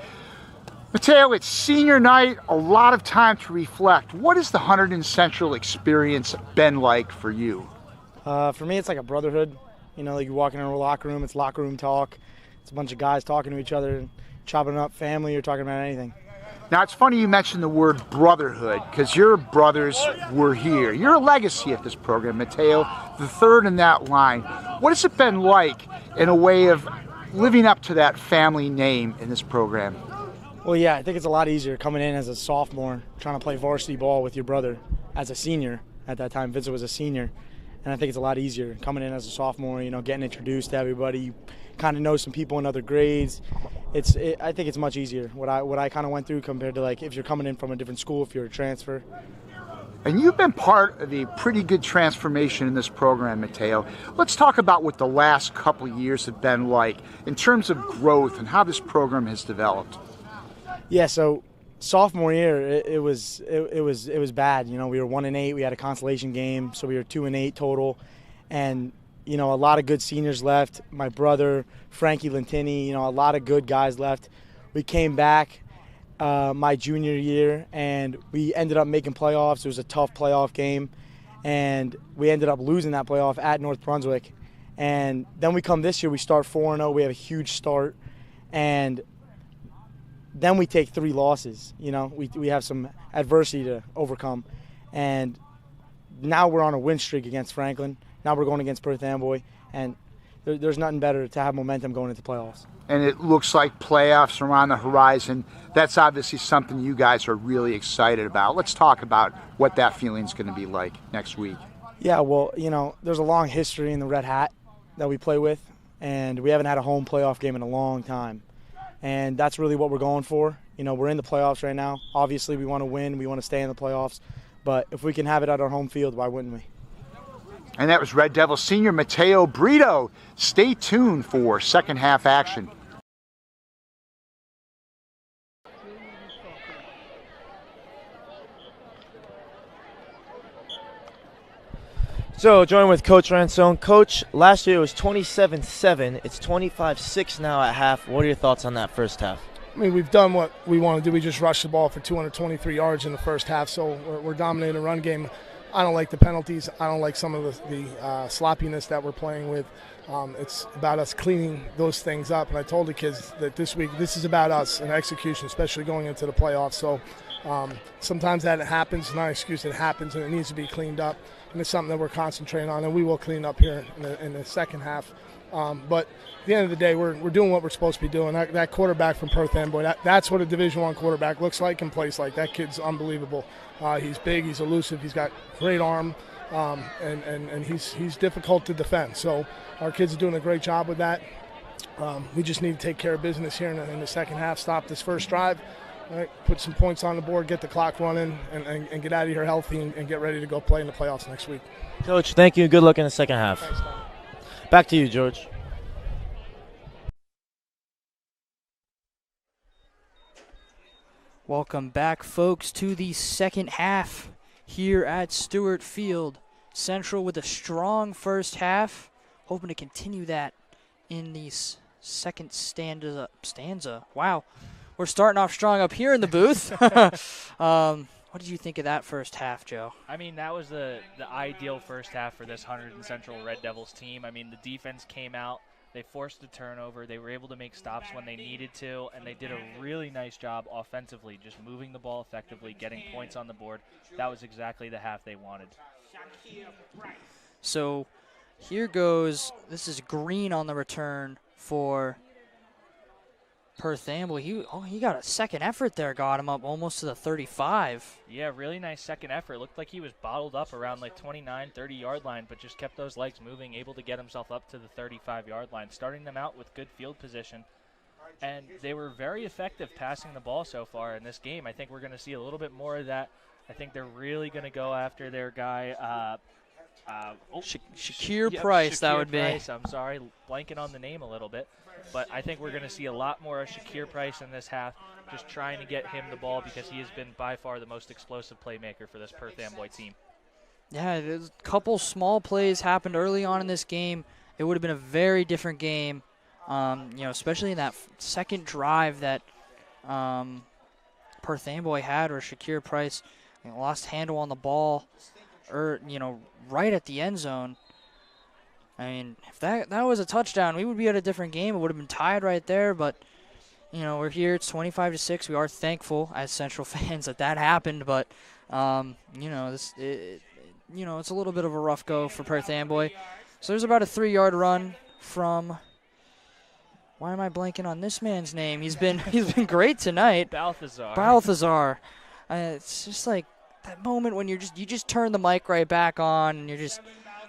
Matteo, it's senior night, a lot of time to reflect. What has the Hunterdon Central experience been like for you? For me, it's like a brotherhood. You know, like you walk in a locker room, it's locker room talk. It's a bunch of guys talking to each other, chopping up family or talking about anything. Now, it's funny you mentioned the word brotherhood, because your brothers were here. You're a legacy at this program, Matteo, the third in that line. What has it been like in a way of living up to that family name in this program? Well, yeah, I think it's a lot easier coming in as a sophomore, trying to play varsity ball with your brother as a senior. At that time, Vincent was a senior, and I think it's a lot easier coming in as a sophomore, you know, getting introduced to everybody. You kind of know some people in other grades. I think it's much easier what I kind of went through compared to like if you're coming in from a different school, if you're a transfer. And you've been part of a pretty good transformation in this program, Matteo. Let's talk about what the last couple of years have been like in terms of growth and how this program has developed. Yeah, so sophomore year it was bad. You know, we were 1-8. We had a consolation game, so we were 2-8 total, and you know, a lot of good seniors left. My brother, Frankie Lentini, you know, a lot of good guys left. We came back my junior year, and we ended up making playoffs. It was a tough playoff game, and we ended up losing that playoff at North Brunswick. And then we come this year, we start 4-0. We have a huge start, and then we take 3 losses. You know, we have some adversity to overcome, and now we're on a win streak against Franklin. Now we're going against Perth Amboy, and there's nothing better to have momentum going into playoffs. And it looks like playoffs are on the horizon. That's obviously something you guys are really excited about. Let's talk about what that feeling is going to be like next week. Yeah, well, you know, there's a long history in the Red Hat that we play with, and we haven't had a home playoff game in a long time. And that's really what we're going for. You know, we're in the playoffs right now. Obviously, we want to win. We want to stay in the playoffs. But if we can have it at our home field, why wouldn't we? And that was Red Devil senior Matteo Brito. Stay tuned for second half action. So, joining with Coach Ransone. Coach, last year it was 27-7. It's 25-6 now at half. What are your thoughts on that first half? I mean, we've done what we want to do. We just rushed the ball for 223 yards in the first half, so we're dominating the run game. I don't like the penalties. I don't like some of the sloppiness that we're playing with. It's about us cleaning those things up. And I told the kids that this week, this is about us and execution, especially going into the playoffs. So sometimes that happens, not an excuse, it happens, and it needs to be cleaned up. And it's something that we're concentrating on, and we will clean up here in the second half. But at the end of the day, we're doing what we're supposed to be doing. That quarterback from Perth Amboy, that's what a Division I quarterback looks like and plays like. That kid's unbelievable. He's big, he's elusive, he's got great arm, and he's difficult to defend. So our kids are doing a great job with that. We just need to take care of business here in the second half, stop this first drive, right, put some points on the board, get the clock running, and get out of here healthy and get ready to go play in the playoffs next week. Coach, thank you. Good luck in the second half. Thanks, Tom. Back to you, George. Welcome back, folks, to the second half here at Stewart Field. Central with a strong first half, hoping to continue that in the second stanza. Wow, we're starting off strong up here in the booth. What did you think of that first half, Joe? I mean, that was the ideal first half for this Hunterdon Central Red Devils team. I mean, the defense came out. They forced a turnover. They were able to make stops when they needed to, and they did a really nice job offensively, just moving the ball effectively, getting points on the board. That was exactly the half they wanted. So here goes. This is Green on the return for Perth Amboy. He got a second effort there, got him up almost to the 35. Yeah, really nice second effort. Looked like he was bottled up around like 29, 30-yard line, but just kept those legs moving, able to get himself up to the 35-yard line, starting them out with good field position. And they were very effective passing the ball so far in this game. I think we're going to see a little bit more of that. I think they're really going to go after their guy, Shakir Price, that would Price. I'm sorry, blanking on the name a little bit. But I think we're going to see a lot more of Shakir Price in this half, just trying to get him the ball because he has been by far the most explosive playmaker for this Perth Amboy team. Yeah, a couple small plays happened early on in this game. It would have been a very different game, especially in that second drive that Perth Amboy had where Shakir Price lost handle on the ball, right at the end zone. I mean, if that was a touchdown, we would be at a different game. It would have been tied right there, but, we're here. It's 25-6. We are thankful as Central fans that happened, but, it's a little bit of a rough go for Perth Amboy. So there's about a 3-yard run from, why am I blanking on this man's name? He's been great tonight. Balthazar. It's just like that moment when you just turn the mic right back on and you're just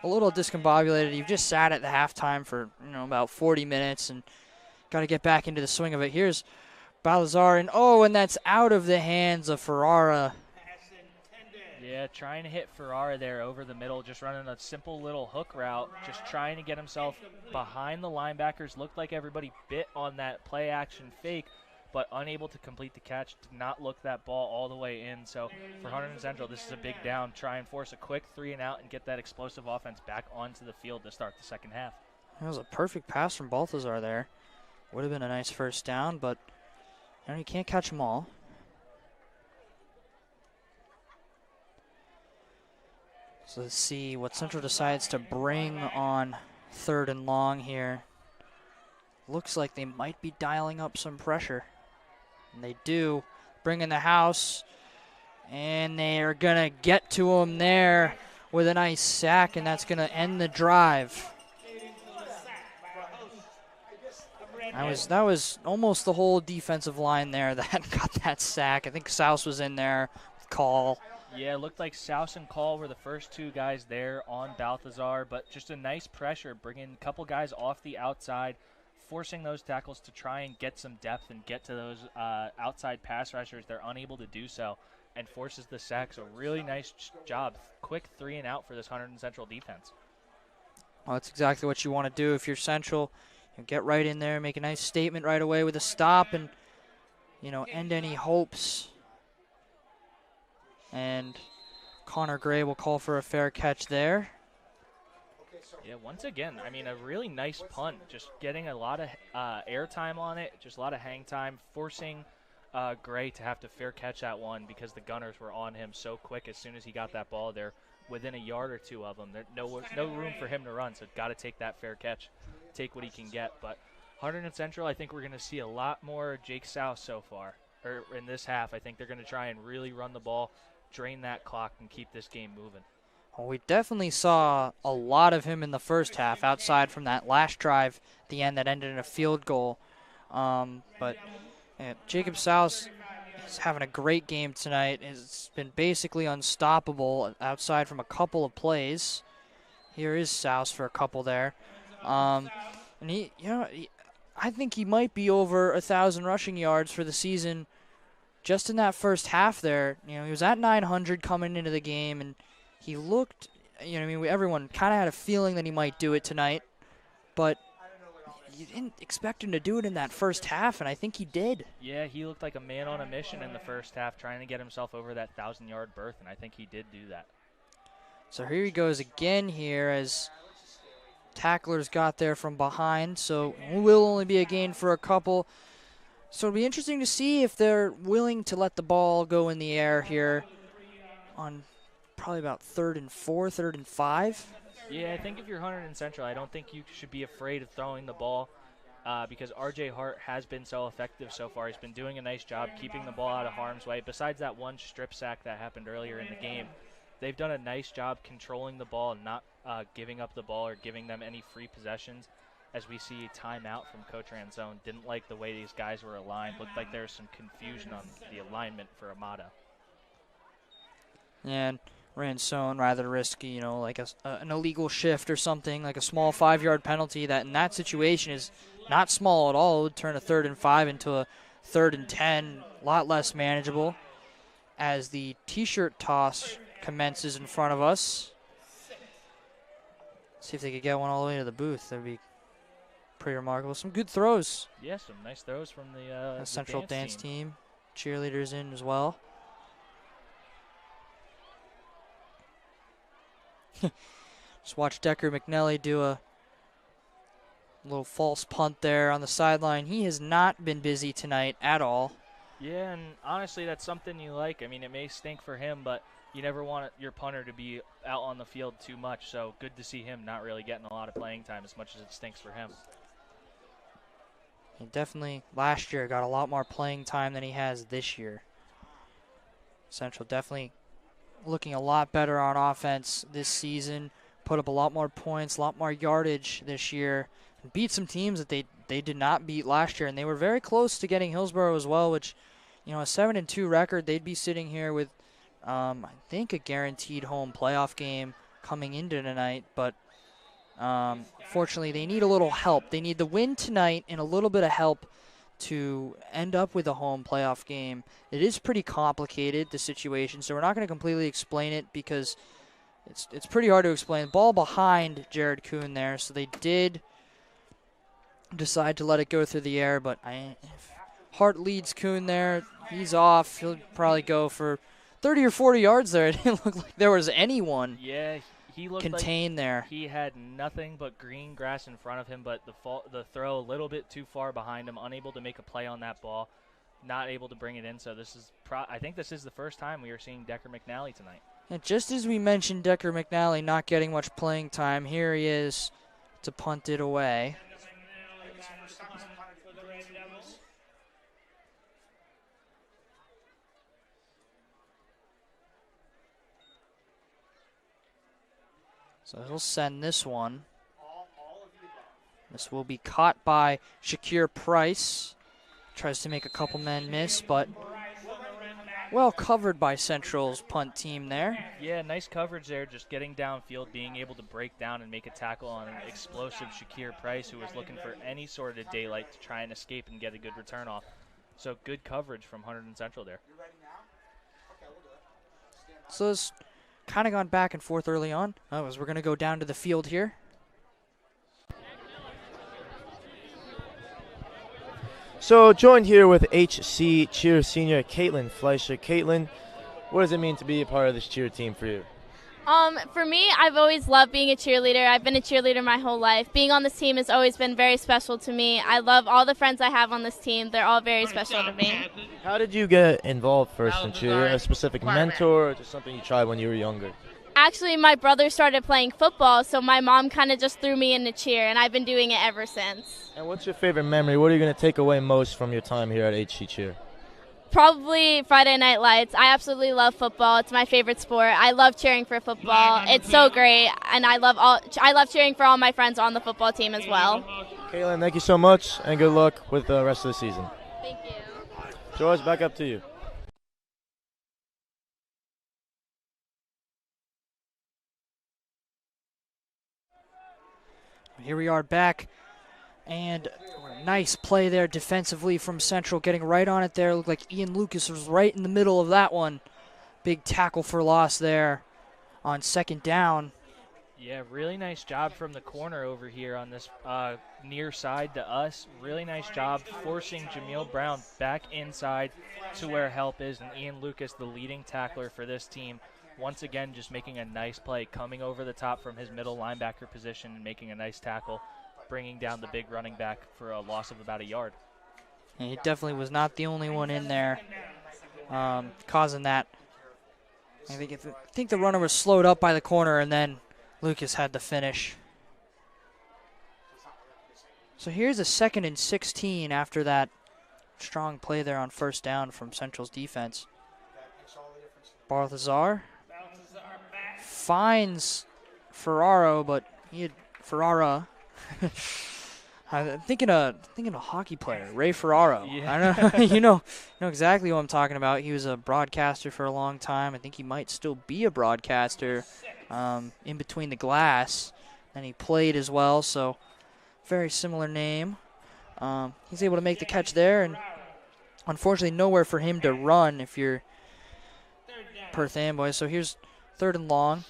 a little discombobulated. You've just sat at the halftime for about 40 minutes and got to get back into the swing of it. Here's Balthazar, and that's out of the hands of Ferrara. Yeah, trying to hit Ferrara there over the middle, just running a simple little hook route, just trying to get himself behind the linebackers. Looked like everybody bit on that play action fake, but unable to complete the catch, did not look that ball all the way in. So for Hunterdon Central, this is a big down. Try and force a quick 3-and-out and get that explosive offense back onto the field to start the second half. That was a perfect pass from Balthazar there. Would have been a nice first down, but you can't catch them all. So let's see what Central decides to bring on 3rd and long here. Looks like they might be dialing up some pressure. And they do. Bring in the house. And they are going to get to him there with a nice sack, and that's going to end the drive. That was almost the whole defensive line there that got that sack. I think Souse was in there with Call. Yeah, it looked like Souse and Call were the first two guys there on Balthazar, but just a nice pressure, bringing a couple guys off the outside, forcing those tackles to try and get some depth and get to those outside pass rushers. They're unable to do so and forces the sack. So really nice job. Quick 3-and-out for this Hunterdon Central defense. Well, that's exactly what you want to do if you're Central. Get right in there, make a nice statement right away with a stop and, end any hopes. And Connor Gray will call for a fair catch there. Yeah, once again, I mean, a really nice punt. Just getting a lot of air time on it, just a lot of hang time, forcing Gray to have to fair catch that one because the Gunners were on him so quick as soon as he got that ball there. Within a yard or two of him, there's no room for him to run, so got to take that fair catch, take what he can get. But Hunterdon Central, I think we're going to see a lot more Jake Souse so far, or in this half. I think they're going to try and really run the ball, drain that clock, and keep this game moving. Well, we definitely saw a lot of him in the first half, outside from that last drive at the end that ended in a field goal. But Jacob Souse is having a great game tonight. It's been basically unstoppable outside from a couple of plays. Here is Souse for a couple there. And I think he might be over 1,000 rushing yards for the season just in that first half there. He was at 900 coming into the game, and he looked, everyone kind of had a feeling that he might do it tonight, but you didn't expect him to do it in that first half, and I think he did. Yeah, he looked like a man on a mission in the first half, trying to get himself over that 1,000-yard berth, and I think he did do that. So here he goes again here as tacklers got there from behind, so it will only be a gain for a couple. So it'll be interesting to see if they're willing to let the ball go in the air here on probably about 3rd and 4, 3rd and 5. Yeah, I think if you're Hunterdon Central, I don't think you should be afraid of throwing the ball because R.J. Hart has been so effective so far. He's been doing a nice job keeping the ball out of harm's way. Besides that one strip sack that happened earlier in the game, they've done a nice job controlling the ball and not giving up the ball or giving them any free possessions. As we see a timeout from Coach Ranzone, didn't like the way these guys were aligned. Looked like there was some confusion on the alignment for Amato. And Ranzone rather risky, like an illegal shift or something, like a small 5-yard penalty that in that situation is not small at all. It would turn a 3rd and 5 into a 3rd and 10, a lot less manageable. As the T-shirt toss commences in front of us. See if they could get one all the way to the booth. That would be pretty remarkable. Some good throws. Yeah, some nice throws from the Central dance team. Cheerleaders in as well. Just watch Decker McNally do a little false punt there on the sideline. He has not been busy tonight at all. Yeah, and honestly, that's something you like. I mean, it may stink for him, but you never want your punter to be out on the field too much. So good to see him not really getting a lot of playing time as much as it stinks for him. He definitely, last year, got a lot more playing time than he has this year. Central definitely looking a lot better on offense this season. Put up a lot more points, a lot more yardage this year. And beat some teams that they did not beat last year. And they were very close to getting Hillsborough as well, which, a 7-2 record, they'd be sitting here with, I think, a guaranteed home playoff game coming into tonight. But fortunately, they need a little help. They need the win tonight and a little bit of help to end up with a home playoff game. It is pretty complicated, the situation, so we're not going to completely explain it because it's pretty hard to explain. Ball behind Jared Kuhn there, so they did decide to let it go through the air, but if Hart leads Kuhn there, he's off. He'll probably go for 30 or 40 yards there. It didn't look like there was anyone he looked contained like there. He had nothing but green grass in front of him, but the throw a little bit too far behind him, unable to make a play on that ball, not able to bring it in. So this is I think this is the first time we are seeing Decker McNally tonight. And just as we mentioned Decker McNally not getting much playing time, here he is to punt it away. So he'll send this one. This will be caught by Shakir Price. Tries to make a couple men miss, but well covered by Central's punt team there. Yeah, nice coverage there, just getting downfield, being able to break down and make a tackle on an explosive Shakir Price, who was looking for any sort of daylight to try and escape and get a good return off. So good coverage from Hunterdon Central there. So it's kind of gone back and forth early on. As we're going to go down to the field here. So joined here with HC cheer senior Caitlin Fleischer. Caitlin, what does it mean to be a part of this cheer team for you? For me, I've always loved being a cheerleader. I've been a cheerleader my whole life. Being on this team has always been very special to me. I love all the friends I have on this team. They're all very special to me. How did you get involved first in cheer? A specific mentor or just something you tried when you were younger? Actually, my brother started playing football, so my mom kind of just threw me into cheer, and I've been doing it ever since. And what's your favorite memory? What are you going to take away most from your time here at HC Cheer? Probably Friday Night Lights. I absolutely love football. It's my favorite sport. I love cheering for football. It's so great, and I love cheering for all my friends on the football team as well. Caitlin, thank you so much, and good luck with the rest of the season. Thank you. George, back up to you. Here we are back, and a nice play there defensively from Central, getting right on it there. Looked like Ian Lucas was right in the middle of that one. Big tackle for loss there on second down. Yeah, really nice job from the corner over here on this near side to us. Really nice job forcing Jameel Brown back inside to where help is, and Ian Lucas, the leading tackler for this team, once again just making a nice play, coming over the top from his middle linebacker position and making a nice tackle, bringing down the big running back for a loss of about a yard. And he definitely was not the only one in there causing that. I think the runner was slowed up by the corner, and then Lucas had the finish. So here's a 2nd and 16 after that strong play there on first down from Central's defense. Balthazar finds Ferraro, but he had Ferrara. I'm thinking a hockey player, Ray Ferraro. Yeah. I know you know exactly what I'm talking about. He was a broadcaster for a long time. I think he might still be a broadcaster in between the glass, and he played as well. So very similar name. He's able to make the catch there, and unfortunately nowhere for him to run if you're Perth Amboy. So here's 3rd and long.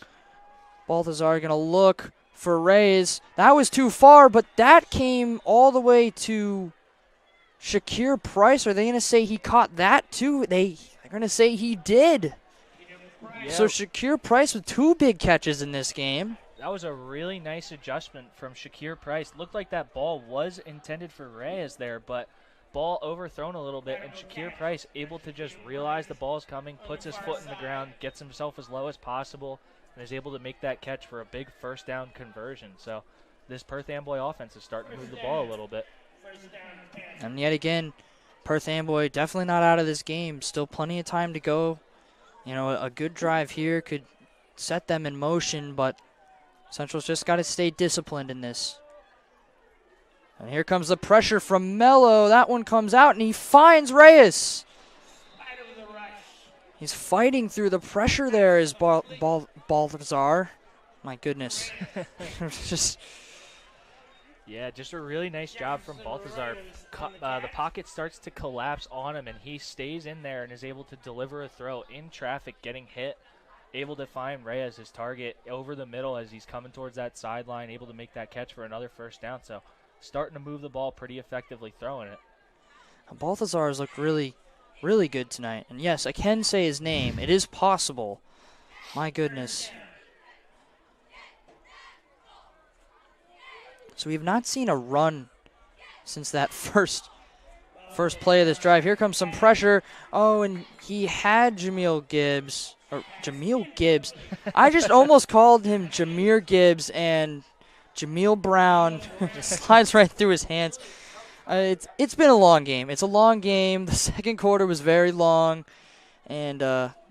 Balthazar going to look for Reyes. That was too far, but that came all the way to Shakir Price. Are they going to say he caught that too? They're going to say he did. Yeah. So Shakir Price with 2 big catches in this game. That was a really nice adjustment from Shakir Price. Looked like that ball was intended for Reyes there, but ball overthrown a little bit, and Shakir Price able to just realize the ball is coming, puts his foot in the ground, gets himself as low as possible, and is able to make that catch for a big first down conversion. So this Perth Amboy offense is starting to move the ball a little bit. And yet again, Perth Amboy definitely not out of this game. Still plenty of time to go. You know, a good drive here could set them in motion, but Central's just got to stay disciplined in this. And here comes the pressure from Mello. That one comes out, and he finds Reyes. He's fighting through the pressure there as Balthazar. My goodness. Yeah, just a really nice job from Balthazar. The pocket starts to collapse on him, and he stays in there and is able to deliver a throw in traffic, getting hit, able to find Reyes, his target, over the middle as he's coming towards that sideline, able to make that catch for another first down. So starting to move the ball pretty effectively, throwing it. Balthazar has looked really, really good tonight. And yes, I can say his name. It is possible. My goodness. So we have not seen a run since that first play of this drive. Here comes some pressure. Oh, and he had Jameel Gibbs. I just almost called him Jameer Gibbs, and Jameel Brown slides right through his hands. It's been a long game. It's a long game. The second quarter was very long, and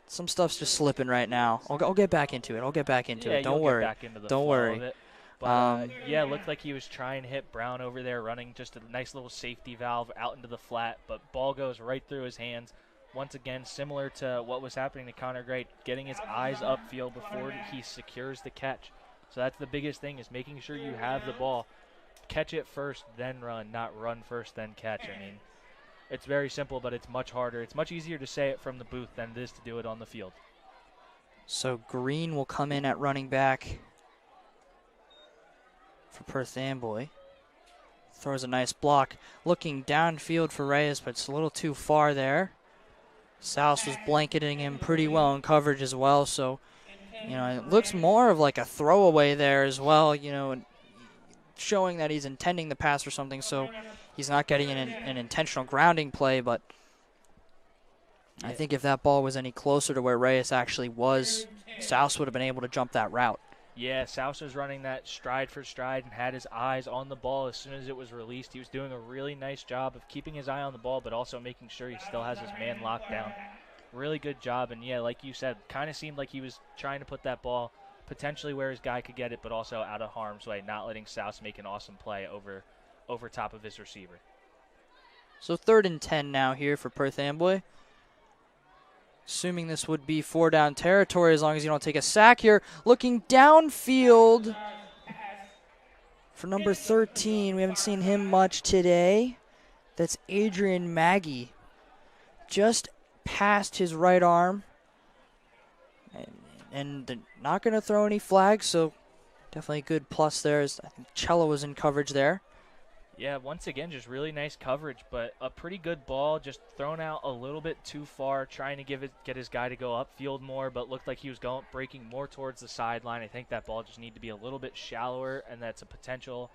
some stuff's just slipping right now. I'll get back into it. Don't worry. Don't worry. But, yeah, it looked like he was trying to hit Brown over there, running just a nice little safety valve out into the flat, but ball goes right through his hands. Once again, similar to what was happening to Connor Gray, getting his eyes upfield before he secures the catch. So that's the biggest thing, is making sure you have the ball. Catch it first, then run, not run first, then catch. I mean, it's very simple, but it's much harder. It's much easier to say it from the booth than it is to do it on the field. So Green will come in at running back for Perth Amboy. Throws a nice block. Looking downfield for Reyes, but it's a little too far there. Souse was blanketing him pretty well in coverage as well, so, you know, it looks more of like a throwaway there as well, you know, showing that he's intending the pass or something, so he's not getting an intentional grounding play, but I think if that ball was any closer to where Reyes actually was, Souse would have been able to jump that route. Yeah, Souse was running that stride for stride and had his eyes on the ball as soon as it was released. He was doing a really nice job of keeping his eye on the ball, but also making sure he still has his man locked down. Really good job, and yeah, like you said, kind of seemed like he was trying to put that ball potentially where his guy could get it, but also out of harm's way, not letting Souse make an awesome play over top of his receiver. So 3rd and 10 now here for Perth Amboy. Assuming this would be 4 down territory as long as you don't take a sack here. Looking downfield for number 13. We haven't seen him much today. That's Adrian Maggie. Just past his right arm. And they're not going to throw any flags, so definitely a good plus there. I think Cello was in coverage there. Yeah, once again, just really nice coverage, but a pretty good ball, just thrown out a little bit too far, trying to get his guy to go upfield more, but looked like he was breaking more towards the sideline. I think that ball just needed to be a little bit shallower, and that's a potential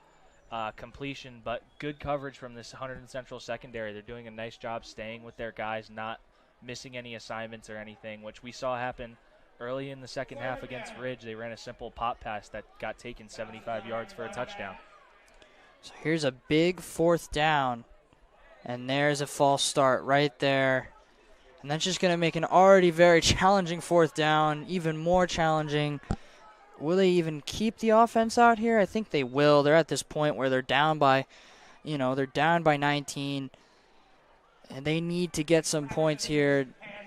completion, but good coverage from this Hunterdon Central secondary. They're doing a nice job staying with their guys, not missing any assignments or anything, which we saw happen early in the second half against Ridge. They ran a simple pop pass that got taken 75 yards for a touchdown. So here's a big 4th down, and there's a false start right there. And that's just going to make an already very challenging 4th down even more challenging. Will they even keep the offense out here? I think they will. They're at this point where they're down by, they're down by 19, and they need to get some points here.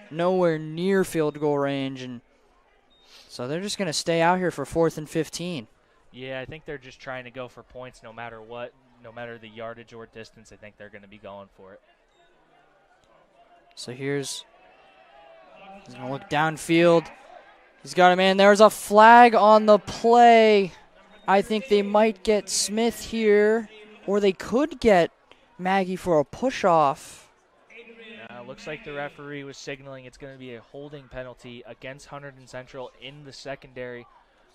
Nowhere near field goal range, and so they're just going to stay out here for 4th and 15. Yeah, I think they're just trying to go for points no matter what, no matter the yardage or distance. I think they're going to be going for it. So he's going to look downfield. He's got a man. There's a flag on the play. I think they might get Smith here, or they could get Maggie for a push-off. Looks like the referee was signaling it's going to be a holding penalty against Hunterdon Central in the secondary.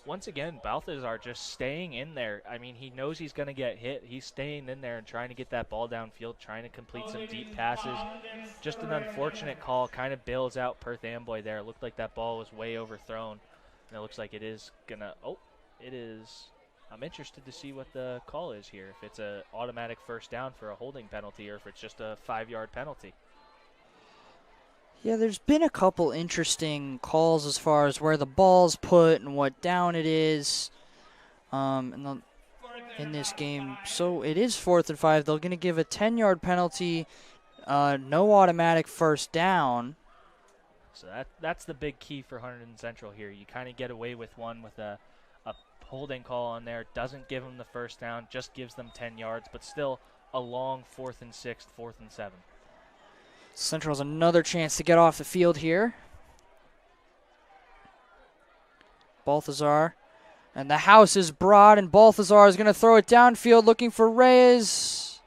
Once again, Balthazar just staying in there. I mean, he knows he's going to get hit. He's staying in there and trying to get that ball downfield, trying to complete some deep passes. Just an unfortunate call. Kind of bails out Perth Amboy there. It looked like that ball was way overthrown. And it looks like it is going to – oh, it is – I'm interested to see what the call is here, if it's an automatic 1st down for a holding penalty or if it's just a 5-yard penalty. Yeah, there's been a couple interesting calls as far as where the ball's put and what down it is in this game. So it is 4th and 5. They're going to give a 10-yard penalty, no automatic 1st down. So that's the big key for Hunterdon Central here. You kind of get away with one with a holding call on there. Doesn't give them the 1st down, just gives them 10 yards, but still a long 4th and 6, 4th and 7. Central has another chance to get off the field here. Balthazar. And the house is broad, and Balthazar is going to throw it downfield looking for Reyes.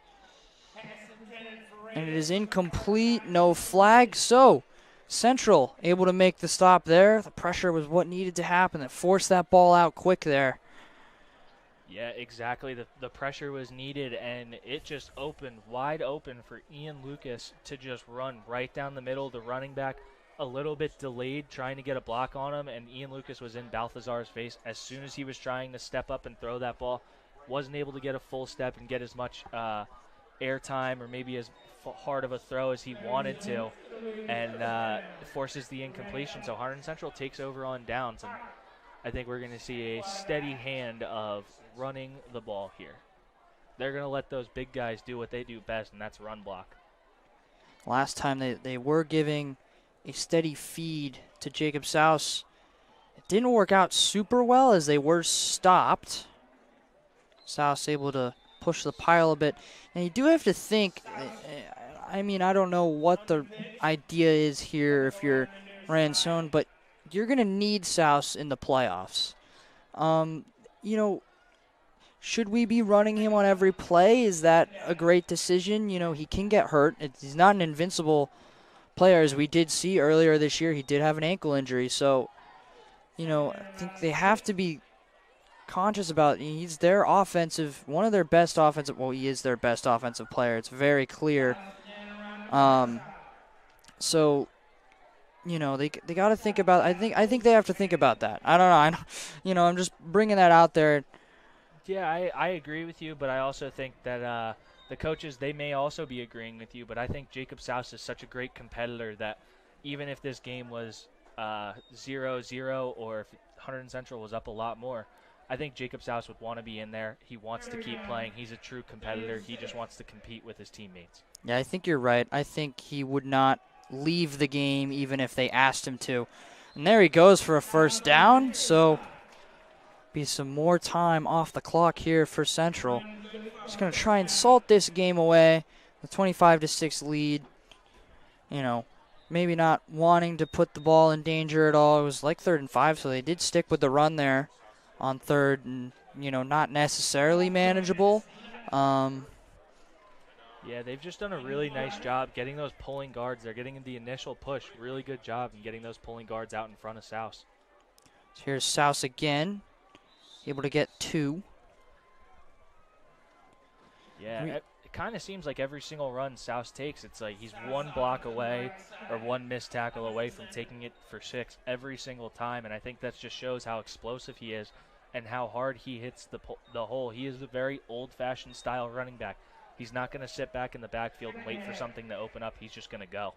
And it is incomplete, no flag. So Central able to make the stop there. The pressure was what needed to happen that forced that ball out quick there. Yeah, exactly. The pressure was needed, and it just opened wide open for Ian Lucas to just run right down the middle. The running back a little bit delayed trying to get a block on him, and Ian Lucas was in Balthazar's face as soon as he was trying to step up and throw that ball. Wasn't able to get a full step and get as much air time or maybe as hard of a throw as he wanted to, and forces the incompletion. So Hunterdon Central takes over on downs, and I think we're going to see a steady hand of running the ball here. They're going to let those big guys do what they do best, and that's run block. Last time they were giving a steady feed to Jacob Souse. It didn't work out super well as they were stopped. Souse able to push the pile a bit. And you do have to think, I mean, I don't know what the idea is here if you're Ransone, but you're going to need Souse in the playoffs. Should we be running him on every play? Is that a great decision? He can get hurt. He's not an invincible player, as we did see earlier this year. He did have an ankle injury. So, I think they have to be conscious about it. He's their one of their best offensive, well, he is their best offensive player. It's very clear. So they got to think about. I think they have to think about that. I don't know. I'm just bringing that out there. Yeah, I agree with you, but I also think that the coaches, they may also be agreeing with you, but I think Jacob Souse is such a great competitor that even if this game was 0-0 or if Hunterdon Central was up a lot more, I think Jacob Souse would want to be in there. He wants to keep playing. He's a true competitor. He just wants to compete with his teammates. Yeah, I think you're right. I think he would not leave the game even if they asked him to. And there he goes for a first down, so be some more time off the clock here for Central. Just going to try and salt this game away. The 25-6 lead. Maybe not wanting to put the ball in danger at all. It was like 3rd and 5, so they did stick with the run there on 3rd and, not necessarily manageable. Yeah, they've just done a really nice job getting those pulling guards. They're getting the initial push. Really good job in getting those pulling guards out in front of Souse. So here's Souse again. Able to get 2. Yeah, it kind of seems like every single run Souse takes, it's like he's one block away or one missed tackle away from taking it for 6 every single time, and I think that just shows how explosive he is and how hard he hits the hole. He is a very old-fashioned style running back. He's not going to sit back in the backfield and wait for something to open up. He's just going to go.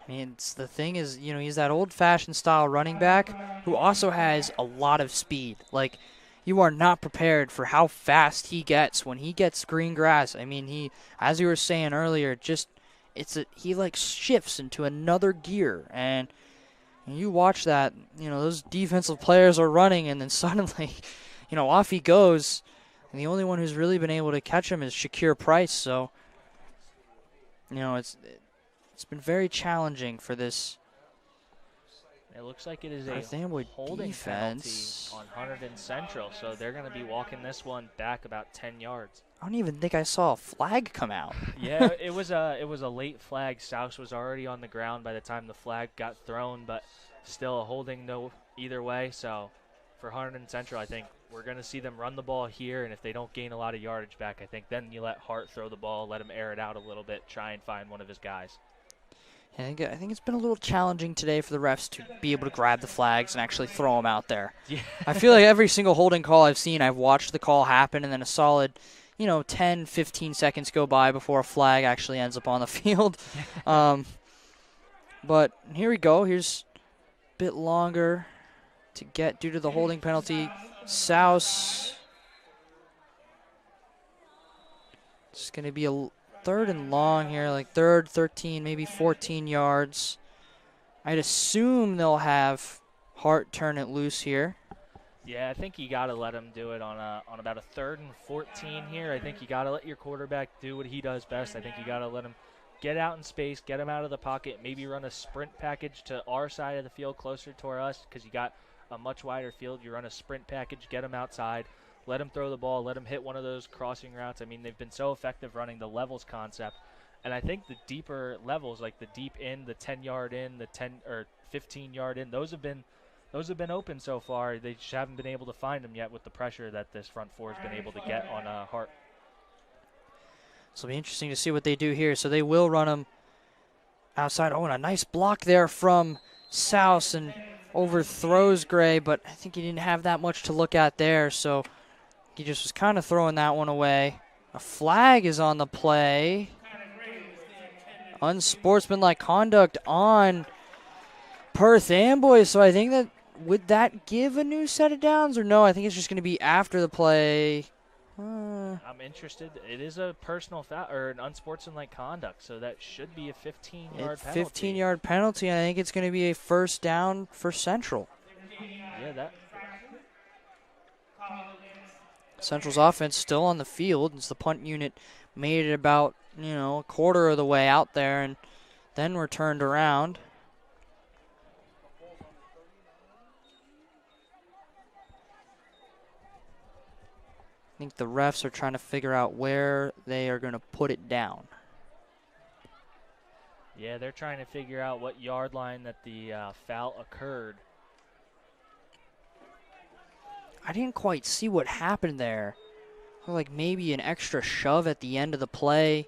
The thing is, he's that old-fashioned style running back who also has a lot of speed. Like, you are not prepared for how fast he gets when he gets green grass. I mean, he, as you were saying earlier, he like shifts into another gear. And you watch that, those defensive players are running, and then suddenly, off he goes. And the only one who's really been able to catch him is Shakir Price. So, it's been very challenging for this. It looks like it is a Amboy holding defense penalty on Hunterdon Central, so they're going to be walking this one back about 10 yards. I don't even think I saw a flag come out. Yeah, it was a late flag. Souse was already on the ground by the time the flag got thrown, but still a holding either way. So for Hunterdon Central, I think we're going to see them run the ball here, and if they don't gain a lot of yardage back, I think then you let Hart throw the ball, let him air it out a little bit, try and find one of his guys. I think it's been a little challenging today for the refs to be able to grab the flags and actually throw them out there. Yeah. I feel like every single holding call I've seen, I've watched the call happen, and then a solid, 10, 15 seconds go by before a flag actually ends up on the field. But here we go. Here's a bit longer to get due to the holding penalty. Souse. It's going to be a 3rd and long here, like 3rd, 13, maybe 14 yards. I'd assume they'll have Hart turn it loose here. Yeah, I think you got to let him do it on about a 3rd and 14 here. I think you got to let your quarterback do what he does best. I think you got to let him get out in space, get him out of the pocket, maybe run a sprint package to our side of the field closer to us because you got a much wider field. You run a sprint package, get him outside. Let him throw the ball. Let him hit one of those crossing routes. I mean, they've been so effective running the levels concept. And I think the deeper levels, like the deep in, the 10-yard in, the 10 or 15-yard in, those have been open so far. They just haven't been able to find them yet with the pressure that this front four has been able to get on Hart. So it'll be interesting to see what they do here. So they will run them outside. Oh, and a nice block there from Souse and overthrows Gray, but I think he didn't have that much to look at there. So he just was kind of throwing that one away. A flag is on the play. Unsportsmanlike conduct on Perth Amboy. So I think that, would that give a new set of downs or no? I think it's just going to be after the play. I'm interested. It is a personal foul or an unsportsmanlike conduct, so that should be a 15-yard penalty. 15-yard penalty, and I think it's going to be a first down for Central. Yeah, that. Central's offense still on the field. It's the punt unit made it about, a quarter of the way out there and then were turned around. I think the refs are trying to figure out where they are going to put it down. Yeah, they're trying to figure out what yard line that the foul occurred. I didn't quite see what happened there. Like maybe an extra shove at the end of the play.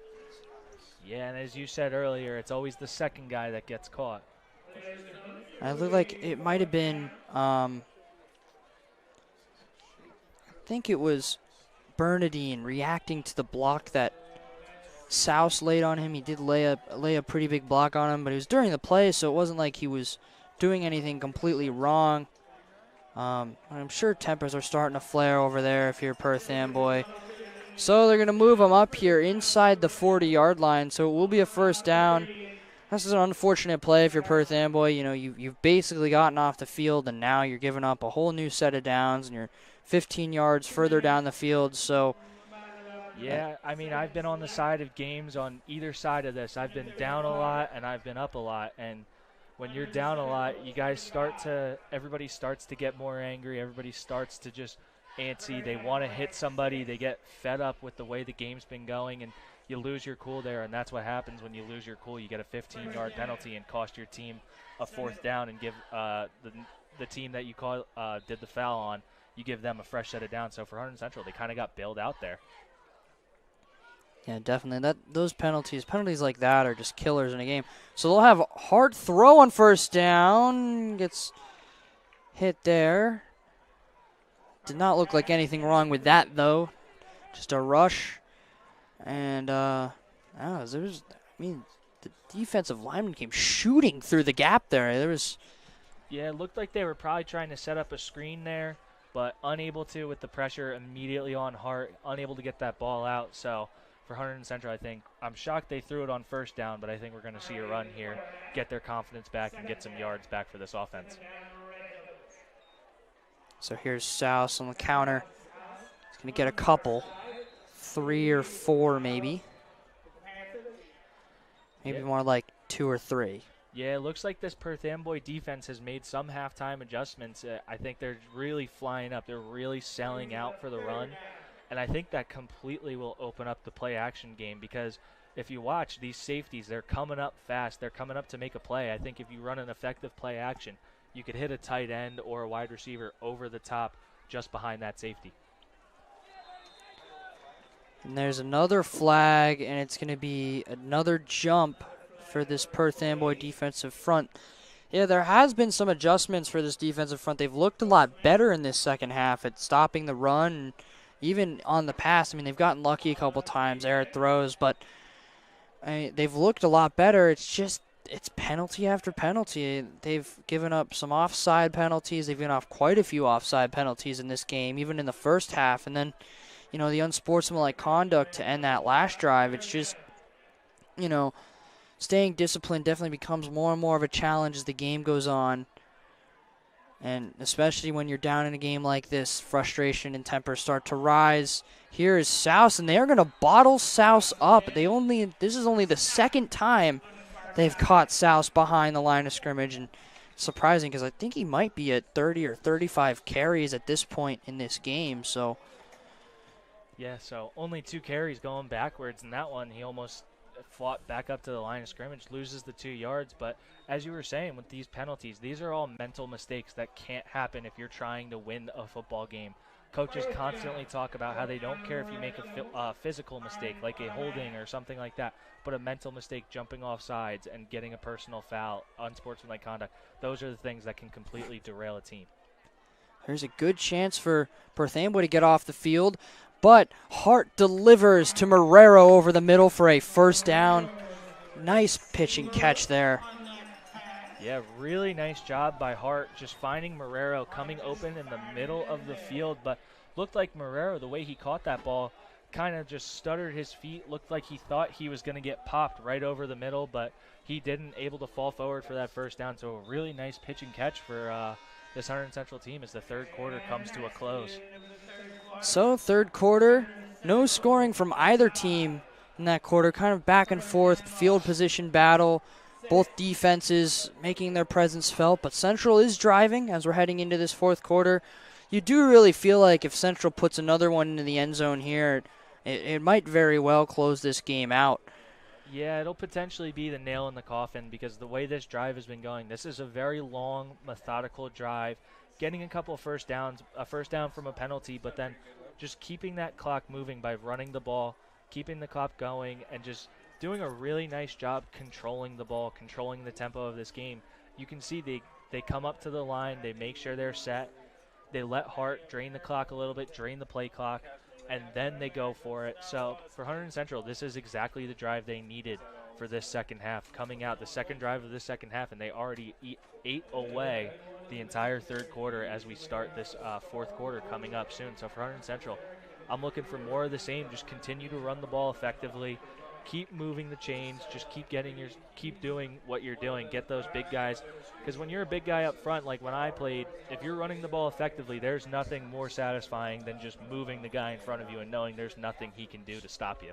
Yeah, and as you said earlier, it's always the second guy that gets caught. It looked like it might have been, I think it was Bernadine reacting to the block that Souse laid on him. He did lay a pretty big block on him, but it was during the play, so it wasn't like he was doing anything completely wrong. I'm sure tempers are starting to flare over there if you're Perth Amboy. So they're going to move him up here inside the 40-yard line, so it will be a first down. This is an unfortunate play if you're Perth Amboy. You know, you've basically gotten off the field, and now you're giving up a whole new set of downs, and you're 15 yards further down the field. So, yeah, I mean, I've been on the side of games on either side of this. I've been down a lot, and I've been up a lot. And when you're down a lot, everybody starts to get more angry. Everybody starts to just antsy. They want to hit somebody. They get fed up with the way the game's been going, and you lose your cool there, and that's what happens when you lose your cool. You get a 15-yard penalty and cost your team a fourth down and give the team that you did the foul on, you give them a fresh set of downs. So for Hunterdon Central, they kind of got bailed out there. yeah, definitely. Those penalties like that are just killers in a game. So they'll have Hart throw on first down. Gets hit there. Did not look like anything wrong with that, though. Just a rush. And, the defensive lineman came shooting through the gap there. Yeah, it looked like they were probably trying to set up a screen there, but unable to with the pressure immediately on Hart, unable to get that ball out. So for Hunterdon Central, I'm shocked they threw it on first down, but I think we're going to see a run here, get their confidence back, and get some yards back for this offense. So here's Souse on the counter. He's going to get a couple. 3 or 4 maybe. Maybe more like 2 or 3. Yeah, it looks like this Perth Amboy defense has made some halftime adjustments. I think they're really flying up. They're really selling out for the run. And I think that completely will open up the play-action game because if you watch these safeties, they're coming up fast. They're coming up to make a play. I think if you run an effective play-action, you could hit a tight end or a wide receiver over the top just behind that safety. And there's another flag, and it's going to be another jump for this Perth Amboy defensive front. Yeah, there has been some adjustments for this defensive front. They've looked a lot better in this second half at stopping the run, and even on the pass. I mean, they've gotten lucky a couple times, errant throws, but they've looked a lot better. It's penalty after penalty. They've given up some offside penalties. They've given off quite a few offside penalties in this game, even in the first half. And then, the unsportsmanlike conduct to end that last drive. It's just, staying disciplined definitely becomes more and more of a challenge as the game goes on. And especially when you're down in a game like this, frustration and temper start to rise. Here is Souse, and they are going to bottle Souse up. This is only the second time they've caught Souse behind the line of scrimmage, and surprising because I think he might be at 30 or 35 carries at this point in this game. So, yeah, so only 2 carries going backwards, and that one he almost fought back up to the line of scrimmage, loses the 2 yards. But as you were saying with these penalties, these are all mental mistakes that can't happen if you're trying to win a football game. Coaches constantly talk about how they don't care if you make a physical mistake like a holding or something like that, but a mental mistake, jumping off sides and getting a personal foul, unsportsmanlike conduct, those are the things that can completely derail a team. There's a good chance for Perth Amboy to get off the field, but Hart delivers to Marrero over the middle for a first down. Nice pitch and catch there. Yeah, really nice job by Hart just finding Marrero coming open in the middle of the field, but looked like Marrero, the way he caught that ball, kind of just stuttered his feet, looked like he thought he was going to get popped right over the middle, but he didn't, able to fall forward for that first down. So a really nice pitch and catch for this Hunterdon Central team as the third quarter comes to a close. So third quarter, no scoring from either team in that quarter, kind of back and forth, field position battle, both defenses making their presence felt, but Central is driving as we're heading into this fourth quarter. You do really feel like if Central puts another one into the end zone here, it might very well close this game out. Yeah, it'll potentially be the nail in the coffin because the way this drive has been going, this is a very long, methodical drive, getting a couple of first downs, a first down from a penalty, but then just keeping that clock moving by running the ball, keeping the clock going, and just doing a really nice job controlling the ball, controlling the tempo of this game. You can see they come up to the line, they make sure they're set, they let Hart drain the clock a little bit, drain the play clock, and then they go for it. So for Hunterdon Central, this is exactly the drive they needed for this second half. Coming out, the second drive of this second half, and they already ate away the entire third quarter as we start this fourth quarter coming up soon. So for Hunterdon Central, I'm looking for more of the same. Just continue to run the ball effectively. Keep moving the chains. Just keep doing what you're doing. Get those big guys. Because when you're a big guy up front, like when I played, if you're running the ball effectively, there's nothing more satisfying than just moving the guy in front of you and knowing there's nothing he can do to stop you.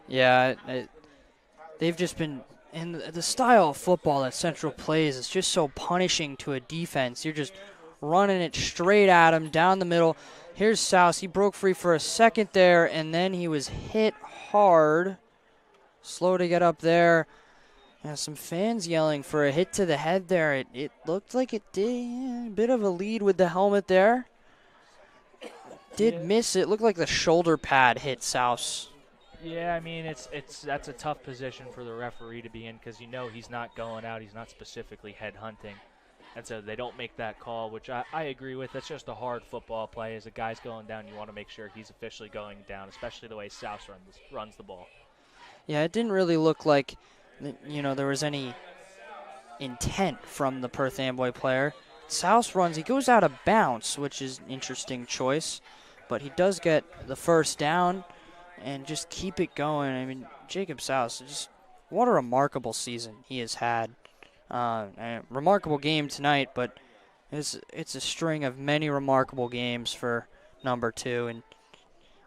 Yeah, they've just been, and the style of football that Central plays is just so punishing to a defense. You're just running it straight at him down the middle. Here's Souse. He broke free for a second there, and then he was hit hard. Slow to get up there. Some fans yelling for a hit to the head there. It looked like it did. Yeah, a bit of a lead with the helmet there. Did miss it. Looked like the shoulder pad hit Souse. Yeah, I mean, that's a tough position for the referee to be in because you know he's not going out. He's not specifically head hunting. And so they don't make that call, which I agree with. That's just a hard football play. As a guy's going down, you want to make sure he's officially going down, especially the way Souse runs the ball. Yeah, it didn't really look like, there was any intent from the Perth Amboy player. Souse runs, he goes out of bounds, which is an interesting choice. But he does get the first down and just keep it going. I mean, Jacob Souse, just what a remarkable season he has had. A remarkable game tonight, but it's a string of many remarkable games for number 2, and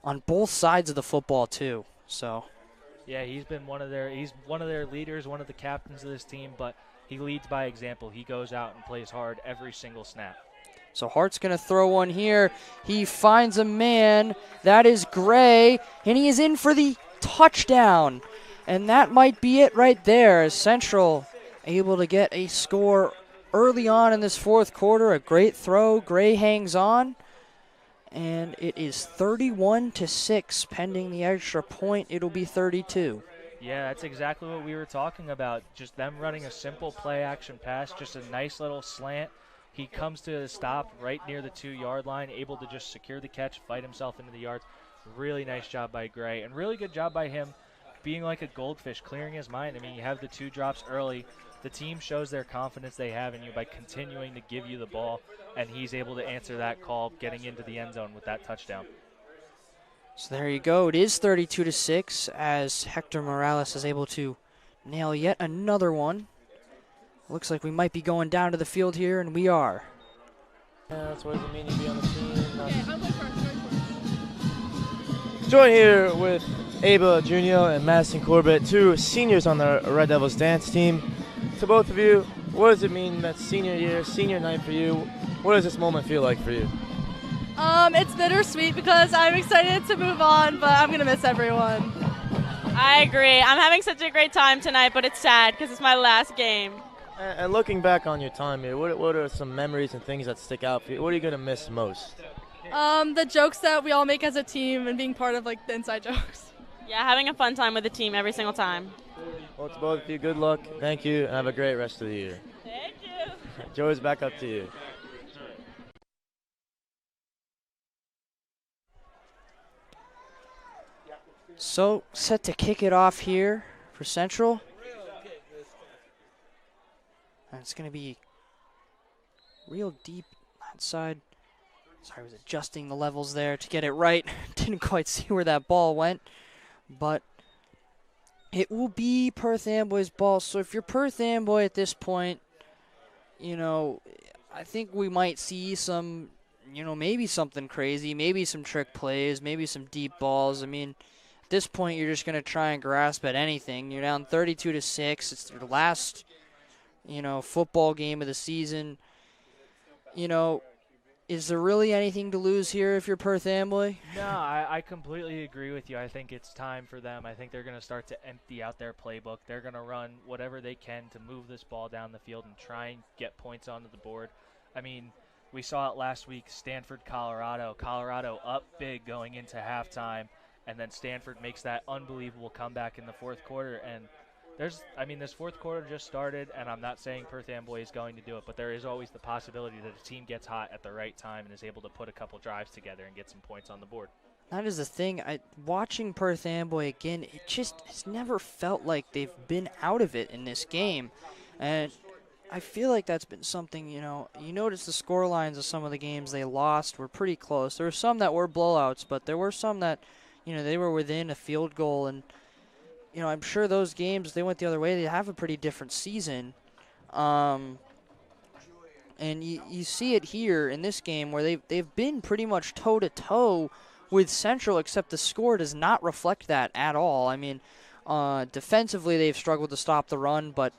on both sides of the football too. So, yeah, he's one of their leaders, one of the captains of this team, but he leads by example. He goes out and plays hard every single snap. So Hart's going to throw one here. He finds a man. That is Gray, and he is in for the touchdown. And that might be it right there, as Central able to get a score early on in this fourth quarter. A great throw. Gray hangs on. And it is 31-6. Pending the extra point, it'll be 32. Yeah, that's exactly what we were talking about. Just them running a simple play-action pass, just a nice little slant. He comes to a stop right near the 2-yard line, able to just secure the catch, fight himself into the yards. Really nice job by Gray, and really good job by him being like a goldfish, clearing his mind. I mean, you have the 2 drops early. The team shows their confidence they have in you by continuing to give you the ball, and he's able to answer that call, getting into the end zone with that touchdown. So there you go. It is 32-6 as Hector Morales is able to nail yet another one. Looks like we might be going down to the field here, and we are. Yeah, that's what does it mean to be on the team. Joined here with Aba Junio and Madison Corbett, 2 seniors on the Red Devils dance team. To both of you, what does it mean that senior year, senior night for you? What does this moment feel like for you? It's bittersweet because I'm excited to move on, but I'm going to miss everyone. I agree. I'm having such a great time tonight, but it's sad because it's my last game. And looking back on your time here, what are some memories and things that stick out for you? What are you going to miss most? The jokes that we all make as a team and being part of the inside jokes. Yeah, having a fun time with the team every single time. Well, to both of you, good luck. Thank you, and have a great rest of the year. Thank you. Joey's back up to you. So, set to kick it off here for Central. And it's going to be real deep outside. Sorry, I was adjusting the levels there to get it right. Didn't quite see where that ball went. But it will be Perth Amboy's ball. So if you're Perth Amboy at this point, I think we might see some, maybe something crazy, maybe some trick plays, maybe some deep balls. I mean, at this point, you're just going to try and grasp at anything. You're down 32-6. It's your last, football game of the season. Is there really anything to lose here if you're Perth Amboy? No, I completely agree with you. I think it's time for them. I think they're going to start to empty out their playbook. They're going to run whatever they can to move this ball down the field and try and get points onto the board. I mean, we saw it last week, Stanford, Colorado. Colorado up big going into halftime, and then Stanford makes that unbelievable comeback in the fourth quarter. And this fourth quarter just started, and I'm not saying Perth Amboy is going to do it, but there is always the possibility that a team gets hot at the right time and is able to put a couple drives together and get some points on the board. That is the thing. Watching Perth Amboy again, it's never felt like they've been out of it in this game. And I feel like that's been something, you notice the score lines of some of the games they lost were pretty close. There were some that were blowouts, but there were some that, they were within a field goal. And, I'm sure those games, they went the other way. They have a pretty different season. And you see it here in this game where they've been pretty much toe-to-toe with Central, except the score does not reflect that at all. I mean, defensively they've struggled to stop the run, but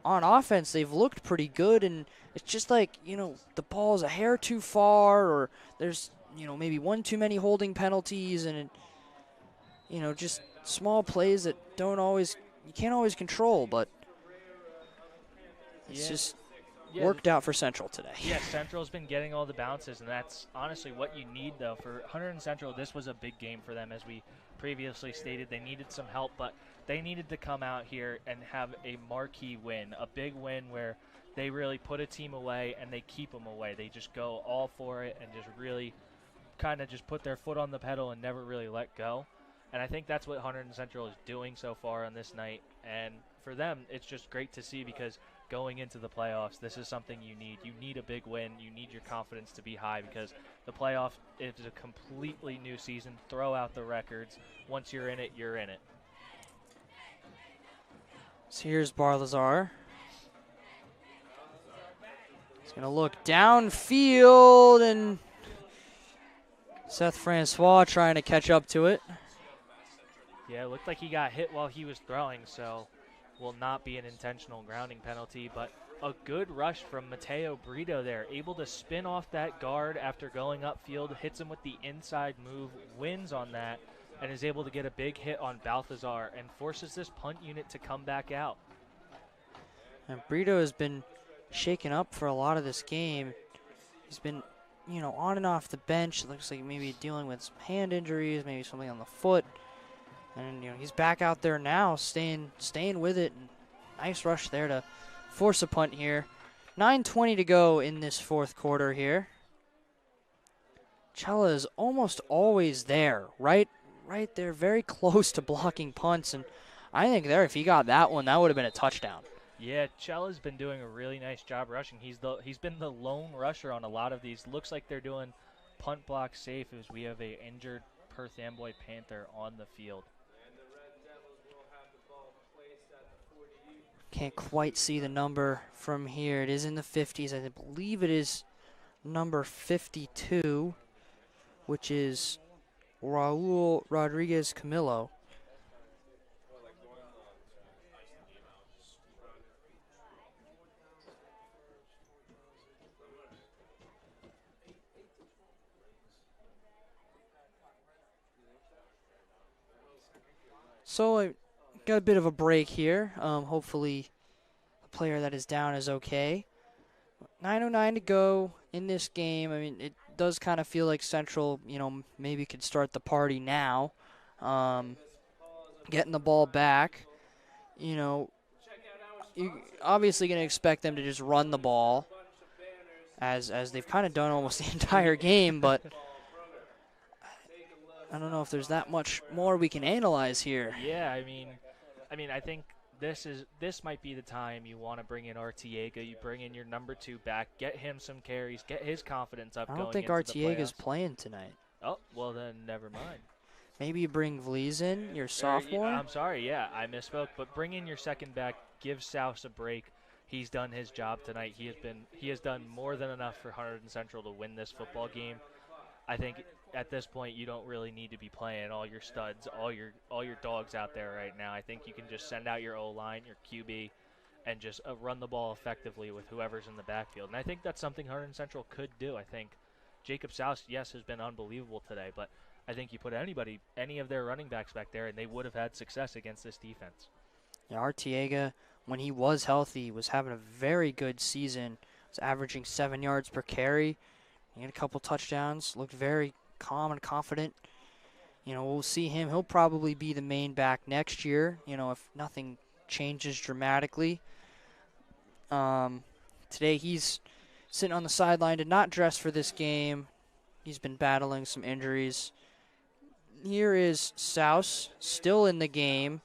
on offense they've looked pretty good, and it's just like, the ball's a hair too far, or there's, maybe one too many holding penalties, and just small plays that you can't always control, but it's just worked out for Central today. Yeah, Central's been getting all the bounces, and that's honestly what you need, though. For Hunterdon Central, this was a big game for them. As we previously stated, they needed some help, but they needed to come out here and have a marquee win, a big win where they really put a team away and they keep them away. They just go all for it and just really kind of just put their foot on the pedal and never really let go. And I think that's what Hunterdon Central is doing so far on this night. And for them, it's just great to see, because going into the playoffs, this is something you need. You need a big win. You need your confidence to be high, because the playoff is a completely new season. Throw out the records. Once you're in it, you're in it. So here's Barlazar. He's going to look downfield, and Seth Francois trying to catch up to it. Yeah, it looked like he got hit while he was throwing, so will not be an intentional grounding penalty, but a good rush from Mateo Brito there, able to spin off that guard after going upfield, hits him with the inside move, wins on that, and is able to get a big hit on Balthazar and forces this punt unit to come back out. And Brito has been shaken up for a lot of this game. He's been, on and off the bench. It looks like maybe dealing with some hand injuries, maybe something on the foot. And, he's back out there now, staying with it. And nice rush there to force a punt here. 9:20 to go in this fourth quarter here. Chella is almost always there, right there, very close to blocking punts. And I think there, if he got that one, that would have been a touchdown. Yeah, Chella's been doing a really nice job rushing. He's been the lone rusher on a lot of these. Looks like they're doing punt block safe, as we have a injured Perth Amboy Panther on the field. Can't quite see the number from here. It is in the 50s. I believe it is number 52, which is Raul Rodriguez Camilo. So I got a bit of a break here. Hopefully the player that is down is okay. 9:09 to go in this game. I mean, it does kind of feel like Central, maybe could start the party now. Getting the ball back. You're obviously going to expect them to just run the ball, as they've kind of done almost the entire game, but I don't know if there's that much more we can analyze here. Yeah, I mean, I think this might be the time you want to bring in Artiega. You bring in your number 2 back, get him some carries, get his confidence up. I don't think Artiega's playing tonight. Oh, well then, never mind. Maybe you bring Vlies in, your sophomore. I'm sorry, yeah, I misspoke. But bring in your second back, give Souse a break. He's done his job tonight. He has done more than enough for Hunterdon Central to win this football game. I think at this point you don't really need to be playing all your studs, all your dogs out there right now. I think you can just send out your O-line, your QB, and just run the ball effectively with whoever's in the backfield. And I think that's something Hunterdon Central could do. I think Jacob Souse, yes, has been unbelievable today, but I think you put any of their running backs back there, and they would have had success against this defense. Yeah, Artiega, when he was healthy, was having a very good season. Was averaging 7 yards per carry. He had a couple touchdowns. Looked very calm and confident. we'll see him. He'll probably be the main back next year, if nothing changes dramatically. Today he's sitting on the sideline, did not dress for this game. He's been battling some injuries. Here is Souse, still in the game,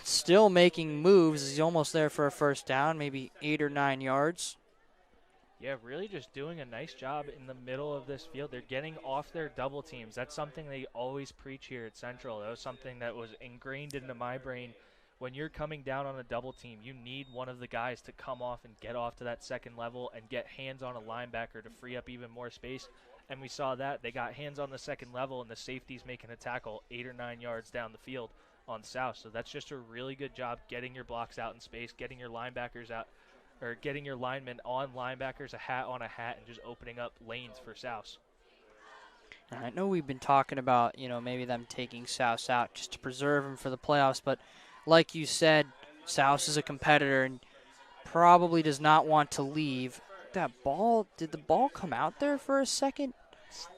still making moves. He's almost there for a first down, maybe 8 or 9 yards. Yeah, really just doing a nice job in the middle of this field. They're getting off their double teams. That's something they always preach here at Central. That was something that was ingrained into my brain. When you're coming down on a double team, you need one of the guys to come off and get off to that second level and get hands on a linebacker to free up even more space. And we saw that. They got hands on the second level, and the safety's making a tackle 8 or 9 yards down the field on South. So that's just a really good job getting your blocks out in space, getting your linebackers out, or getting your linemen on linebackers, a hat on a hat, and just opening up lanes for South. I know we've been talking about, maybe them taking South out just to preserve him for the playoffs, but like you said, South is a competitor and probably does not want to leave. That ball, did the ball come out there for a second?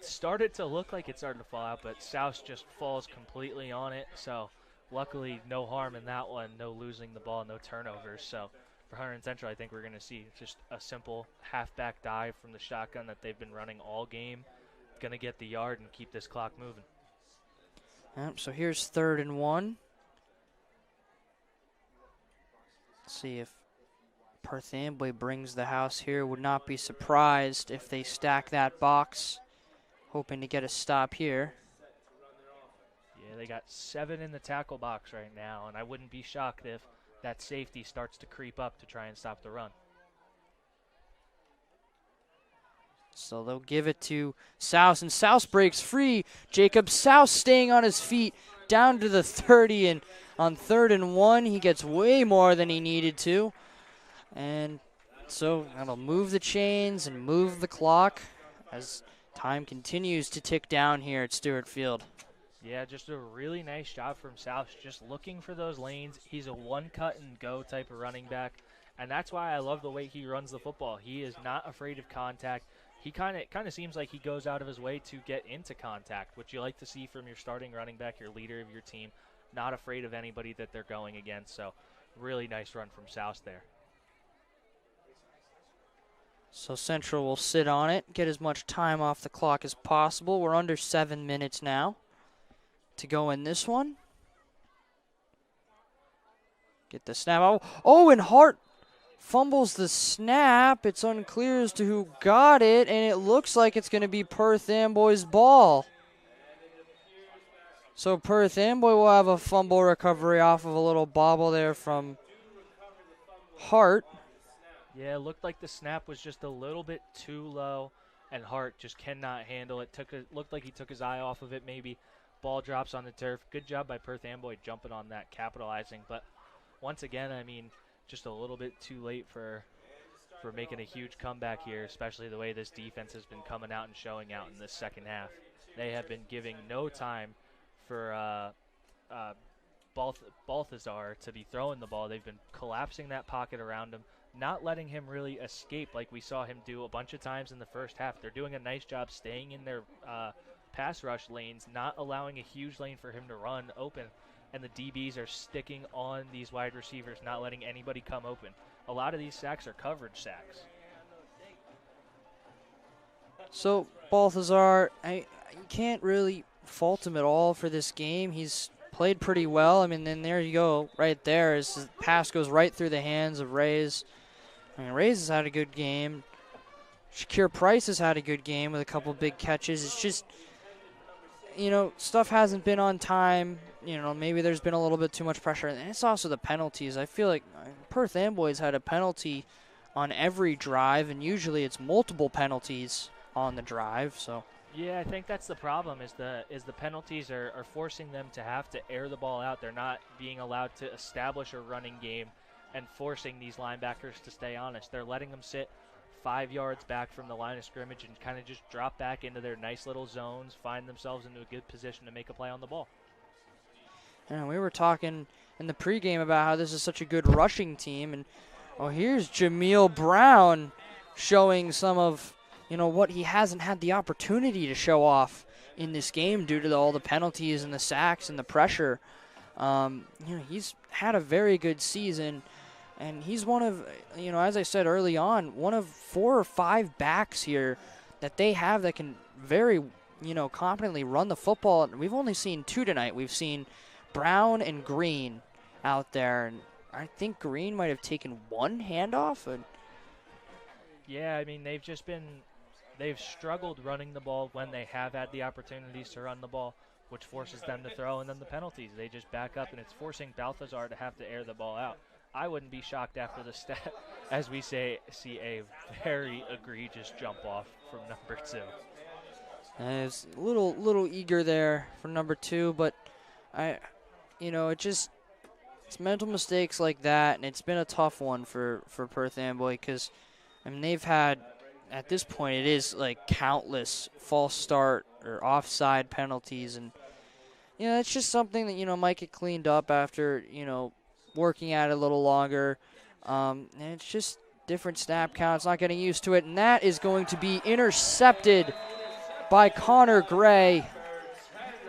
Started to look like it started to fall out, but South just falls completely on it. So luckily no harm in that one, no losing the ball, no turnovers. So for Hunterdon Central, I think we're going to see just a simple halfback dive from the shotgun that they've been running all game. Going to get the yard and keep this clock moving. So here's 3rd and 1. Let's see if Perth Amboy brings the house here. Would not be surprised if they stack that box, hoping to get a stop here. Yeah, they got 7 in the tackle box right now, and I wouldn't be shocked if that safety starts to creep up to try and stop the run. So they'll give it to Souse, and Souse breaks free. Jacob Souse staying on his feet down to the 30, and on 3rd and 1, he gets way more than he needed to. And so that'll move the chains and move the clock as time continues to tick down here at Stewart Field. Yeah, just a really nice job from South, just looking for those lanes. He's a one-cut-and-go type of running back, and that's why I love the way he runs the football. He is not afraid of contact. He kind of seems like he goes out of his way to get into contact, which you like to see from your starting running back, your leader of your team, not afraid of anybody that they're going against. So really nice run from South there. So Central will sit on it, get as much time off the clock as possible. We're under 7 minutes now to go in this one. Get the snap. Oh, and Hart fumbles the snap. It's unclear as to who got it, and it looks like it's going to be Perth Amboy's ball. So Perth Amboy will have a fumble recovery off of a little bobble there from Hart. Yeah, it looked like the snap was just a little bit too low, and Hart just cannot handle it. Looked like he took his eye off of it maybe. Ball drops on the turf. Good job by Perth Amboy jumping on that, capitalizing. But once again, I mean, just a little bit too late for making a huge comeback here, especially the way this defense has been coming out and showing out in this second half. They have been giving no time for Balthazar to be throwing the ball. They've been collapsing that pocket around him, not letting him really escape like we saw him do a bunch of times in the first half. They're doing a nice job staying in their pass rush lanes, not allowing a huge lane for him to run open. And the DBs are sticking on these wide receivers, not letting anybody come open. A lot of these sacks are coverage sacks. So Balthazar, you can't really fault him at all for this game. He's played pretty well. I mean, then there you go, right there. As the pass goes right through the hands of Reyes. I mean, Reyes has had a good game. Shakir Price has had a good game with a couple big catches. It's just, stuff hasn't been on time. Maybe there's been a little bit too much pressure. And it's also the penalties. I feel like Perth Amboy's had a penalty on every drive, and usually it's multiple penalties on the drive. So yeah, I think that's the problem is the penalties are forcing them to have to air the ball out. They're not being allowed to establish a running game and forcing these linebackers to stay honest. They're letting them sit 5 yards back from the line of scrimmage and kind of just drop back into their nice little zones, find themselves into a good position to make a play on the ball. And we were talking in the pregame about how this is such a good rushing team, and here's Jameel Brown showing some of what he hasn't had the opportunity to show off in this game due to all the penalties and the sacks and the pressure. He's had a very good season, and he's one of, as I said early on, one of 4 or 5 backs here that they have that can very, competently run the football. We've only seen 2 tonight. We've seen Brown and Green out there, and I think Green might have taken 1 handoff. Yeah, I mean, they've struggled running the ball when they have had the opportunities to run the ball, which forces them to throw, and then the penalties. They just back up, and it's forcing Balthazar to have to air the ball out. I wouldn't be shocked after the stat, as we see a very egregious jump off from number 2. It's a little eager there for number 2, but it's mental mistakes like that, and it's been a tough one for Perth Amboy because, they've had, at this point, it is like countless false start or offside penalties, and it's just something that might get cleaned up after working at it a little longer. And it's just different snap counts, not getting used to it, and that is going to be intercepted by Connor Gray.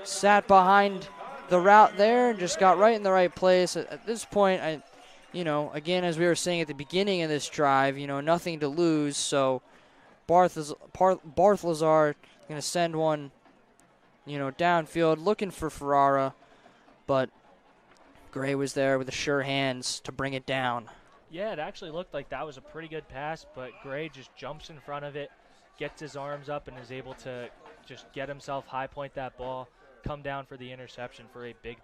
Sat behind the route there and just got right in the right place. At this point, again, as we were saying at the beginning of this drive, nothing to lose, so Barthazar going to send one, downfield, looking for Ferrara, but Gray was there with the sure hands to bring it down. Yeah, it actually looked like that was a pretty good pass, but Gray just jumps in front of it, gets his arms up, and is able to just get himself high point that ball, come down for the interception for a big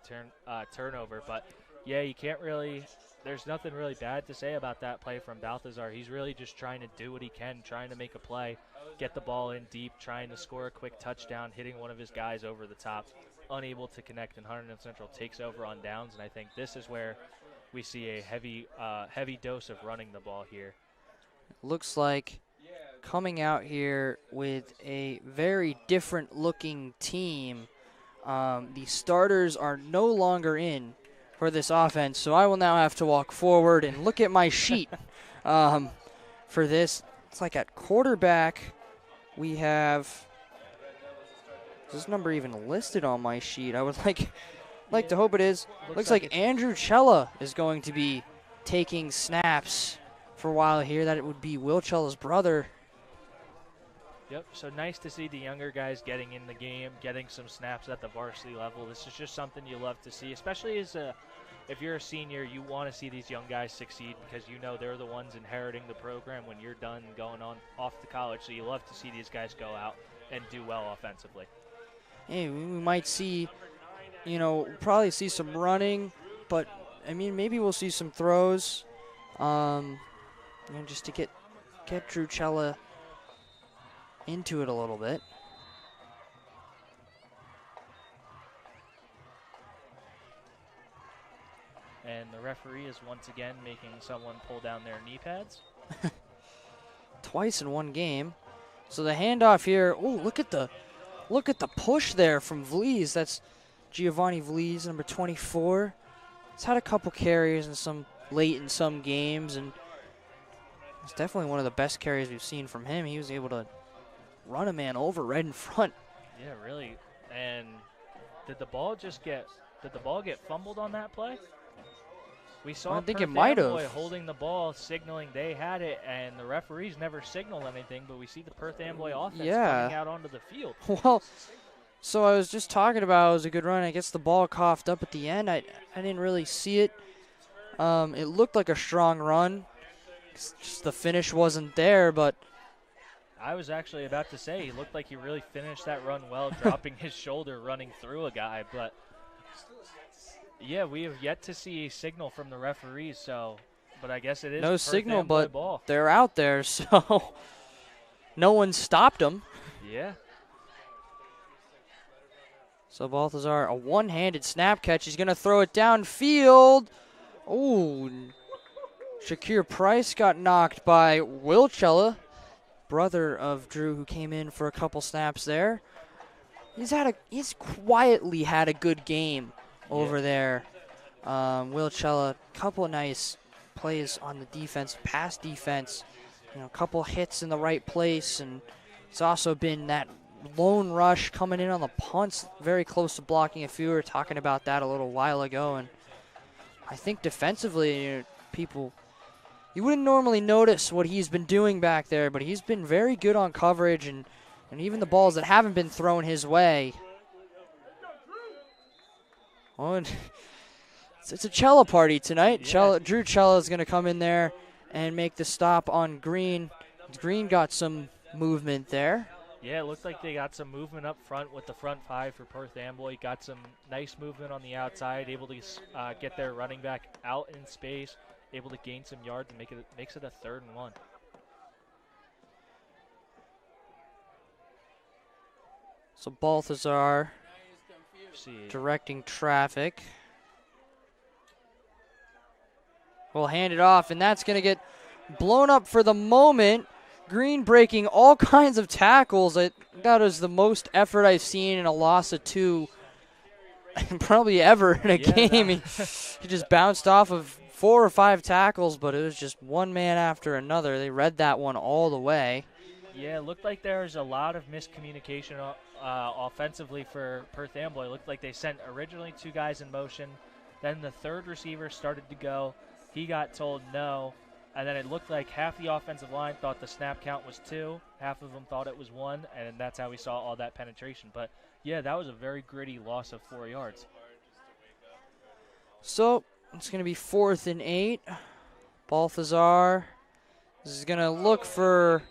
turnover. But, yeah, you can't really – there's nothing really bad to say about that play from Balthazar. He's really just trying to do what he can, trying to make a play, get the ball in deep, trying to score a quick touchdown, hitting one of his guys over the top, unable to connect, and Hunterdon Central takes over on downs. And I think this is where we see a heavy dose of running the ball here. Looks like coming out here with a very different looking team. The starters are no longer in for this offense, so I will now have to walk forward and look at my sheet for this. It's like at quarterback we have, is this number even listed on my sheet? I would like to hope it is. Looks like Andrew Cella is going to be taking snaps for a while here. That it would be Will Cella's brother. Yep, so nice to see the younger guys getting in the game, getting some snaps at the varsity level. This is just something you love to see, especially if you're a senior, you want to see these young guys succeed because they're the ones inheriting the program when you're done going on off to college. So you love to see these guys go out and do well offensively. Hey, we might see, probably see some running, but, maybe we'll see some throws, just to get Drew Cella into it a little bit. And the referee is once again making someone pull down their knee pads. Twice in one game. So the handoff here. Oh, look at the push there from Vlies. That's Giovanni Vlies, number 24. He's had a couple carries and some late in some games, and it's definitely one of the best carries we've seen from him. He was able to run a man over right in front. Yeah, really. And did the ball get fumbled on that play? We saw Perth Amboy holding the ball, signaling they had it, and the referees never signaled anything, but we see the Perth Amboy offense coming out onto the field. Well, so I was just talking about it was a good run. I guess the ball coughed up at the end. I didn't really see it. It looked like a strong run. Just the finish wasn't there, but I was actually about to say he looked like he really finished that run well, dropping his shoulder, running through a guy. But, yeah, we have yet to see a signal from the referees, but I guess it is no signal, but ball. They're out there, so no one stopped them. Yeah. So Balthazar, a one-handed snap catch. He's going to throw it downfield. Ooh, Shakir Price got knocked by Will Cella, brother of Drew, who came in for a couple snaps there. He's quietly had a good game over there. Will Cella, couple of nice plays on the defense, pass defense, a couple hits in the right place, and it's also been that lone rush coming in on the punts, very close to blocking a few. We were talking about that a little while ago, and I think defensively, people, you wouldn't normally notice what he's been doing back there, but he's been very good on coverage, and even the balls that haven't been thrown his way. Oh, and it's a Cella party tonight. Yeah. Drew Cella is going to come in there and make the stop on Green. Green got some movement there. Yeah, it looked like they got some movement up front with the front five for Perth Amboy. Got some nice movement on the outside, able to get their running back out in space, able to gain some yards and makes it a 3rd and 1. So Balthazar directing traffic. We'll hand it off, and that's going to get blown up for the moment. Green breaking all kinds of tackles. That was the most effort I've seen in a loss of 2 probably ever in a game. He just bounced off of 4 or 5 tackles, but it was just one man after another. They read that one all the way. Yeah, it looked like there was a lot of miscommunication offensively for Perth Amboy. It looked like they sent originally 2 guys in motion. Then the 3rd receiver started to go. He got told no. And then it looked like half the offensive line thought the snap count was 2. Half of them thought it was 1. And that's how we saw all that penetration. But, yeah, that was a very gritty loss of 4 yards. So it's going to be 4th and 8. Balthazar is going to look for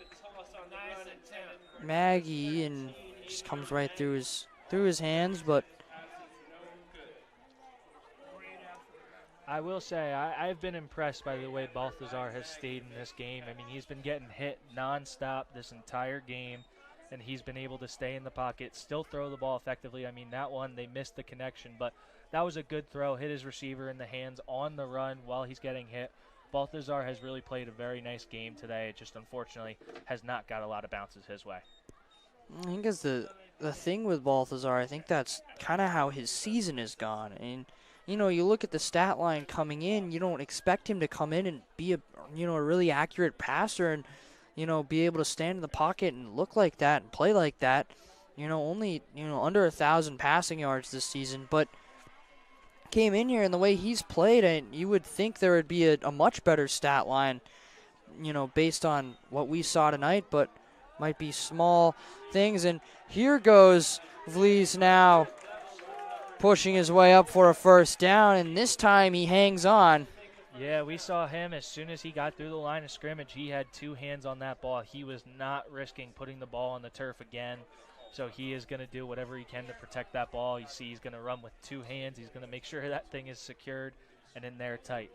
Maggie, and just comes right through his hands. But I will say I've been impressed by the way Balthazar has stayed in this game. I mean, he's been getting hit nonstop this entire game, and he's been able to stay in the pocket, still throw the ball effectively. I mean, that one, they missed the connection, but that was a good throw. Hit his receiver in the hands on the run while he's getting hit. Balthazar has really played a very nice game today. It just unfortunately has not got a lot of bounces his way. I think it's the thing with Balthazar, I think that's kind of how his season has gone. And, you know, you look at the stat line coming in, you don't expect him to come in and be a really accurate passer and, be able to stand in the pocket and look like that and play like that. Only, under 1,000 passing yards this season, but came in here and the way he's played, and you would think there would be a much better stat line, based on what we saw tonight, but might be small things. And here goes Vlies now, pushing his way up for a 1st down, and this time he hangs on. Yeah, we saw him as soon as he got through the line of scrimmage. He had 2 hands on that ball. He was not risking putting the ball on the turf again. So he is going to do whatever he can to protect that ball. You see he's going to run with 2 hands. He's going to make sure that thing is secured and in there tight.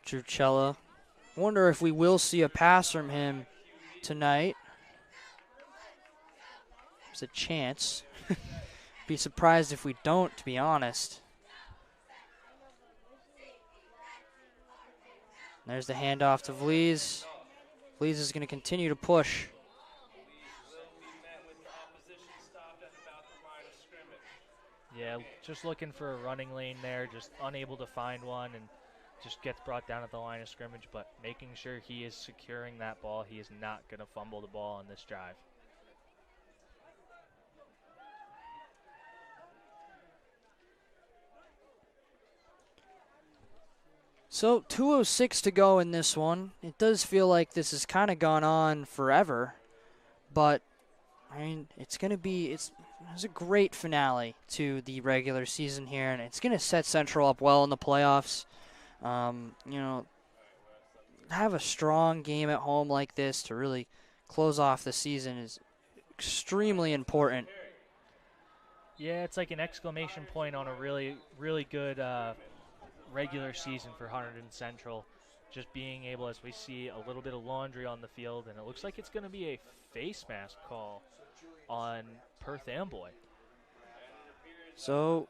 Drucella. Wonder if we will see a pass from him tonight. There's a chance. Be surprised if we don't, to be honest. There's the handoff to Vlies. Vlies is going to continue to push. Yeah, just looking for a running lane there, just unable to find one, and just gets brought down at the line of scrimmage, but making sure he is securing that ball. He is not going to fumble the ball on this drive. So 2:06 to go in this one. It does feel like this has kind of gone on forever, but I mean, it's a great finale to the regular season here, and it's going to set Central up well in the playoffs. Have a strong game at home like this to really close off the season is extremely important. Yeah, it's like an exclamation point on a really, really good regular season for Hunterdon Central. Just being able, as we see, a little bit of laundry on the field, and it looks like it's going to be a face mask call on Perth Amboy. So,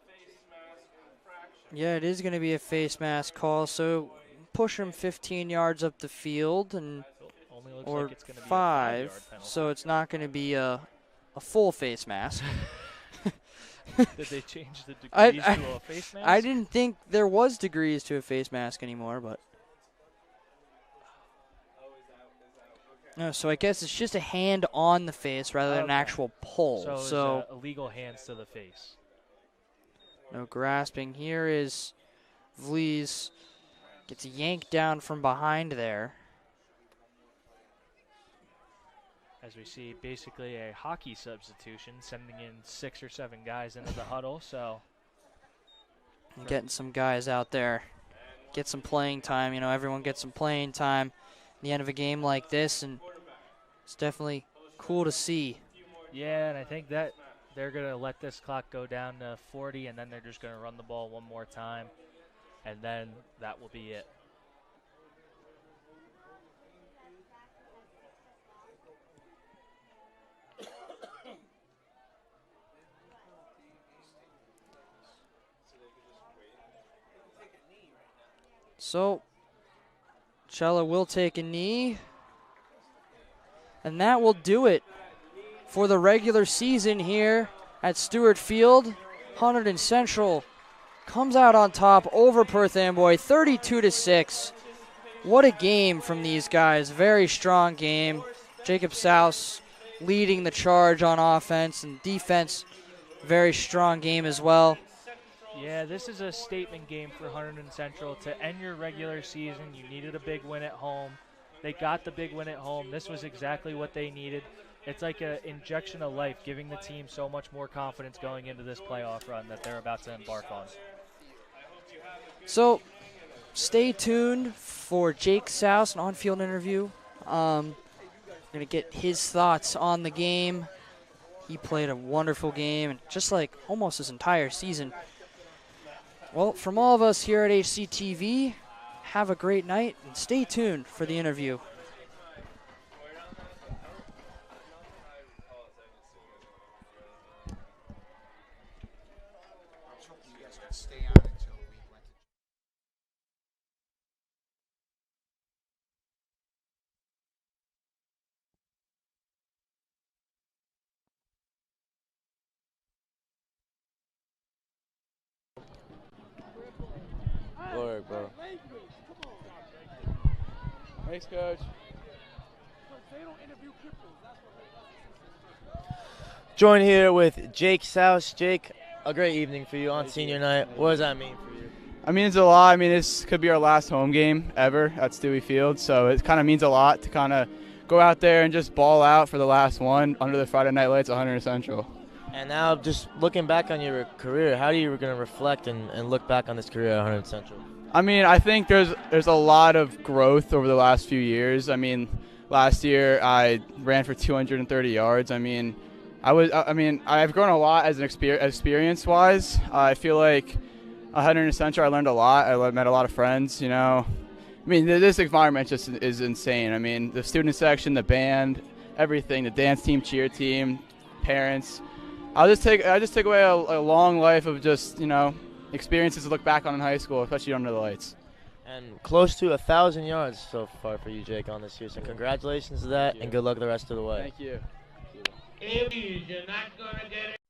yeah, it is going to be a face mask call. So, push him 15 yards up the field, and or like it's gonna be a 5. 5-yard penalty. So it's not going to be a full face mask. Did they change the degrees to a face mask? I didn't think there was degrees to a face mask anymore, but No, so I guess it's just a hand on the face rather than an actual pull. So it was, illegal hands to the face. No grasping. Here is Vlies. Gets yanked down from behind there. As we see, basically a hockey substitution, sending in 6 or 7 guys into the huddle. So And getting some guys out there. Get some playing time. You know, everyone gets some playing time at the end of a game like this, and it's definitely cool to see. yeah, and I think that they're going to let this clock go down to 40, and then they're just going to run the ball one more time, and then that will be it. So, Cella will take a knee. And that will do it for the regular season here at Stewart Field. Hunterdon Central comes out on top over Perth Amboy, 32-6. What a game from these guys. Very strong game. Jacob Souse leading the charge on offense and defense. Very strong game as well. Yeah, this is a statement game for Hunterdon Central. To end your regular season, you needed a big win at home. They got the big win at home. This was exactly what they needed. It's like an injection of life, giving the team so much more confidence going into this playoff run that they're about to embark on. So, stay tuned for Jake Souse, an on-field interview. Going to get his thoughts on the game. He played a wonderful game, and just like almost his entire season. Well, from all of us here at HCTV, have a great night, and stay tuned for the interview. Lord, bro. Thanks, Coach. Joined here with Jake Souse. Jake, a great evening for you on senior night. What does that mean for you? I mean, it's a lot. I mean, this could be our last home game ever at Stewie Field, so it kind of means a lot to kind of go out there and just ball out for the last one under the Friday night lights at Hunterdon Central. And now, just looking back on your career, how are you going to reflect and look back on this career at Hunterdon Central? I mean, I think there's a lot of growth over the last few years. I mean, last year I ran for 230 yards. I mean, I've grown a lot as an experience-wise. I feel like at Hunterdon Central I learned a lot. I met a lot of friends. You know, I mean, this environment just is insane. I mean, the student section, the band, everything, the dance team, cheer team, parents. I just take away a long life of just, you know, experiences to look back on in high school, especially under the lights. And close to 1,000 yards so far for you, Jake, on this year. So congratulations to that, and good luck the rest of the way. Thank you. You're not going to get it.